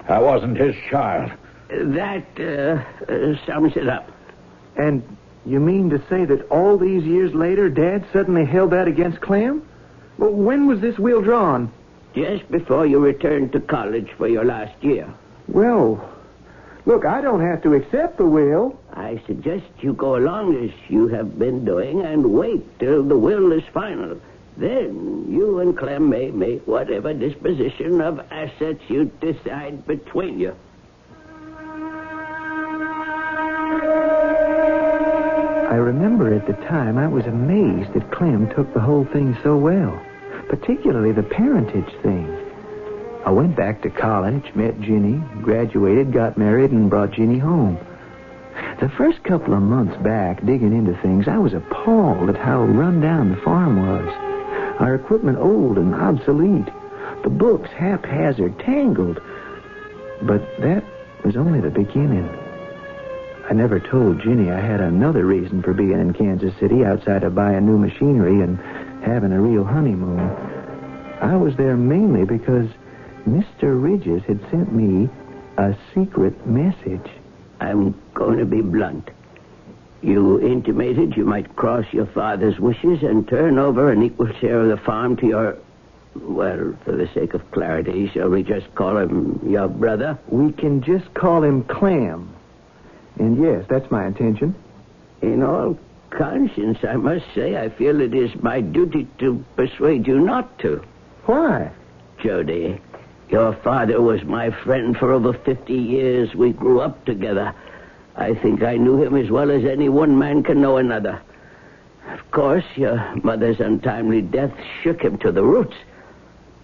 I wasn't his child.
That sums it up.
And you mean to say that all these years later, Dad suddenly held that against Clem? Well, when was this will drawn?
Just before you returned to college for your last year.
Well... Look, I don't have to accept the will.
I suggest you go along as you have been doing and wait till the will is final. Then you and Clem may make whatever disposition of assets you decide between you.
I remember at the time I was amazed that Clem took the whole thing so well, particularly the parentage thing. I went back to college, met Ginny, graduated, got married, and brought Ginny home. The first couple of months back, digging into things, I was appalled at how run down the farm was. Our equipment old and obsolete. The books haphazard, tangled. But that was only the beginning. I never told Ginny I had another reason for being in Kansas City outside of buying new machinery and having a real honeymoon. I was there mainly because Mr. Ridges had sent me a secret message.
I'm going to be blunt. You intimated you might cross your father's wishes and turn over an equal share of the farm to your... Well, for the sake of clarity, shall we just call him your brother?
We can just call him Clem. And yes, that's my intention.
In all conscience, I must say I feel it is my duty to persuade you not to.
Why?
Jody, your father was my friend for over 50 years. We grew up together. I think I knew him as well as any one man can know another. Of course, your mother's untimely death shook him to the roots.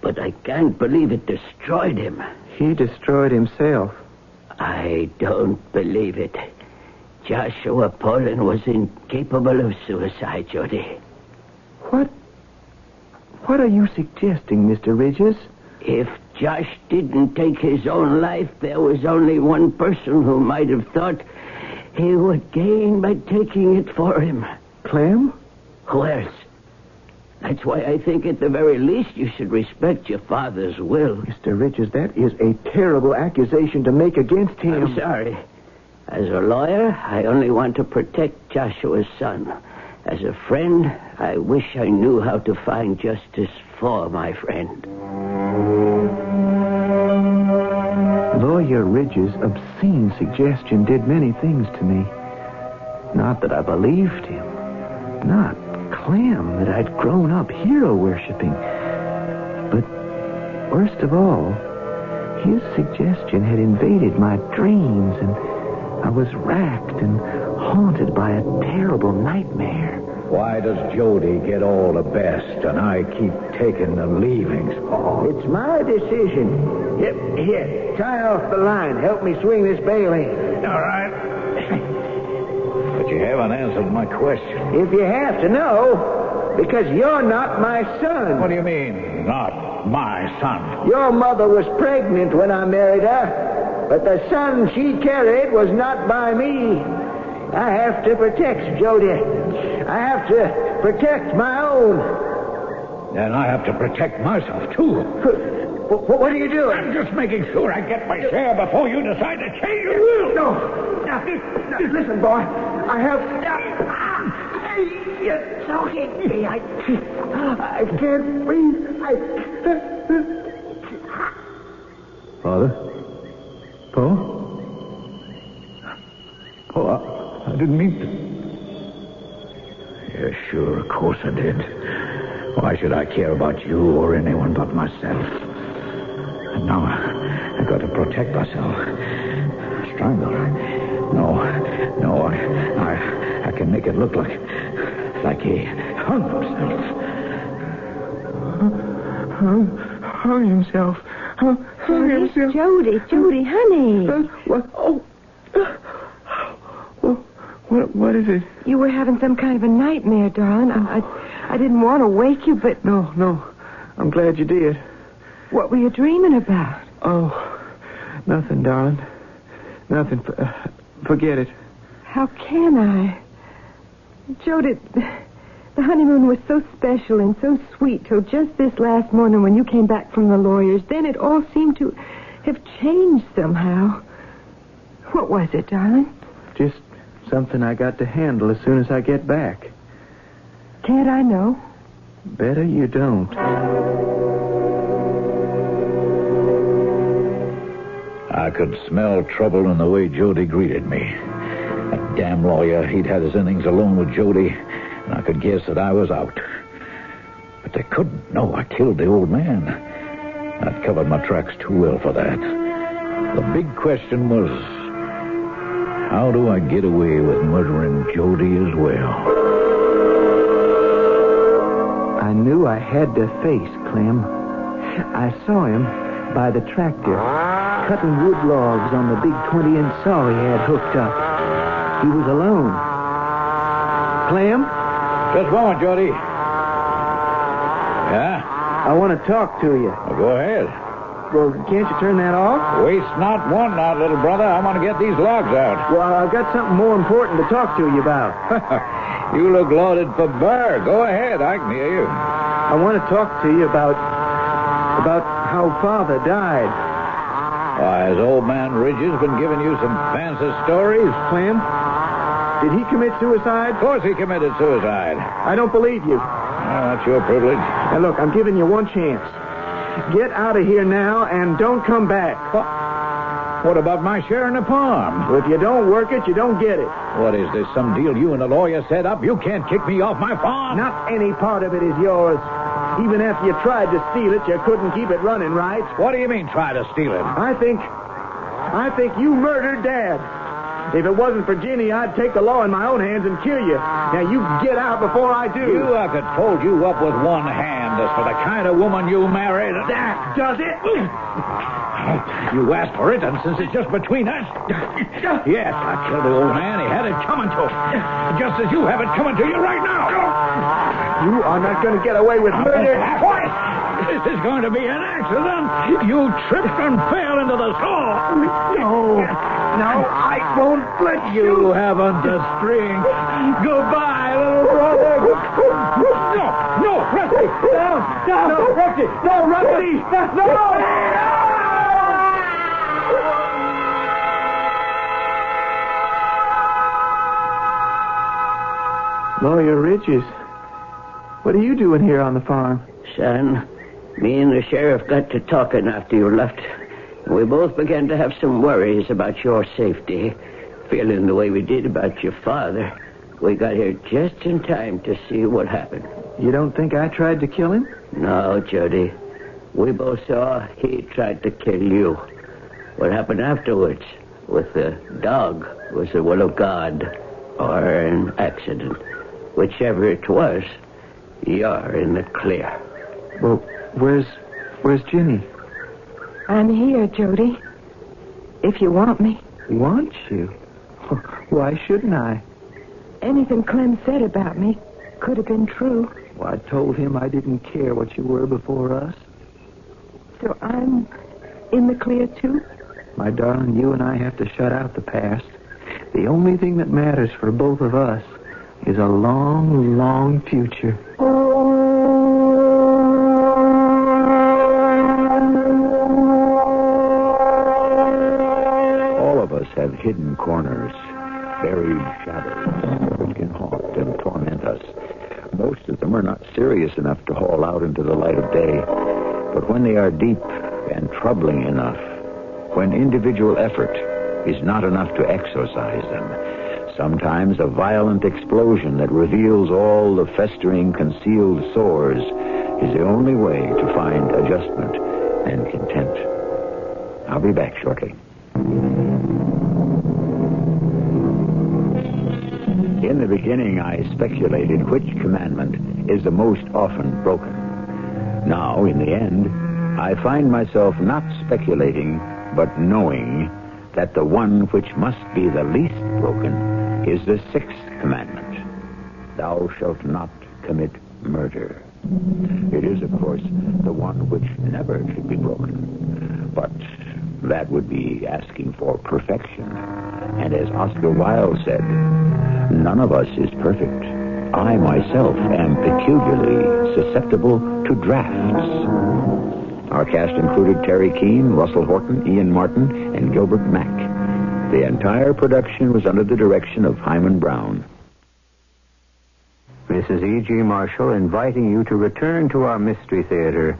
But I can't believe it destroyed him.
He destroyed himself.
I don't believe it. Joshua Poland was incapable of suicide, Jody.
What are you suggesting, Mr. Ridges?
If Josh didn't take his own life, there was only one person who might have thought he would gain by taking it for him.
Clem?
Who else? That's why I think at the very least you should respect your father's will.
Mr. Ridges, that is a terrible accusation to make against him.
I'm sorry. As a lawyer, I only want to protect Joshua's son. As a friend, I wish I knew how to find justice for my friend.
Lawyer Ridges' obscene suggestion did many things to me. Not that I believed him. Not Clem, that I'd grown up hero-worshipping. But worst of all, his suggestion had invaded my dreams, and I was racked and haunted by a terrible nightmare.
Why does Jody get all the best and I keep taking the leavings, Paul?
It's my decision. Here, tie off the line. Help me swing this bale in.
All right. But you haven't answered my question.
If you have to know, because you're not my son.
What do you mean, not my son?
Your mother was pregnant when I married her, but the son she carried was not by me. I have to protect Jody. I have to protect my own.
Then I have to protect myself, too.
What are you doing?
I'm just making sure I get my share before you decide to change your will.
No, listen, boy. I have... You're choking me. I can't breathe.
Father? Paul? Paul, I didn't mean to. Yeah, sure, of course I did. Why should I care about you or anyone but myself? And now I got to protect myself. Strangle. No, I can make it look like he hung himself.
Hung himself. Hung himself.
Jody, honey.
What? What is it?
You were having some kind of a nightmare, darling. I didn't want to wake you, but...
No. I'm glad you did.
What were you dreaming about?
Oh, nothing, darling. Nothing. Forget it.
How can I? Jody, the honeymoon was so special and so sweet till just this last morning when you came back from the lawyer's. Then it all seemed to have changed somehow. What was it, darling?
Just something I got to handle as soon as I get back.
Can't I know?
Better you don't.
I could smell trouble in the way Jody greeted me. That damn lawyer, he'd had his innings alone with Jody, and I could guess that I was out. But they couldn't know I killed the old man. I'd covered my tracks too well for that. The big question was, how do I get away with murdering Jody as well?
I knew I had to face Clem. I saw him by the tractor, cutting wood logs on the big 20-inch saw he had hooked up. He was alone. Clem?
Just a moment, Jody. Yeah?
I want to talk to you.
Well, go ahead.
Well, can't you turn that off?
Waste not, want not, little brother. I want to get these logs out.
Well, I've got something more important to talk to you about.
You look loaded for bear. Go ahead. I can hear you.
I want to talk to you about how Father died.
Why, has old man Ridges been giving you some fancy stories?
Clem, did he commit suicide?
Of course he committed suicide.
I don't believe you.
Well, that's your privilege.
Now, look, I'm giving you one chance. Get out of here now and don't come back.
What about my share in the farm?
Well, if you don't work it, you don't get it.
What is this, some deal you and the lawyer set up? You can't kick me off my farm.
Not any part of it is yours. Even after you tried to steal it, you couldn't keep it running right.
What do you mean, try to steal it?
I think you murdered Dad. If it wasn't for Ginny, I'd take the law in my own hands and kill you. Now, you get out before I do.
You I could fold you up with one hand as for the kind of woman you married.
That does it.
You asked for it, and since it's just between us... Yes, I killed the old man. He had it coming to him. Just as you have it coming to you right now.
You are not going to get away with murder twice.
This is going to be an accident. You tripped and fell into the saw.
No, I won't let you.
You haven't the strength. Goodbye, little brother. No, Rusty. No, Rusty. No, Rusty. No.
Lawyer Ridges, what are you doing here on the farm?
Son, me and the sheriff got to talking after you left. We both began to have some worries about your safety. Feeling the way we did about your father, we got here just in time to see what happened.
You don't think I tried to kill him?
No, Jody. We both saw he tried to kill you. What happened afterwards with the dog was the will of God or an accident. Whichever it was, you're in the clear.
Well, where's Ginny?
I'm here, Jody. If you want me.
Want you? Why shouldn't I?
Anything Clem said about me could have been true.
Well, I told him I didn't care what you were before us.
So I'm in the clear, too?
My darling, you and I have to shut out the past. The only thing that matters for both of us is a long, long future.
All of us have hidden corners, buried shadows, which can haunt and torment us. Most of them are not serious enough to haul out into the light of day. But when they are deep and troubling enough, when individual effort is not enough to exorcise them, sometimes a violent explosion that reveals all the festering, concealed sores is the only way to find adjustment and content. I'll be back shortly. In the beginning, I speculated which commandment is the most often broken. Now, in the end, I find myself not speculating, but knowing that the one which must be the least broken is the sixth commandment. Thou shalt not commit murder. It is, of course, the one which never should be broken. But that would be asking for perfection. And as Oscar Wilde said, none of us is perfect. I myself am peculiarly susceptible to drafts. Our cast included Terry Keane, Russell Horton, Ian Martin, and Gilbert Mack. The entire production was under the direction of Hyman Brown. This is E.G. Marshall inviting you to return to our Mystery Theater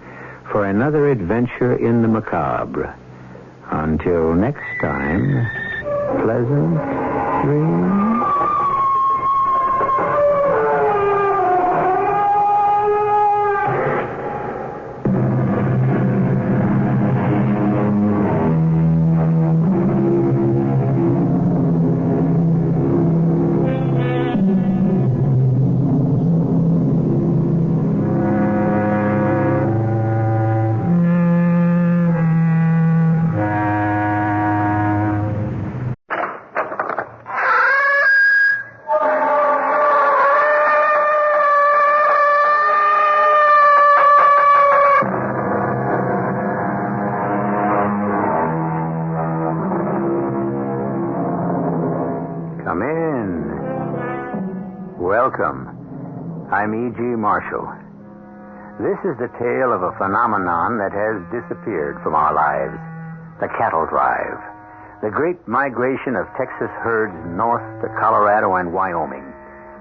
for another adventure in the macabre. Until next time, pleasant dreams. Come in. Welcome. I'm E.G. Marshall. This is the tale of a phenomenon that has disappeared from our lives. The cattle drive. The great migration of Texas herds north to Colorado and Wyoming.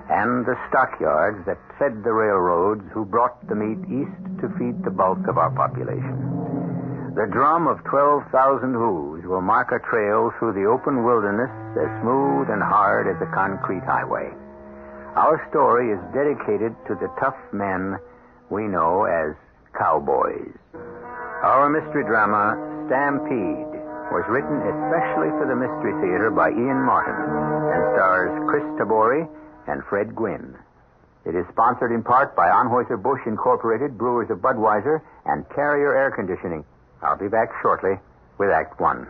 And the stockyards that fed the railroads who brought the meat east to feed the bulk of our population. The drum of 12,000 hooves will mark a trail through the open wilderness as smooth and hard as a concrete highway. Our story is dedicated to the tough men we know as cowboys. Our mystery drama, Stampede,
was written especially for the Mystery Theater by Ian Martin and stars Chris Tabori and Fred Gwynn. It is sponsored in part by Anheuser-Busch Incorporated, Brewers of Budweiser, and Carrier Air Conditioning. I'll be back shortly with Act One.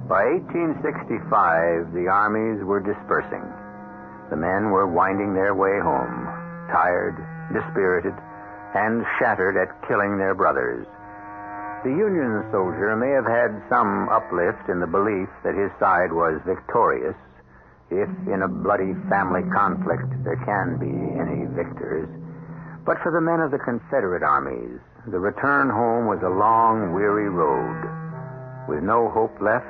By 1865, the armies were dispersing. The men were winding their way home, tired, dispirited, and shattered at killing their brothers. The Union soldier may have had some uplift in the belief that his side was victorious, if in a bloody family conflict there can be any victors. But for the men of the Confederate armies, the return home was a long, weary road, with no hope left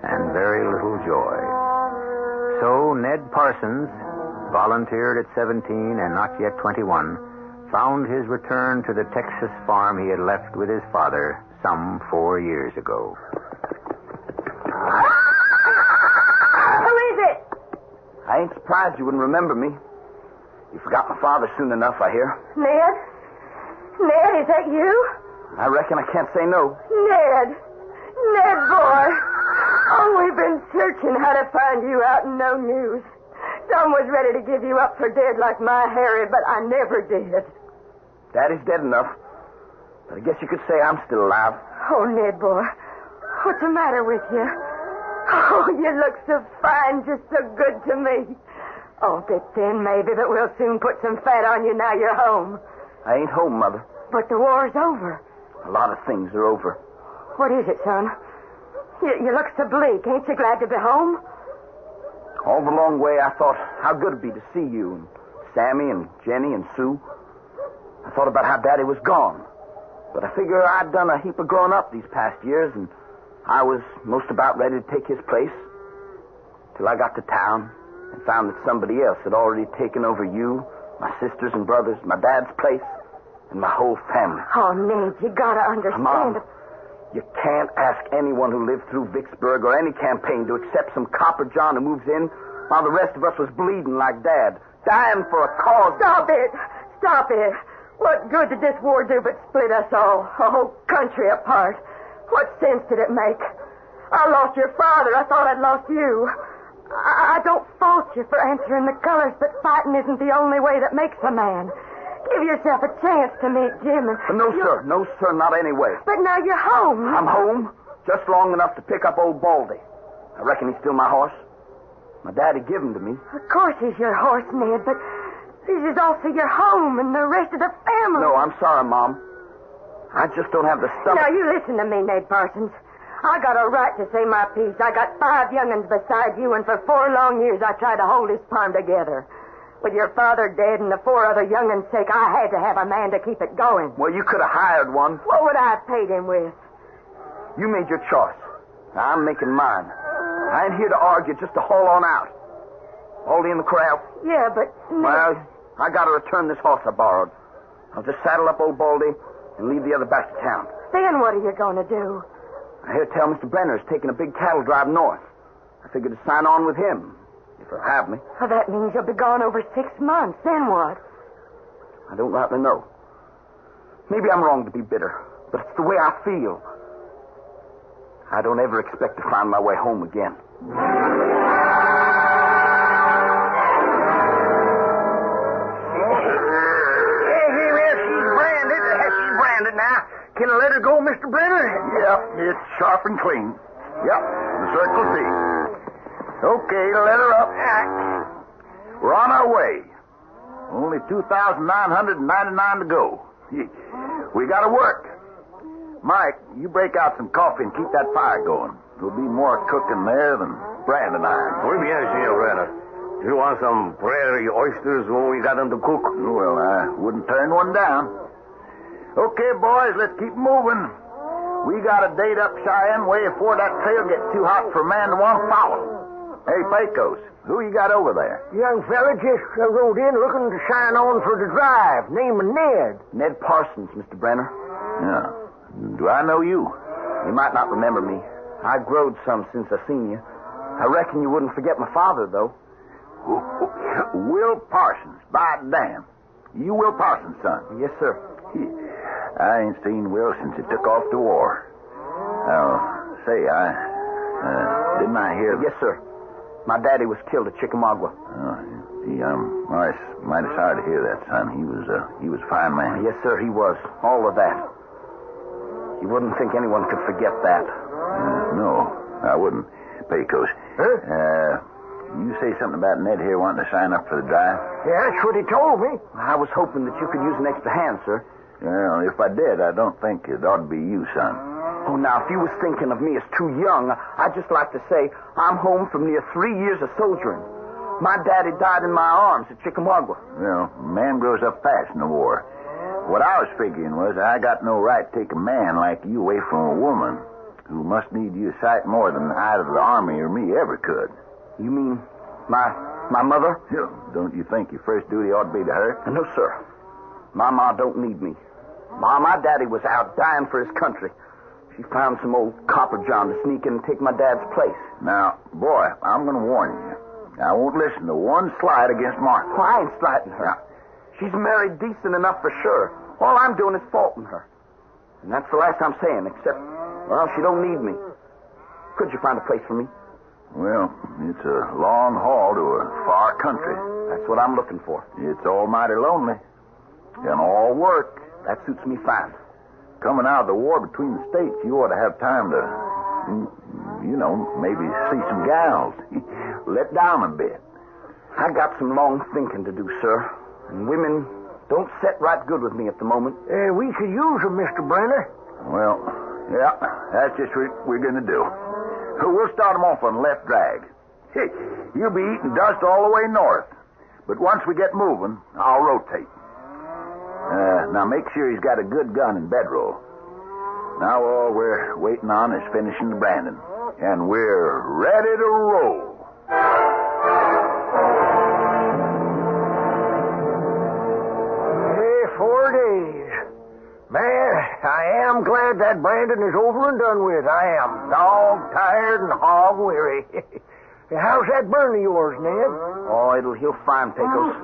and very little joy. So Ned Parsons, volunteered at 17 and not yet 21, found his return to the Texas farm he had left with his father some 4 years ago.
Who is it?
I ain't surprised you wouldn't remember me. You forgot my father soon enough, I hear.
Ned? Ned, is that you?
I reckon I can't say no.
Ned! Ned, boy! Oh, we've been searching how to find you out and no news. Some was ready to give you up for dead like my Harry, but I never did.
Daddy's dead enough. But I guess you could say I'm still alive.
Oh, Ned, boy. What's the matter with you? Oh, you look so fine, just so good to me. Oh, a bit thin, maybe, but we'll soon put some fat on you now you're home.
I ain't home, Mother.
But the war's over.
A lot of things are over.
What is it, son? You look so bleak. Ain't you glad to be home?
All the long way, I thought how good it'd be to see you and Sammy and Jenny and Sue. I thought about how Daddy was gone. But I figure I'd done a heap of growing up these past years, and I was most about ready to take his place. Till I got to town and found that somebody else had already taken over you, my sisters and brothers, my dad's place, and my whole family.
Oh, Ned, you gotta understand.
Mom, you can't ask anyone who lived through Vicksburg or any campaign to accept some copper John who moves in while the rest of us was bleeding like Dad, dying for a cause.
Stop it! Stop it! What good did this war do but split us all, a whole country apart? What sense did it make? I lost your father. I thought I'd lost you. I don't fault you for answering the colors, but fighting isn't the only way that makes a man. Give yourself a chance to meet Jim.
No, sir. No, sir, not anyway.
But now you're home.
I'm home, just long enough to pick up old Baldy. I reckon he's still my horse. My daddy gave him to me.
Of course he's your horse, Ned, but this is also your home and the rest of the family.
No, I'm sorry, Mom. I just don't have the stomach.
Now, you listen to me, Ned Parsons. I got a right to say my piece. I got 5 young'uns beside you, and for 4 long years I tried to hold this farm together. With your father dead and the 4 other young'uns' sake, I had to have a man to keep it going.
Well, you could have hired one.
What would I have paid him with?
You made your choice. Now, I'm making mine. I ain't here to argue, just to haul on out. Baldy in the corral?
Yeah, but...
Well, I got to return this horse I borrowed. I'll just saddle up old Baldy and leave the other back to town.
Then what are you going to do?
I hear tell Mr. Brenner is taking a big cattle drive north. I figured to sign on with him, if he'll have me.
Well, that means you'll be gone over 6 months. Then what?
I don't rightly know. Maybe I'm wrong to be bitter, but it's the way I feel. I don't ever expect to find my way home again.
Now, can I let her go, Mr. Brenner?
Yep, it's sharp and clean. Yep, the Circle C. Okay, let her up. We're on our way. Only 2,999 to go. We gotta work. Mike, you break out some coffee and keep that fire going. There'll be more cooking there than Brand and I.
Muy bien, Senor Brenner. Do you want some prairie oysters when we got them to cook?
Well, I wouldn't turn one down. Okay, boys, let's keep moving. We got a date up Cheyenne way before that trail gets too hot for a man to want to follow. Hey, Pecos, who you got over there?
Young fella just rode in looking to sign on for the drive. Name of Ned.
Ned Parsons, Mr. Brenner.
Yeah. Do I know you?
You might not remember me. I growed some since I seen you. I reckon you wouldn't forget my father, though.
Will Parsons, by damn. You Will Parsons' son?
Yes, sir.
I ain't seen Will since he took off to war. Say, didn't I hear...
Yes, sir. My daddy was killed at Chickamauga.
It's mighty sorry to hear that, son. He was a fine man.
Yes, sir, he was. All of that. You wouldn't think anyone could forget that.
No, I wouldn't. Pecos.
Huh?
You say something about Ned here wanting to sign up for the drive?
Yeah, that's what he told me.
I was hoping that you could use an extra hand, sir.
Well, if I did, I don't think it ought to be you, son.
Oh, now, if you was thinking of me as too young, I'd just like to say I'm home from near 3 years of soldiering. My daddy died in my arms at Chickamauga.
Well, man grows up fast in the war. What I was figuring was I got no right to take a man like you away from a woman who must need you a sight more than either the Army or me ever could.
You mean my mother?
Yeah. Don't you think your first duty ought to be to her?
No, sir. My ma don't need me. My daddy was out dying for his country. She found some old copper John to sneak in and take my dad's place.
Now, boy, I'm going to warn you. I won't listen to one slight against Martha.
Oh, I ain't slighting her. She's married decent enough for sure. All I'm doing is faulting her. And that's the last I'm saying, except, well, she don't need me. Could you find a place for me?
Well, it's a long haul to a far country.
That's what I'm looking for.
It's almighty lonely. And all work.
That suits me fine.
Coming out of the war between the states, you ought to have time to, maybe see some gals. Let down a bit.
I got some long thinking to do, sir. And women don't set right good with me at the moment.
We could use them, Mr. Brenner.
Well, yeah, that's just what we're going to do. We'll start them off on left drag. You'll be eating dust all the way north. But once we get moving, I'll rotate. Now make sure he's got a good gun and bedroll. Now all we're waiting on is finishing the branding. And we're ready to roll.
Hey, 4 days. Man, I am glad that branding is over and done with. I am dog-tired and hog-weary. How's that burn of yours, Ned?
Oh, it'll heal fine, Pecos.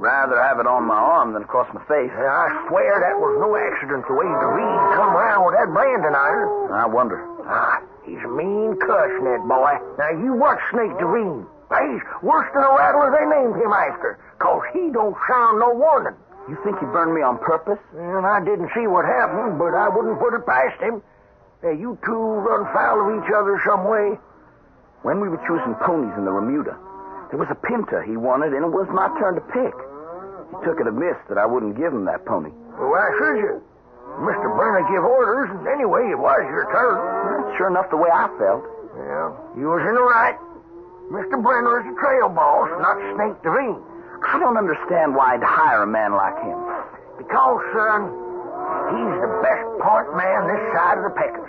Rather have it on my arm than across my face.
I swear that was no accident the way Reed come around with that branding iron.
I wonder.
He's a mean cuss, Ned boy. Now, you watch Snake Doreen. He's worse than a rattler they named him after, 'cause he don't sound no warning.
You think he burned me on purpose?
Well, I didn't see what happened, but I wouldn't put it past him. Hey, you two run foul of each other some way.
When we were choosing ponies in the Remuda, there was a pinter he wanted, and it was my turn to pick. He took it amiss that I wouldn't give him that pony.
Well, why should you? Mr. Brenner give orders, and anyway, it was your turn.
That's sure enough the way I felt.
Well, you was in the right. Mr. Brenner is a trail boss, not Snake Doreen.
I don't understand why I'd hire a man like him.
Because, son, he's the best point man this side of the Pecos.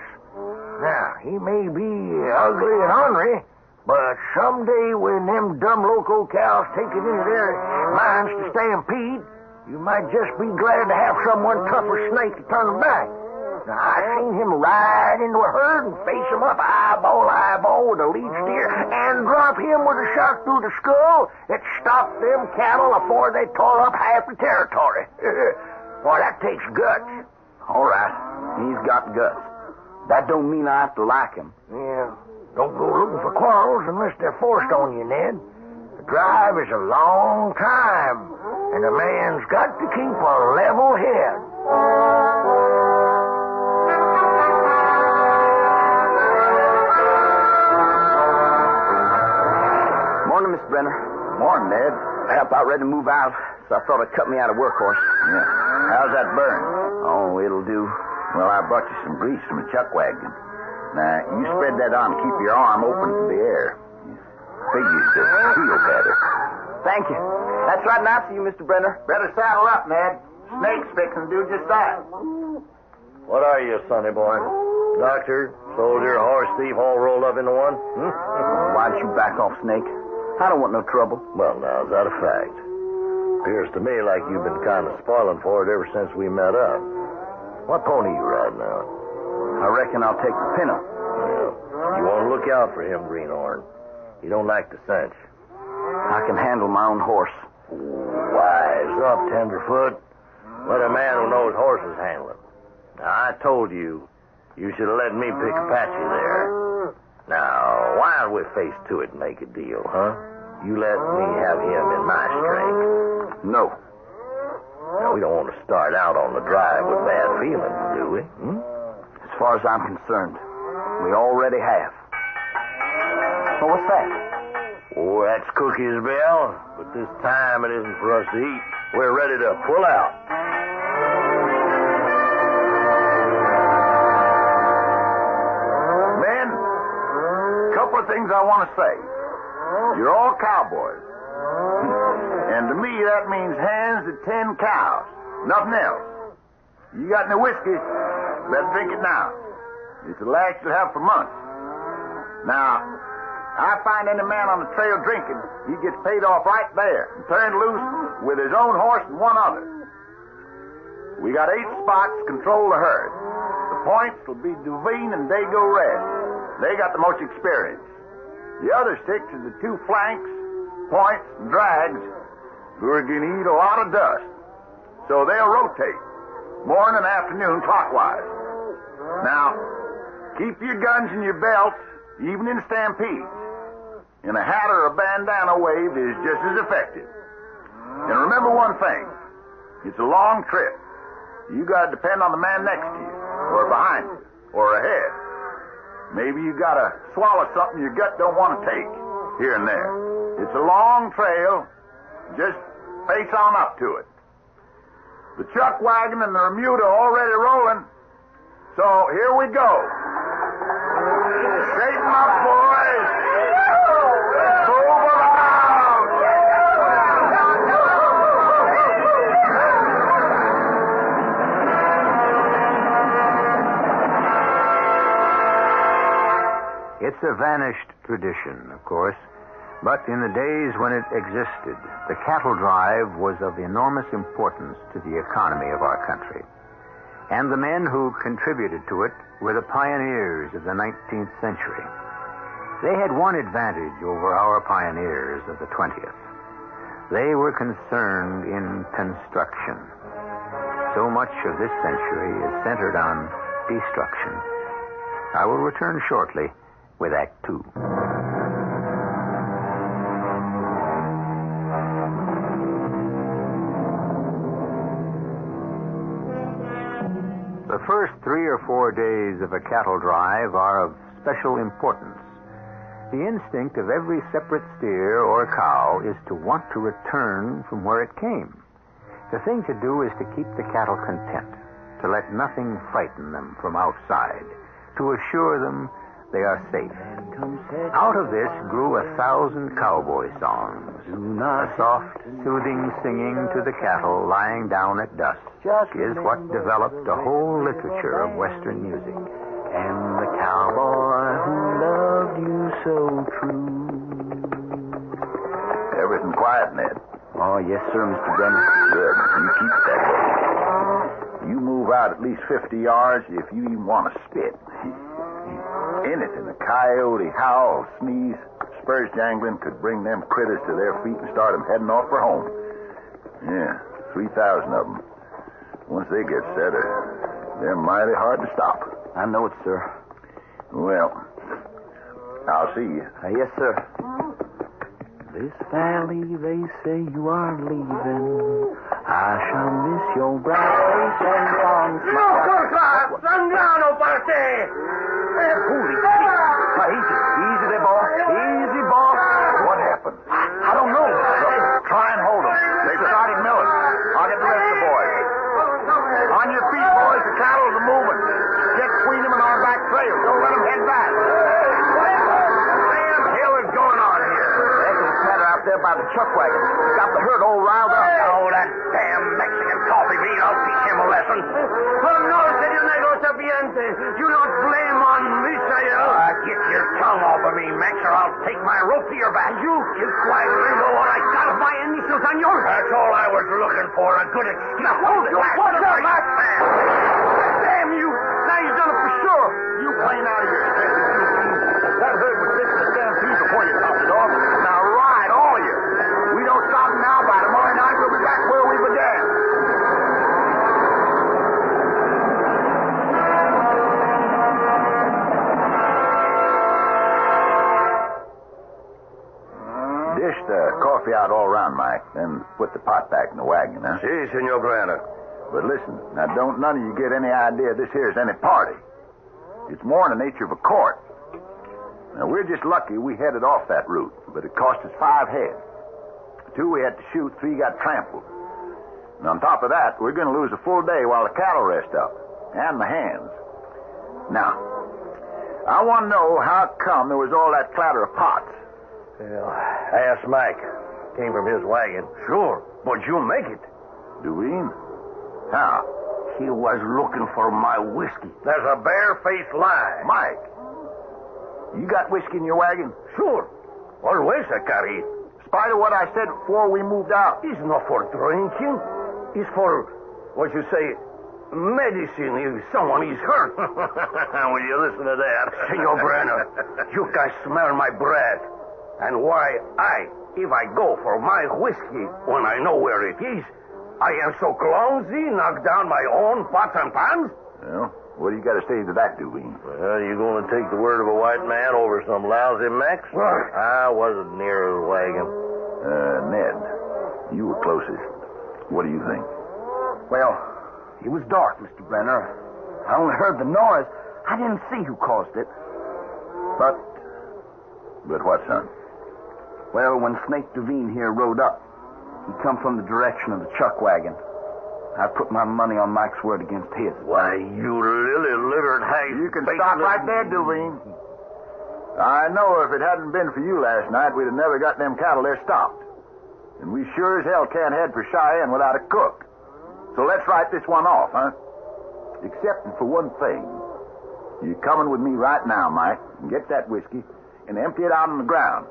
Now, he may be ugly and ornery, but someday when them dumb loco cows take it into their minds to stampede, you might just be glad to have someone tough as Snake to turn them back. Now, I seen him ride into a herd and face him up eyeball with a lead steer and drop him with a shot through the skull that stopped them cattle before they tore up half the territory. Boy, that takes guts.
All right, he's got guts. That don't mean I have to like him.
Yeah, don't go looking for quarrels unless they're forced on you, Ned. The drive is a long time, and a man's got to keep a level head.
Morning, Miss Brenner.
Morning, Ned.
I'm about ready to move out, so I thought I'd cut me out of workhorse.
Yeah. How's that burn?
Oh, it'll do.
Well, I brought you some grease from a chuck wagon. Now, you spread that on and keep your arm open to the air. Figures to feel better.
Thank you. That's right now to you, Mr. Brenner.
Better saddle up, Ned. Snake's fixing to do just that.
What are you, sonny boy? Doctor, soldier, horse thief, all rolled up into one?
Why don't you back off, Snake? I don't want no trouble.
Well, now, is that a fact? Appears to me like you've been kind of spoiling for it ever since we met up. What pony you riding now?
I reckon I'll take the pinner.
Well, you want to look out for him, Greenhorn. He don't like the cinch.
I can handle my own horse.
Wise up, tenderfoot. Let a man who knows horses handle him. Now, I told you, you should have let me pick Apache there. Now, why don't we face to it and make a deal, huh? You let me have him in my strength.
No.
Now, we don't want to start out on the drive with bad feelings, do we?
As far as I'm concerned, we already have. Well, what's that?
Oh, that's Cookie's bell, but this time it isn't for us to eat. We're ready to pull out.
Men, a couple of things I want to say. You're all cowboys. And to me, that means hands to 10 cows. Nothing else. You got any whiskey? Better drink it now. It's the last you'll have for months. Now, I find any man on the trail drinking, he gets paid off right there and turned loose with his own horse and one other. We got 8 spots to control the herd. The points will be Duveen and Dago Red. They got the most experience. The other 6 are the 2 flanks, points, and drags, who are going to eat a lot of dust. So they'll rotate, morning and afternoon clockwise. Now, keep your guns in your belts, even in stampedes. And a hat or a bandana wave is just as effective. And remember one thing. It's a long trip. You got to depend on the man next to you, or behind you, or ahead. Maybe you got to swallow something your gut don't want to take, here and there. It's a long trail. Just face on up to it. The chuck wagon and the remuda are already rolling. So here we go. Straighten up, boys. Move around.
It's a vanished tradition, of course. But in the days when it existed, the cattle drive was of enormous importance to the economy of our country. And the men who contributed to it were the pioneers of the 19th century. They had one advantage over our pioneers of the 20th. They were concerned in construction. So much of this century is centered on destruction. I will return shortly with Act Two. The first 3 or 4 days of a cattle drive are of special importance. The instinct of every separate steer or cow is to want to return from where it came. The thing to do is to keep the cattle content, to let nothing frighten them from outside, to assure them they are safe. Out of this grew 1,000 cowboy songs, a soft, soothing singing to the cattle lying down at dusk is what developed a whole literature of Western music. And the cowboy who loved you so true.
Everything quiet, Ned?
Oh, yes, sir, Mr. Dennis.
Good. You keep it that way. You move out at least 50 yards if you even want to spit. Anything, a coyote, howl, sneeze, spurs jangling could bring them critters to their feet and start them heading off for home. Yeah, 3,000 of them. Once they get set, they're mighty hard to stop.
I know it, sir.
Well, I'll see you.
Yes, sir. This valley, they say you are leaving. I shall miss your bright face and fond smile.
No, cosa! Sangrano parte!
Holy shit. Easy there, boy. Easy, boy.
What happened?
I don't know.
Look, try and hold them. They've started milling. I'll get the rest of the boys. On your feet, boys. The cattle are moving. Get between them and our back trail. Don't let them head back. What the hell is going on here?
That's the matter out there by the chuck wagon. Got the herd all riled up.
Oh, that damn Mexican coffee bean. I'll teach him a lesson. Oh, no, señor negro sapiente. You not blame on me, señor. Get your tongue off of me, Mex, or I'll take my rope to your back. You keep quiet, Ringo, or I got of my initials on yours. That's all I was looking for, a good excuse. Now, hold it. What's up, Max? Damn you. Now you've done it for sure.
You plain out of your senses, you. That herd was fixing to stampede before you topped it off. Now ride, all of you. and put the pot back in the wagon, huh?
Si, Senor Brana.
But listen, now don't none of you get any idea this here's any party. It's more in the nature of a court. Now, we're just lucky we headed off that route, but it cost us 5 head. 2 we had to shoot, 3 got trampled. And on top of that, we're going to lose a full day while the cattle rest up, and the hands. Now, I want to know how come there was all that clatter of pots.
Well, ask Mike. Came from his wagon. Sure, but you make it.
Duveen? How?
He was looking for my whiskey. That's a bare-faced lie.
Mike, you got whiskey in your wagon?
Sure. Always I carry it.
In spite of what I said before we moved out.
It's not for drinking. It's for, what you say, medicine if someone is hurt. Will you listen to that? Senor Brenner, you can smell my breath. And why if I go for my whiskey when I know where it is, I am so clumsy, knock down my own pots and pans?
Well, what do you got to say to that, Duveen?
Well, you going to take the word of a white man over some lousy Mex?
What?
I wasn't near his wagon.
Ned, you were closest. What do you think?
Well, it was dark, Mr. Brenner. I only heard the noise. I didn't see who caused it.
But what, son?
Well, when Snake Devine here rode up, he come from the direction of the chuck wagon. I put my money on Mike's word against his.
Why, you lily-livered hag...
You can stop right there, Duveen. I know if it hadn't been for you last night, we'd have never got them cattle there stopped. And we sure as hell can't head for Cheyenne without a cook. So let's write this one off, huh? Excepting for one thing. You're coming with me right now, Mike, and get that whiskey and empty it out on the ground.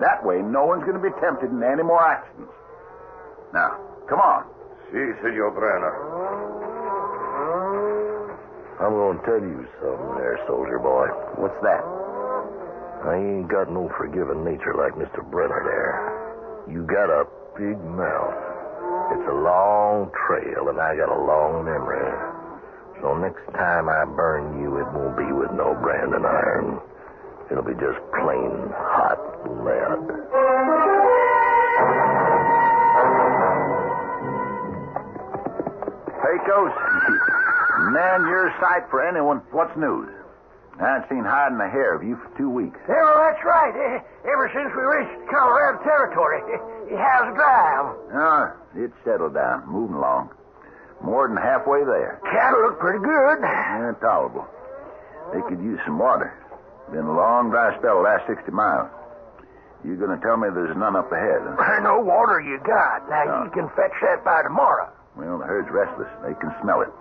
That way, no one's going to be tempted in any more accidents. Now, come on.
Si, Senor Brenner. I'm going to tell you something there, soldier boy.
What's that?
I ain't got no forgiving nature like Mr. Brenner there. You got a big mouth. It's a long trail, and I got a long memory. So next time I burn you, it won't be with no branding iron. It'll be just plain hot lead.
Pecos, man, you're a sight for anyone. What's news? I ain't seen hide in a hair of you for 2 weeks.
Yeah, well, that's right. Ever since we reached Colorado territory, how's the drive?
It's settled down, moving along. More than halfway there.
Cattle look pretty good.
Yeah, tolerable. They could use some water. Been a long, dry spell the last 60 miles. You gonna tell me there's none up ahead, huh?
No water you got. Now, you can fetch that by tomorrow.
Well, the herd's restless. They can smell it.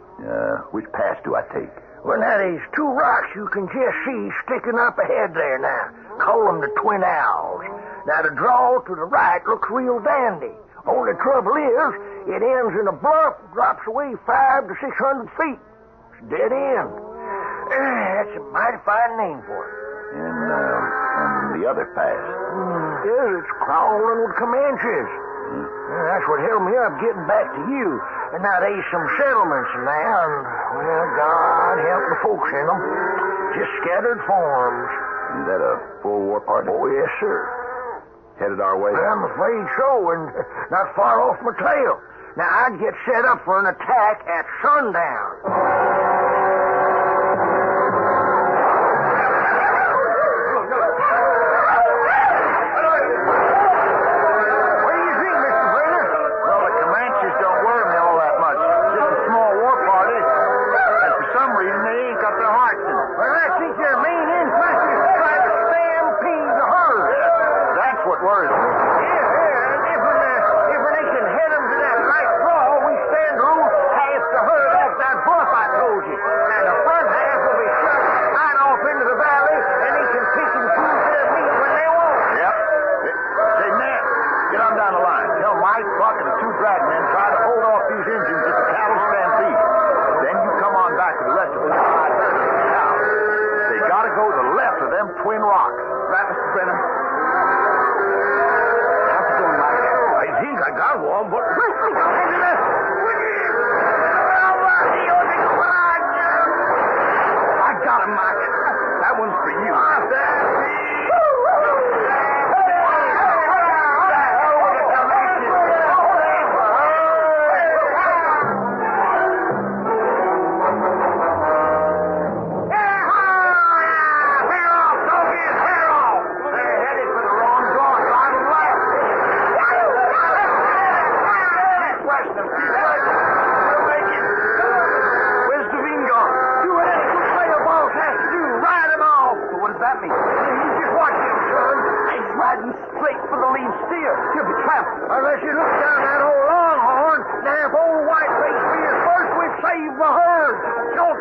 Which pass do I take?
Well, now, there's 2 rocks you can just see sticking up ahead there now. Call them the Twin Owls. Now, the draw to the right looks real dandy. Only trouble is, it ends in a bluff, drops away 500 to 600 feet. It's dead end. That's a mighty fine name for it.
And the other pass?
It's crawling with Comanches. That's what held me up getting back to you. And now there's some settlements in there, and, well, God help the folks in them. Just scattered farms.
Is that a full war party?
Oh, yes, sir.
Headed our way?
Well, I'm afraid so, and not far off my trail. Now, I'd get set up for an attack at sundown.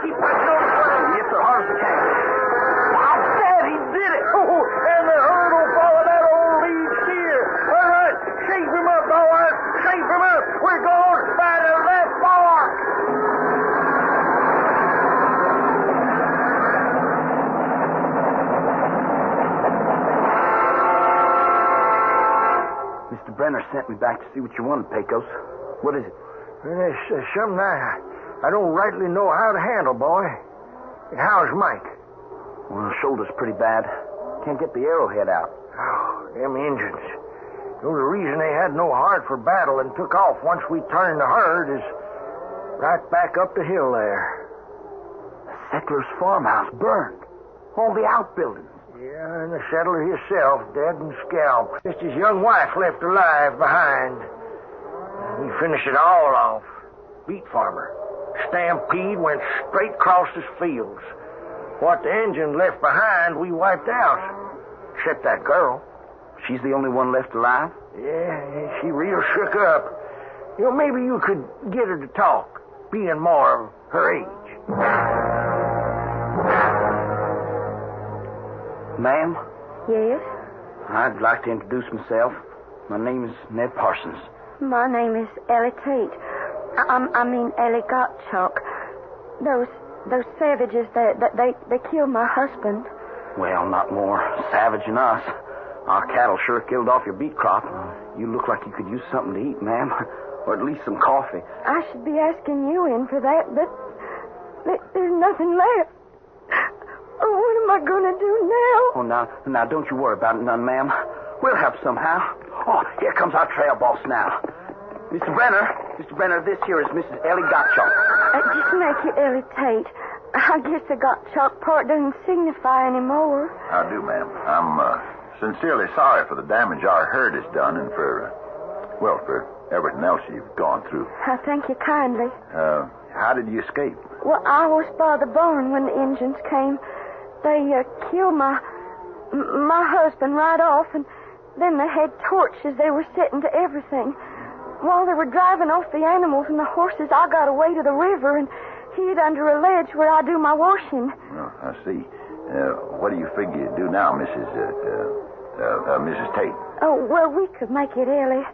Keep punching on the ground.
Yes, sir. Hard as you can.
Now, Dad, he did it. Oh, and the herd will follow that old lead steer. All right, shave him up, boys. Shave him up. We're going by the left fork.
Mr. Brenner sent me back to see what you wanted, Pecos. What is it?
There's something I don't rightly know how to handle, boy. How's Mike?
Well, his shoulder's pretty bad. Can't get the arrowhead out.
Oh, them Injuns. The only reason they had no heart for battle and took off once we turned the herd is right back up the hill there.
The settler's farmhouse burned. All the outbuildings.
Yeah, and the settler himself, dead and scalped. Just his young wife left alive behind. We finished it all off. Beet farmer. Stampede went straight across his fields. What the engine left behind, we wiped out. Except that girl.
She's the only one left alive?
Yeah, she real shook up. You know, maybe you could get her to talk, being more of her age.
Ma'am?
Yes?
I'd like to introduce myself. My name is Ned Parsons.
My name is Ellie Tate. I mean Ellie Gottschalk. Those savages, they killed my husband.
Well, not more savage than us. Our cattle sure killed off your beet crop. You look like you could use something to eat, ma'am. Or at least some coffee.
I should be asking you in for that, but there's nothing left. Oh, what am I going to do now?
Oh, now, don't you worry about it none, ma'am. We'll help somehow. Oh, here comes our trail boss now. Mr. Brenner, this here is Mrs. Ellie Gottschalk.
Just make it Ellie Tate. I guess the Gottschalk part doesn't signify anymore.
How do, ma'am? I'm sincerely sorry for the damage our herd has done and for everything else you've gone through.
I thank you kindly.
How did you escape?
Well, I was by the barn when the Injuns came. They killed my husband right off, and then they had torches they were setting to everything. While they were driving off the animals and the horses, I got away to the river and hid under a ledge where I do my washing.
Oh, I see. What do you figure you do now, Mrs. Tate?
Oh, well, we could make it, Ellie.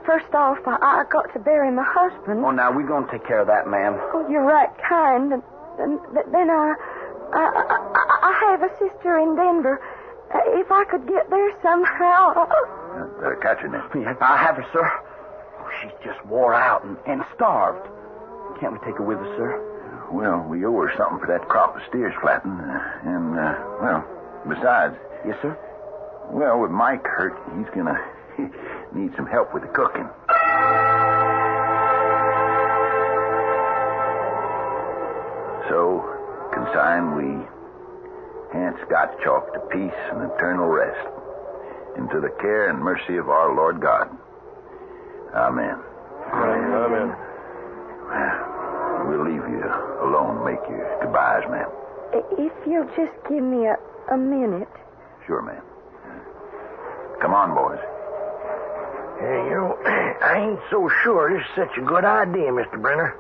First off, I got to bury my husband.
Oh, now, we're going to take care of that, ma'am.
Oh, you're right kind. And then I have a sister in Denver. If I could get there somehow.
Catch her now.
Yeah, I have her, sir. Oh, she's just wore out and starved. Can't we take her with us, sir?
Well, we owe her something for that crop of steers flattened. Besides.
Yes, sir?
Well, with Mike hurt, he's going to need some help with the cooking. So, consign we Hans Gottschalk to peace and eternal rest, into the care and mercy of our Lord God. Amen.
Amen.
Well, we'll leave you alone to make your goodbyes, ma'am.
If you'll just give me a minute.
Sure, ma'am. Come on, boys.
Hey, you know, I ain't so sure this is such a good idea, Mr. Brenner.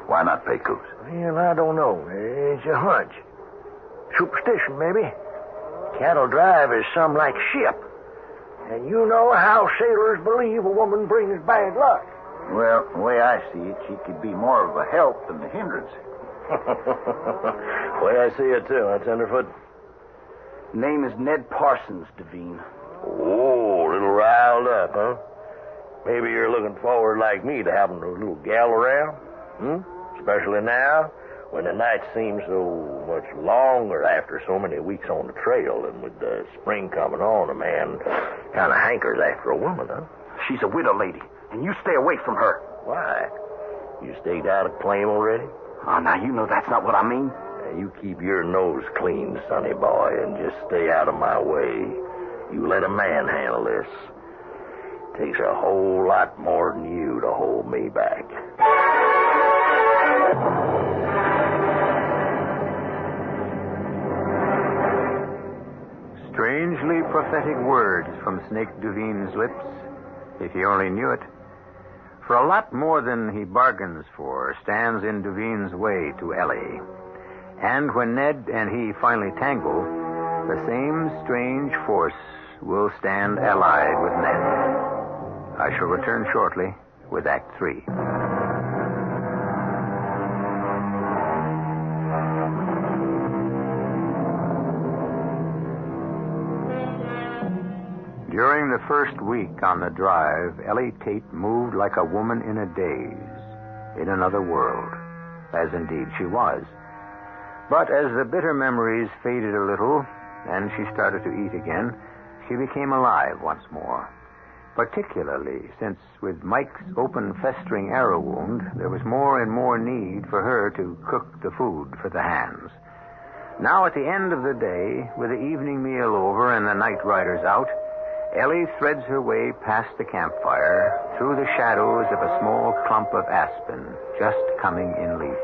Why not, Pecos?
Well, I don't know. It's a hunch. Superstition, maybe. Cattle drive is some like ship. And you know how sailors believe a woman brings bad luck.
Well, the way I see it, she could be more of a help than a hindrance.
Way I see it, too, huh, Tenderfoot?
Name is Ned Parsons, Devine.
Oh, a little riled up, huh? Maybe you're looking forward, like me, to having a little gal around? Especially now, when the night seems so much longer after so many weeks on the trail, and with the spring coming on, a man kind of hankers after a woman, huh?
She's a widow lady, and you stay away from her.
Why? You staked out a claim already?
Oh, now, you know that's not what I mean.
Now, you keep your nose clean, sonny boy, and just stay out of my way. You let a man handle this. Takes a whole lot more than you to hold me back.
Strangely prophetic words from Snake Duvine's lips, if he only knew it. For a lot more than he bargains for stands in Devine's way to Ellie. And when Ned and he finally tangle, the same strange force will stand allied with Ned. I shall return shortly with Act 3. During the first week on the drive, Ellie Tate moved like a woman in a daze, in another world, as indeed she was. But as the bitter memories faded a little, and she started to eat again, she became alive once more. Particularly since with Mike's open festering arrow wound, there was more and more need for her to cook the food for the hands. Now at the end of the day, with the evening meal over and the night riders out, Ellie threads her way past the campfire, through the shadows of a small clump of aspen, just coming in leaf.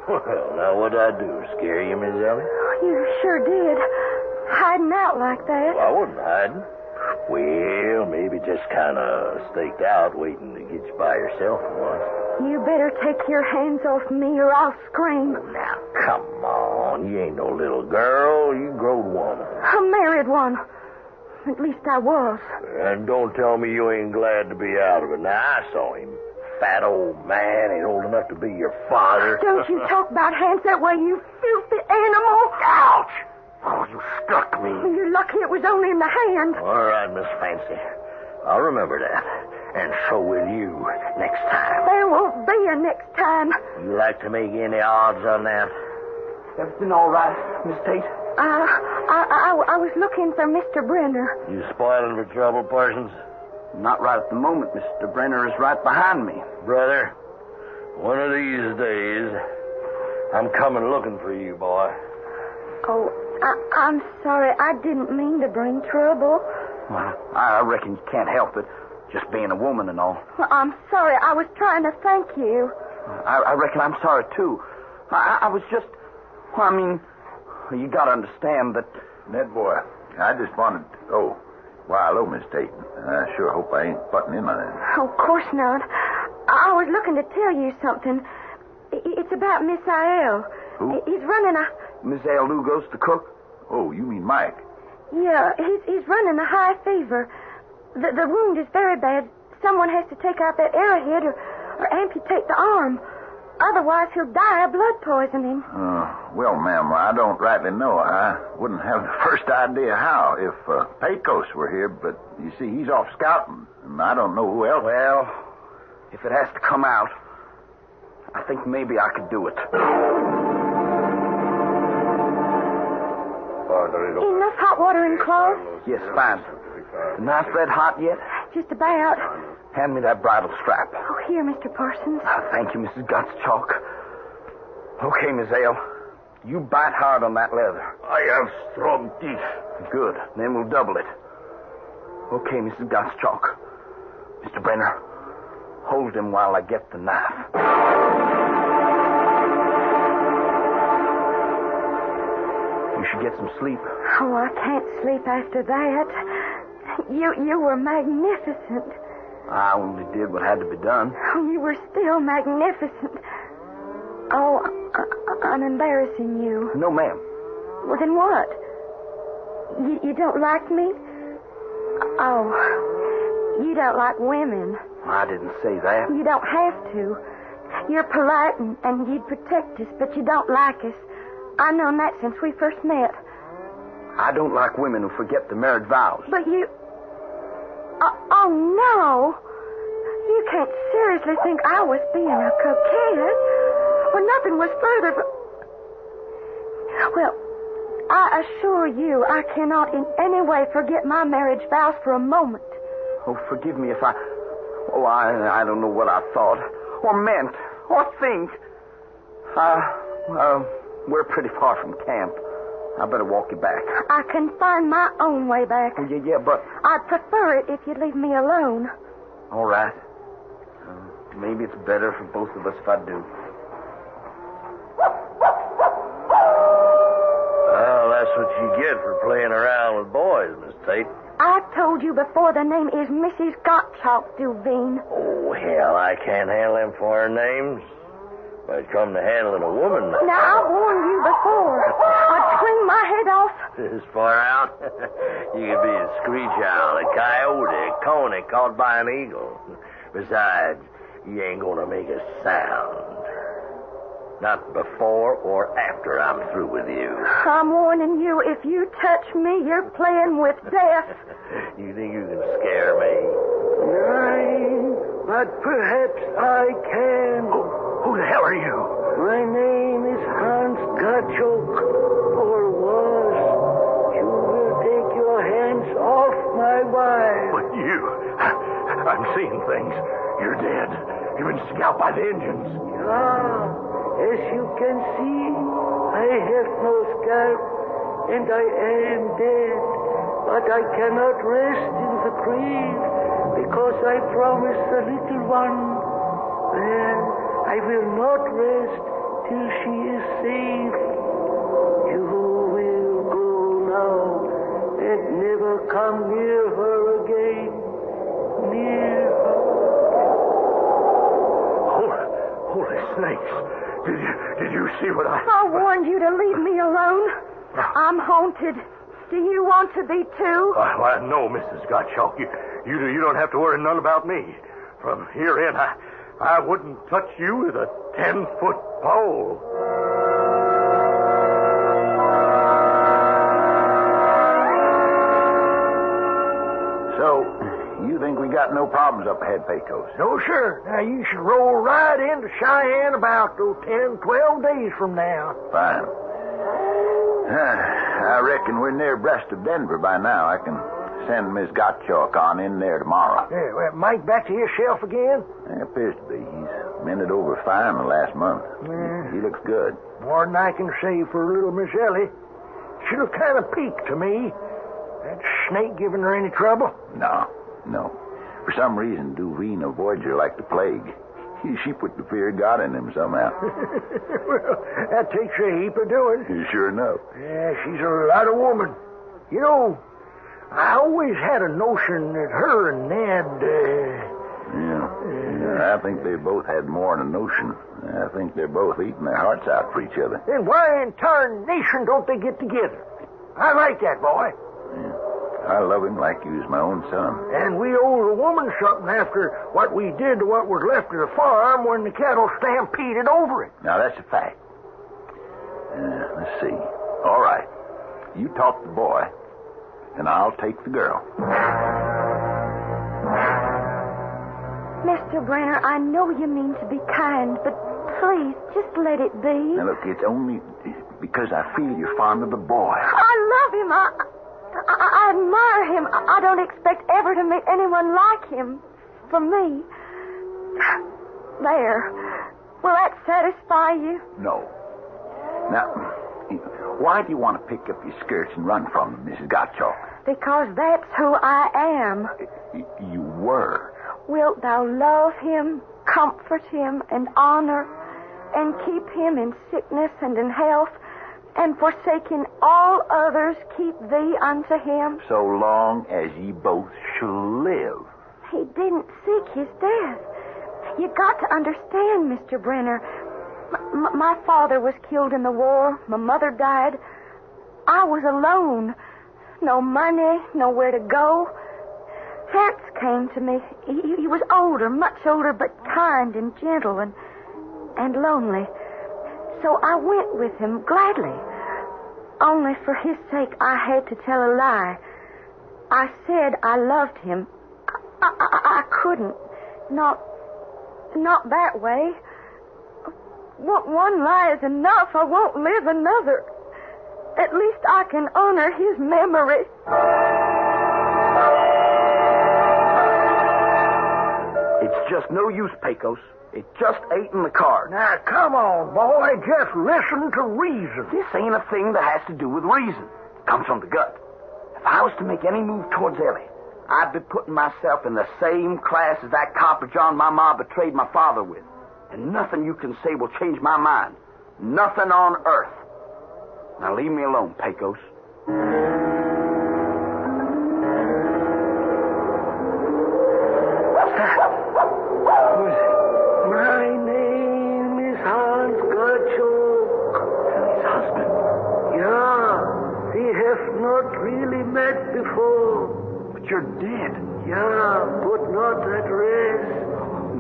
Well, now what'd I do? Scare you, Miss Ellie?
You sure did. Hiding out like that.
Well, I wasn't hiding. Well, maybe just kind of staked out, waiting to get you by yourself once.
You better take your hands off me or I'll scream.
Now, come on. You ain't no little girl. You growed woman.
A married one. At least I was.
And don't tell me you ain't glad to be out of it. Now, I saw him. Fat old man, ain't old enough to be your father.
Don't you talk about hands that way, you filthy animal.
Ouch! Oh, you struck me.
You're lucky it was only in the hand.
All right, Miss Fancy. I'll remember that. And so will you next time.
There won't be a next time.
You like to make any odds on that?
Everything all right, Miss Tate?
I was looking for Mr. Brenner.
You spoiling for trouble, Parsons?
Not right at the moment. Mr. Brenner is right behind me.
Brother, one of these days, I'm coming looking for you, boy.
Oh, I'm sorry. I didn't mean to bring trouble.
Well, I reckon you can't help it, just being a woman and all.
Well, I'm sorry. I was trying to thank you.
I reckon I'm sorry, too. I was just... Well, I mean, you gotta understand that...
Ned, boy, I just wanted... Oh, why, hello, Miss Tate. I sure hope I ain't butting in on it.
Oh, of course not. I was looking to tell you something. It's about Miss Aiel.
Who?
He's running a...
Miss Aiel Lugos, the cook?
Oh, you mean Mike?
Yeah, he's running a high fever. The wound is very bad. Someone has to take out that arrowhead or amputate the arm. Otherwise, he'll die of blood poisoning.
Well, ma'am, I don't rightly know. I wouldn't have the first idea how if Pecos were here, but you see, he's off scouting, and I don't know who else.
Well, if it has to come out, I think maybe I could do it.
Enough hot water and cloth?
Yes, fine. The knife red hot yet?
Just about.
Hand me that bridle strap.
Oh, here, Mr. Parsons.
Thank you, Mrs. Gottschalk. Okay, Miss Aiel. You bite hard on that leather.
I have strong teeth.
Good. Then we'll double it. Okay, Mrs. Gottschalk. Mr. Brenner, hold him while I get the knife. You should get some sleep.
Oh, I can't sleep after that. You were magnificent.
I only did what had to be done.
Oh, you were still magnificent. Oh, I'm embarrassing you.
No, ma'am.
Well, then what? You don't like me? Oh, you don't like women.
I didn't say that.
You don't have to. You're polite and you'd protect us, but you don't like us. I've known that since we first met.
I don't like women who forget the marriage vows.
But you... Oh, no. You can't seriously think I was being a coquette. Well, nothing was further from... Well, I assure you I cannot in any way forget my marriage vows for a moment.
Oh, forgive me if I... Oh, I don't know what I thought, or meant, or think. We're pretty far from camp. I better walk you back.
I can find my own way back.
Oh, yeah, but...
I'd prefer it if you'd leave me alone.
All right. Maybe it's better for both of us if I do.
Well, that's what you get for playing around with boys, Miss Tate.
I told you before, the name is Mrs. Gottschalk, Duveen.
Oh, hell, I can't handle them foreign names. When it come to handling a woman...
Now, I warned you before. I'd scream my head off.
This far out? You could be a screech owl, a coyote, a coney caught by an eagle. Besides, you ain't gonna make a sound. Not before or after I'm through with you.
I'm warning you, if you touch me, you're playing with death.
You think you can scare me?
No, but perhaps I can.
Who the hell are you?
My name is Hans Gottschalk, or was. You will take your hands off my wife.
But you... I'm seeing things. You're dead. You've been scalped by the Indians.
Yeah. As you can see, I have no scalp, and I am dead. But I cannot rest in the grave, because I promised the little one. Well, I will not rest till she is safe. You will go now, and never come near her again. Near her.
Holy snakes. Did you see what
I warned you to leave me alone. I'm haunted. Do you want to be too?
No, Mrs. Gottschalk. You don't have to worry none about me. From here in, I wouldn't touch you with a 10-foot pole. So, you think we got no problems up ahead, Pecos?
No, sir. Now, you should roll right into Cheyenne about 10, 12 days from now.
Fine. I reckon we're near abreast of Denver by now. I can send Miss Gottschalk on in there tomorrow.
Yeah, well, Mike back to his shelf again?
It appears to be. He's mended over fine the last month.
Yeah.
He looks good.
More than I can say for little Miss Ellie. She looked kind of peaked to me. That snake giving her any trouble?
No. For some reason, Duveen avoids her like the plague. She put the fear of God in him somehow.
Well, that takes a heap of doing.
Sure enough.
Yeah, she's a lot of woman. You know, I always had a notion that her and Ned...
Yeah, I think they both had more than a notion. I think they're both eating their hearts out for each other.
Then why in tarnation don't they get together? I like that boy.
Yeah. I love him like he was my own son.
And we owe the woman something after what we did to what was left of the farm when the cattle stampeded over it.
Now, that's a fact. Let's see. All right. You talk to the boy, and I'll take the girl.
Mr. Brenner, I know you mean to be kind, but please, just let it be.
Now, look, it's only because I feel you're fond of the boy.
I love him. I admire him. I don't expect ever to meet anyone like him. For me. There. Will that satisfy you?
No. Now, why do you want to pick up your skirts and run from them, Mrs. Gottschalk?
Because that's who I am.
You were.
Wilt thou love him, comfort him, and honor, and keep him in sickness and in health, and forsaking all others, keep thee unto him?
So long as ye both shall live.
He didn't seek his death. You got to understand, Mr. Brenner. My father was killed in the war. My mother died. I was alone. No money, nowhere to go. Hance came to me. He was older, much older, but kind and gentle and lonely. So I went with him gladly. Only for his sake I had to tell a lie. I said I loved him. I couldn't. Not that way. One lie is enough. I won't live another. At least I can honor his memory.
It's just no use, Pecos. It just ain't in the cards.
Now, come on, boy. Just listen to reason.
This ain't a thing that has to do with reason. It comes from the gut. If I was to make any move towards Ellie, I'd be putting myself in the same class as that copper John my ma betrayed my father with. And nothing you can say will change my mind. Nothing on earth. Now leave me alone, Pecos.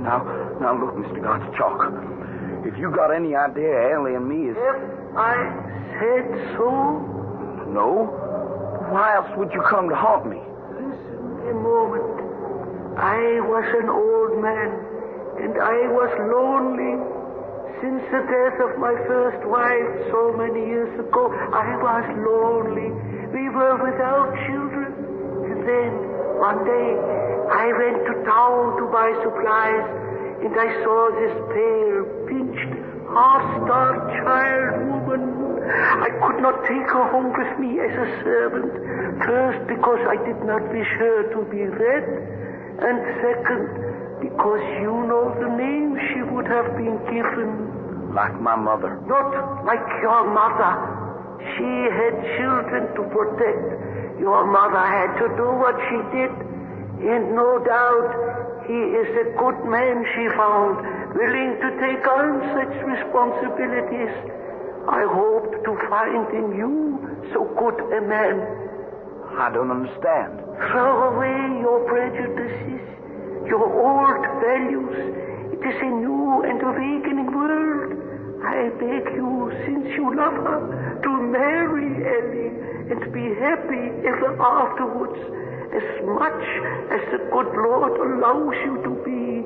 Now look, Mr. Gottschalk. If you got any idea Ellie and me is...
If I said so?
No? Why else would you come to haunt me?
Listen a moment. I was an old man, and I was lonely. Since the death of my first wife so many years ago, I was lonely. We were without children. And then, one day, I went to town to buy supplies, and I saw this pale, pinched, half-starved child woman. I could not take her home with me as a servant. First, because I did not wish her to be read, and second, because you know the name she would have been given.
Like my mother.
Not like your mother. She had children to protect. Your mother had to do what she did. And no doubt he is a good man she found, willing to take on such responsibilities. I hoped to find in you so good a man.
I don't understand.
Throw away your prejudices, your old values. It is a new and awakening world. I beg you, since you love her, to marry Ellie and be happy ever afterwards, as much as the good Lord allows you to be.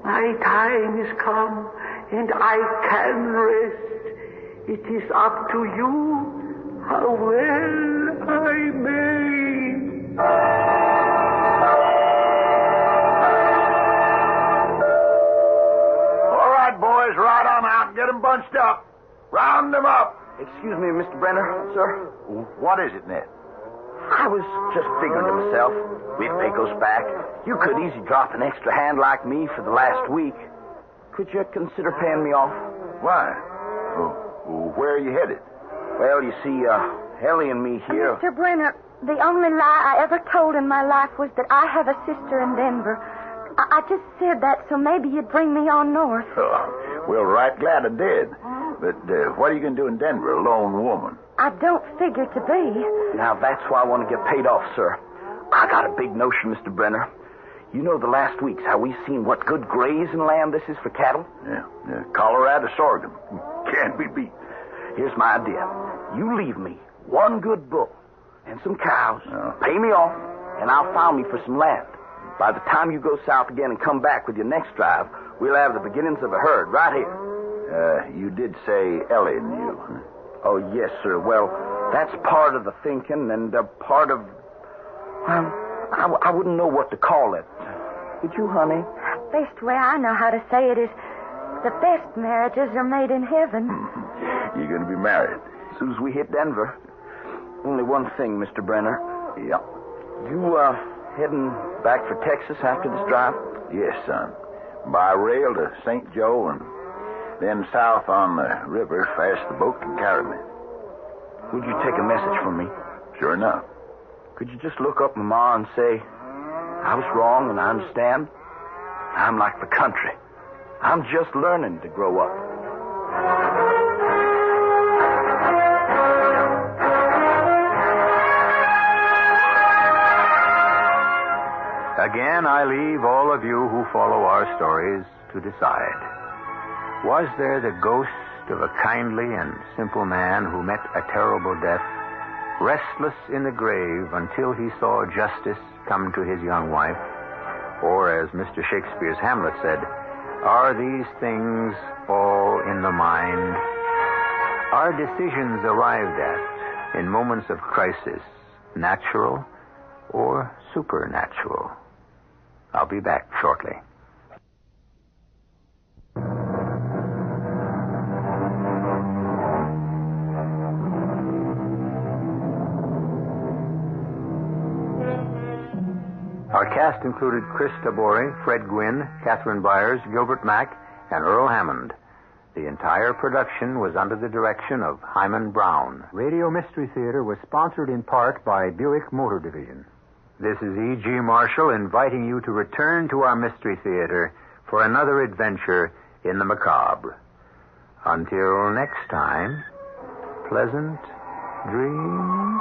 My time is come, and I can rest. It is up to you how well I may.
All right, boys, ride on out and get them bunched up. Round them up.
Excuse me, Mr. Brenner, sir.
What is it, Ned?
I was just figuring to myself, with Pecos back, you could easily drop an extra hand like me for the last week. Could you consider paying me off?
Why? Where are you headed?
Well, you see, Ellie and me here...
Mr. Brenner, the only lie I ever told in my life was that I have a sister in Denver. I just said that so maybe you'd bring me on north.
Oh, well, right glad I did. But what are you going to do in Denver, a lone woman?
I don't figure to be.
Now, that's why I want to get paid off, sir. I got a big notion, Mr. Brenner. You know the last weeks how we've seen what good grazing land this is for cattle?
Yeah. Colorado sorghum. Can't be beat.
Here's my idea. You leave me one good bull and some cows, pay me off, and I'll file me for some land. By the time you go south again and come back with your next drive, we'll have the beginnings of a herd right here.
You did say Ellie and you. Huh?
Oh, yes, sir. Well, that's part of the thinking and part of... I wouldn't know what to call it. Would you, honey?
Best way I know how to say it is the best marriages are made in heaven.
You're going to be married.
As soon as we hit Denver. Only one thing, Mr. Brenner.
Yeah.
You, heading back for Texas after this drive?
Yes, son. By rail to St. Joe and then south on the river fast the boat can carry me.
Would you take a message from me?
Sure enough.
Could you just look up Mama and say, I was wrong and I understand? I'm like the country. I'm just learning to grow up.
Again, I leave all of you who follow our stories to decide. Was there the ghost of a kindly and simple man who met a terrible death, restless in the grave until he saw justice come to his young wife? Or, as Mr. Shakespeare's Hamlet said, are these things all in the mind? Are decisions arrived at in moments of crisis natural or supernatural? I'll be back shortly. Our cast included Chris Tabori, Fred Gwynn, Catherine Byers, Gilbert Mack, and Earl Hammond. The entire production was under the direction of Hyman Brown. Radio Mystery Theater was sponsored in part by Buick Motor Division. This is E.G. Marshall inviting you to return to our Mystery Theater for another adventure in the macabre. Until next time, pleasant dreams.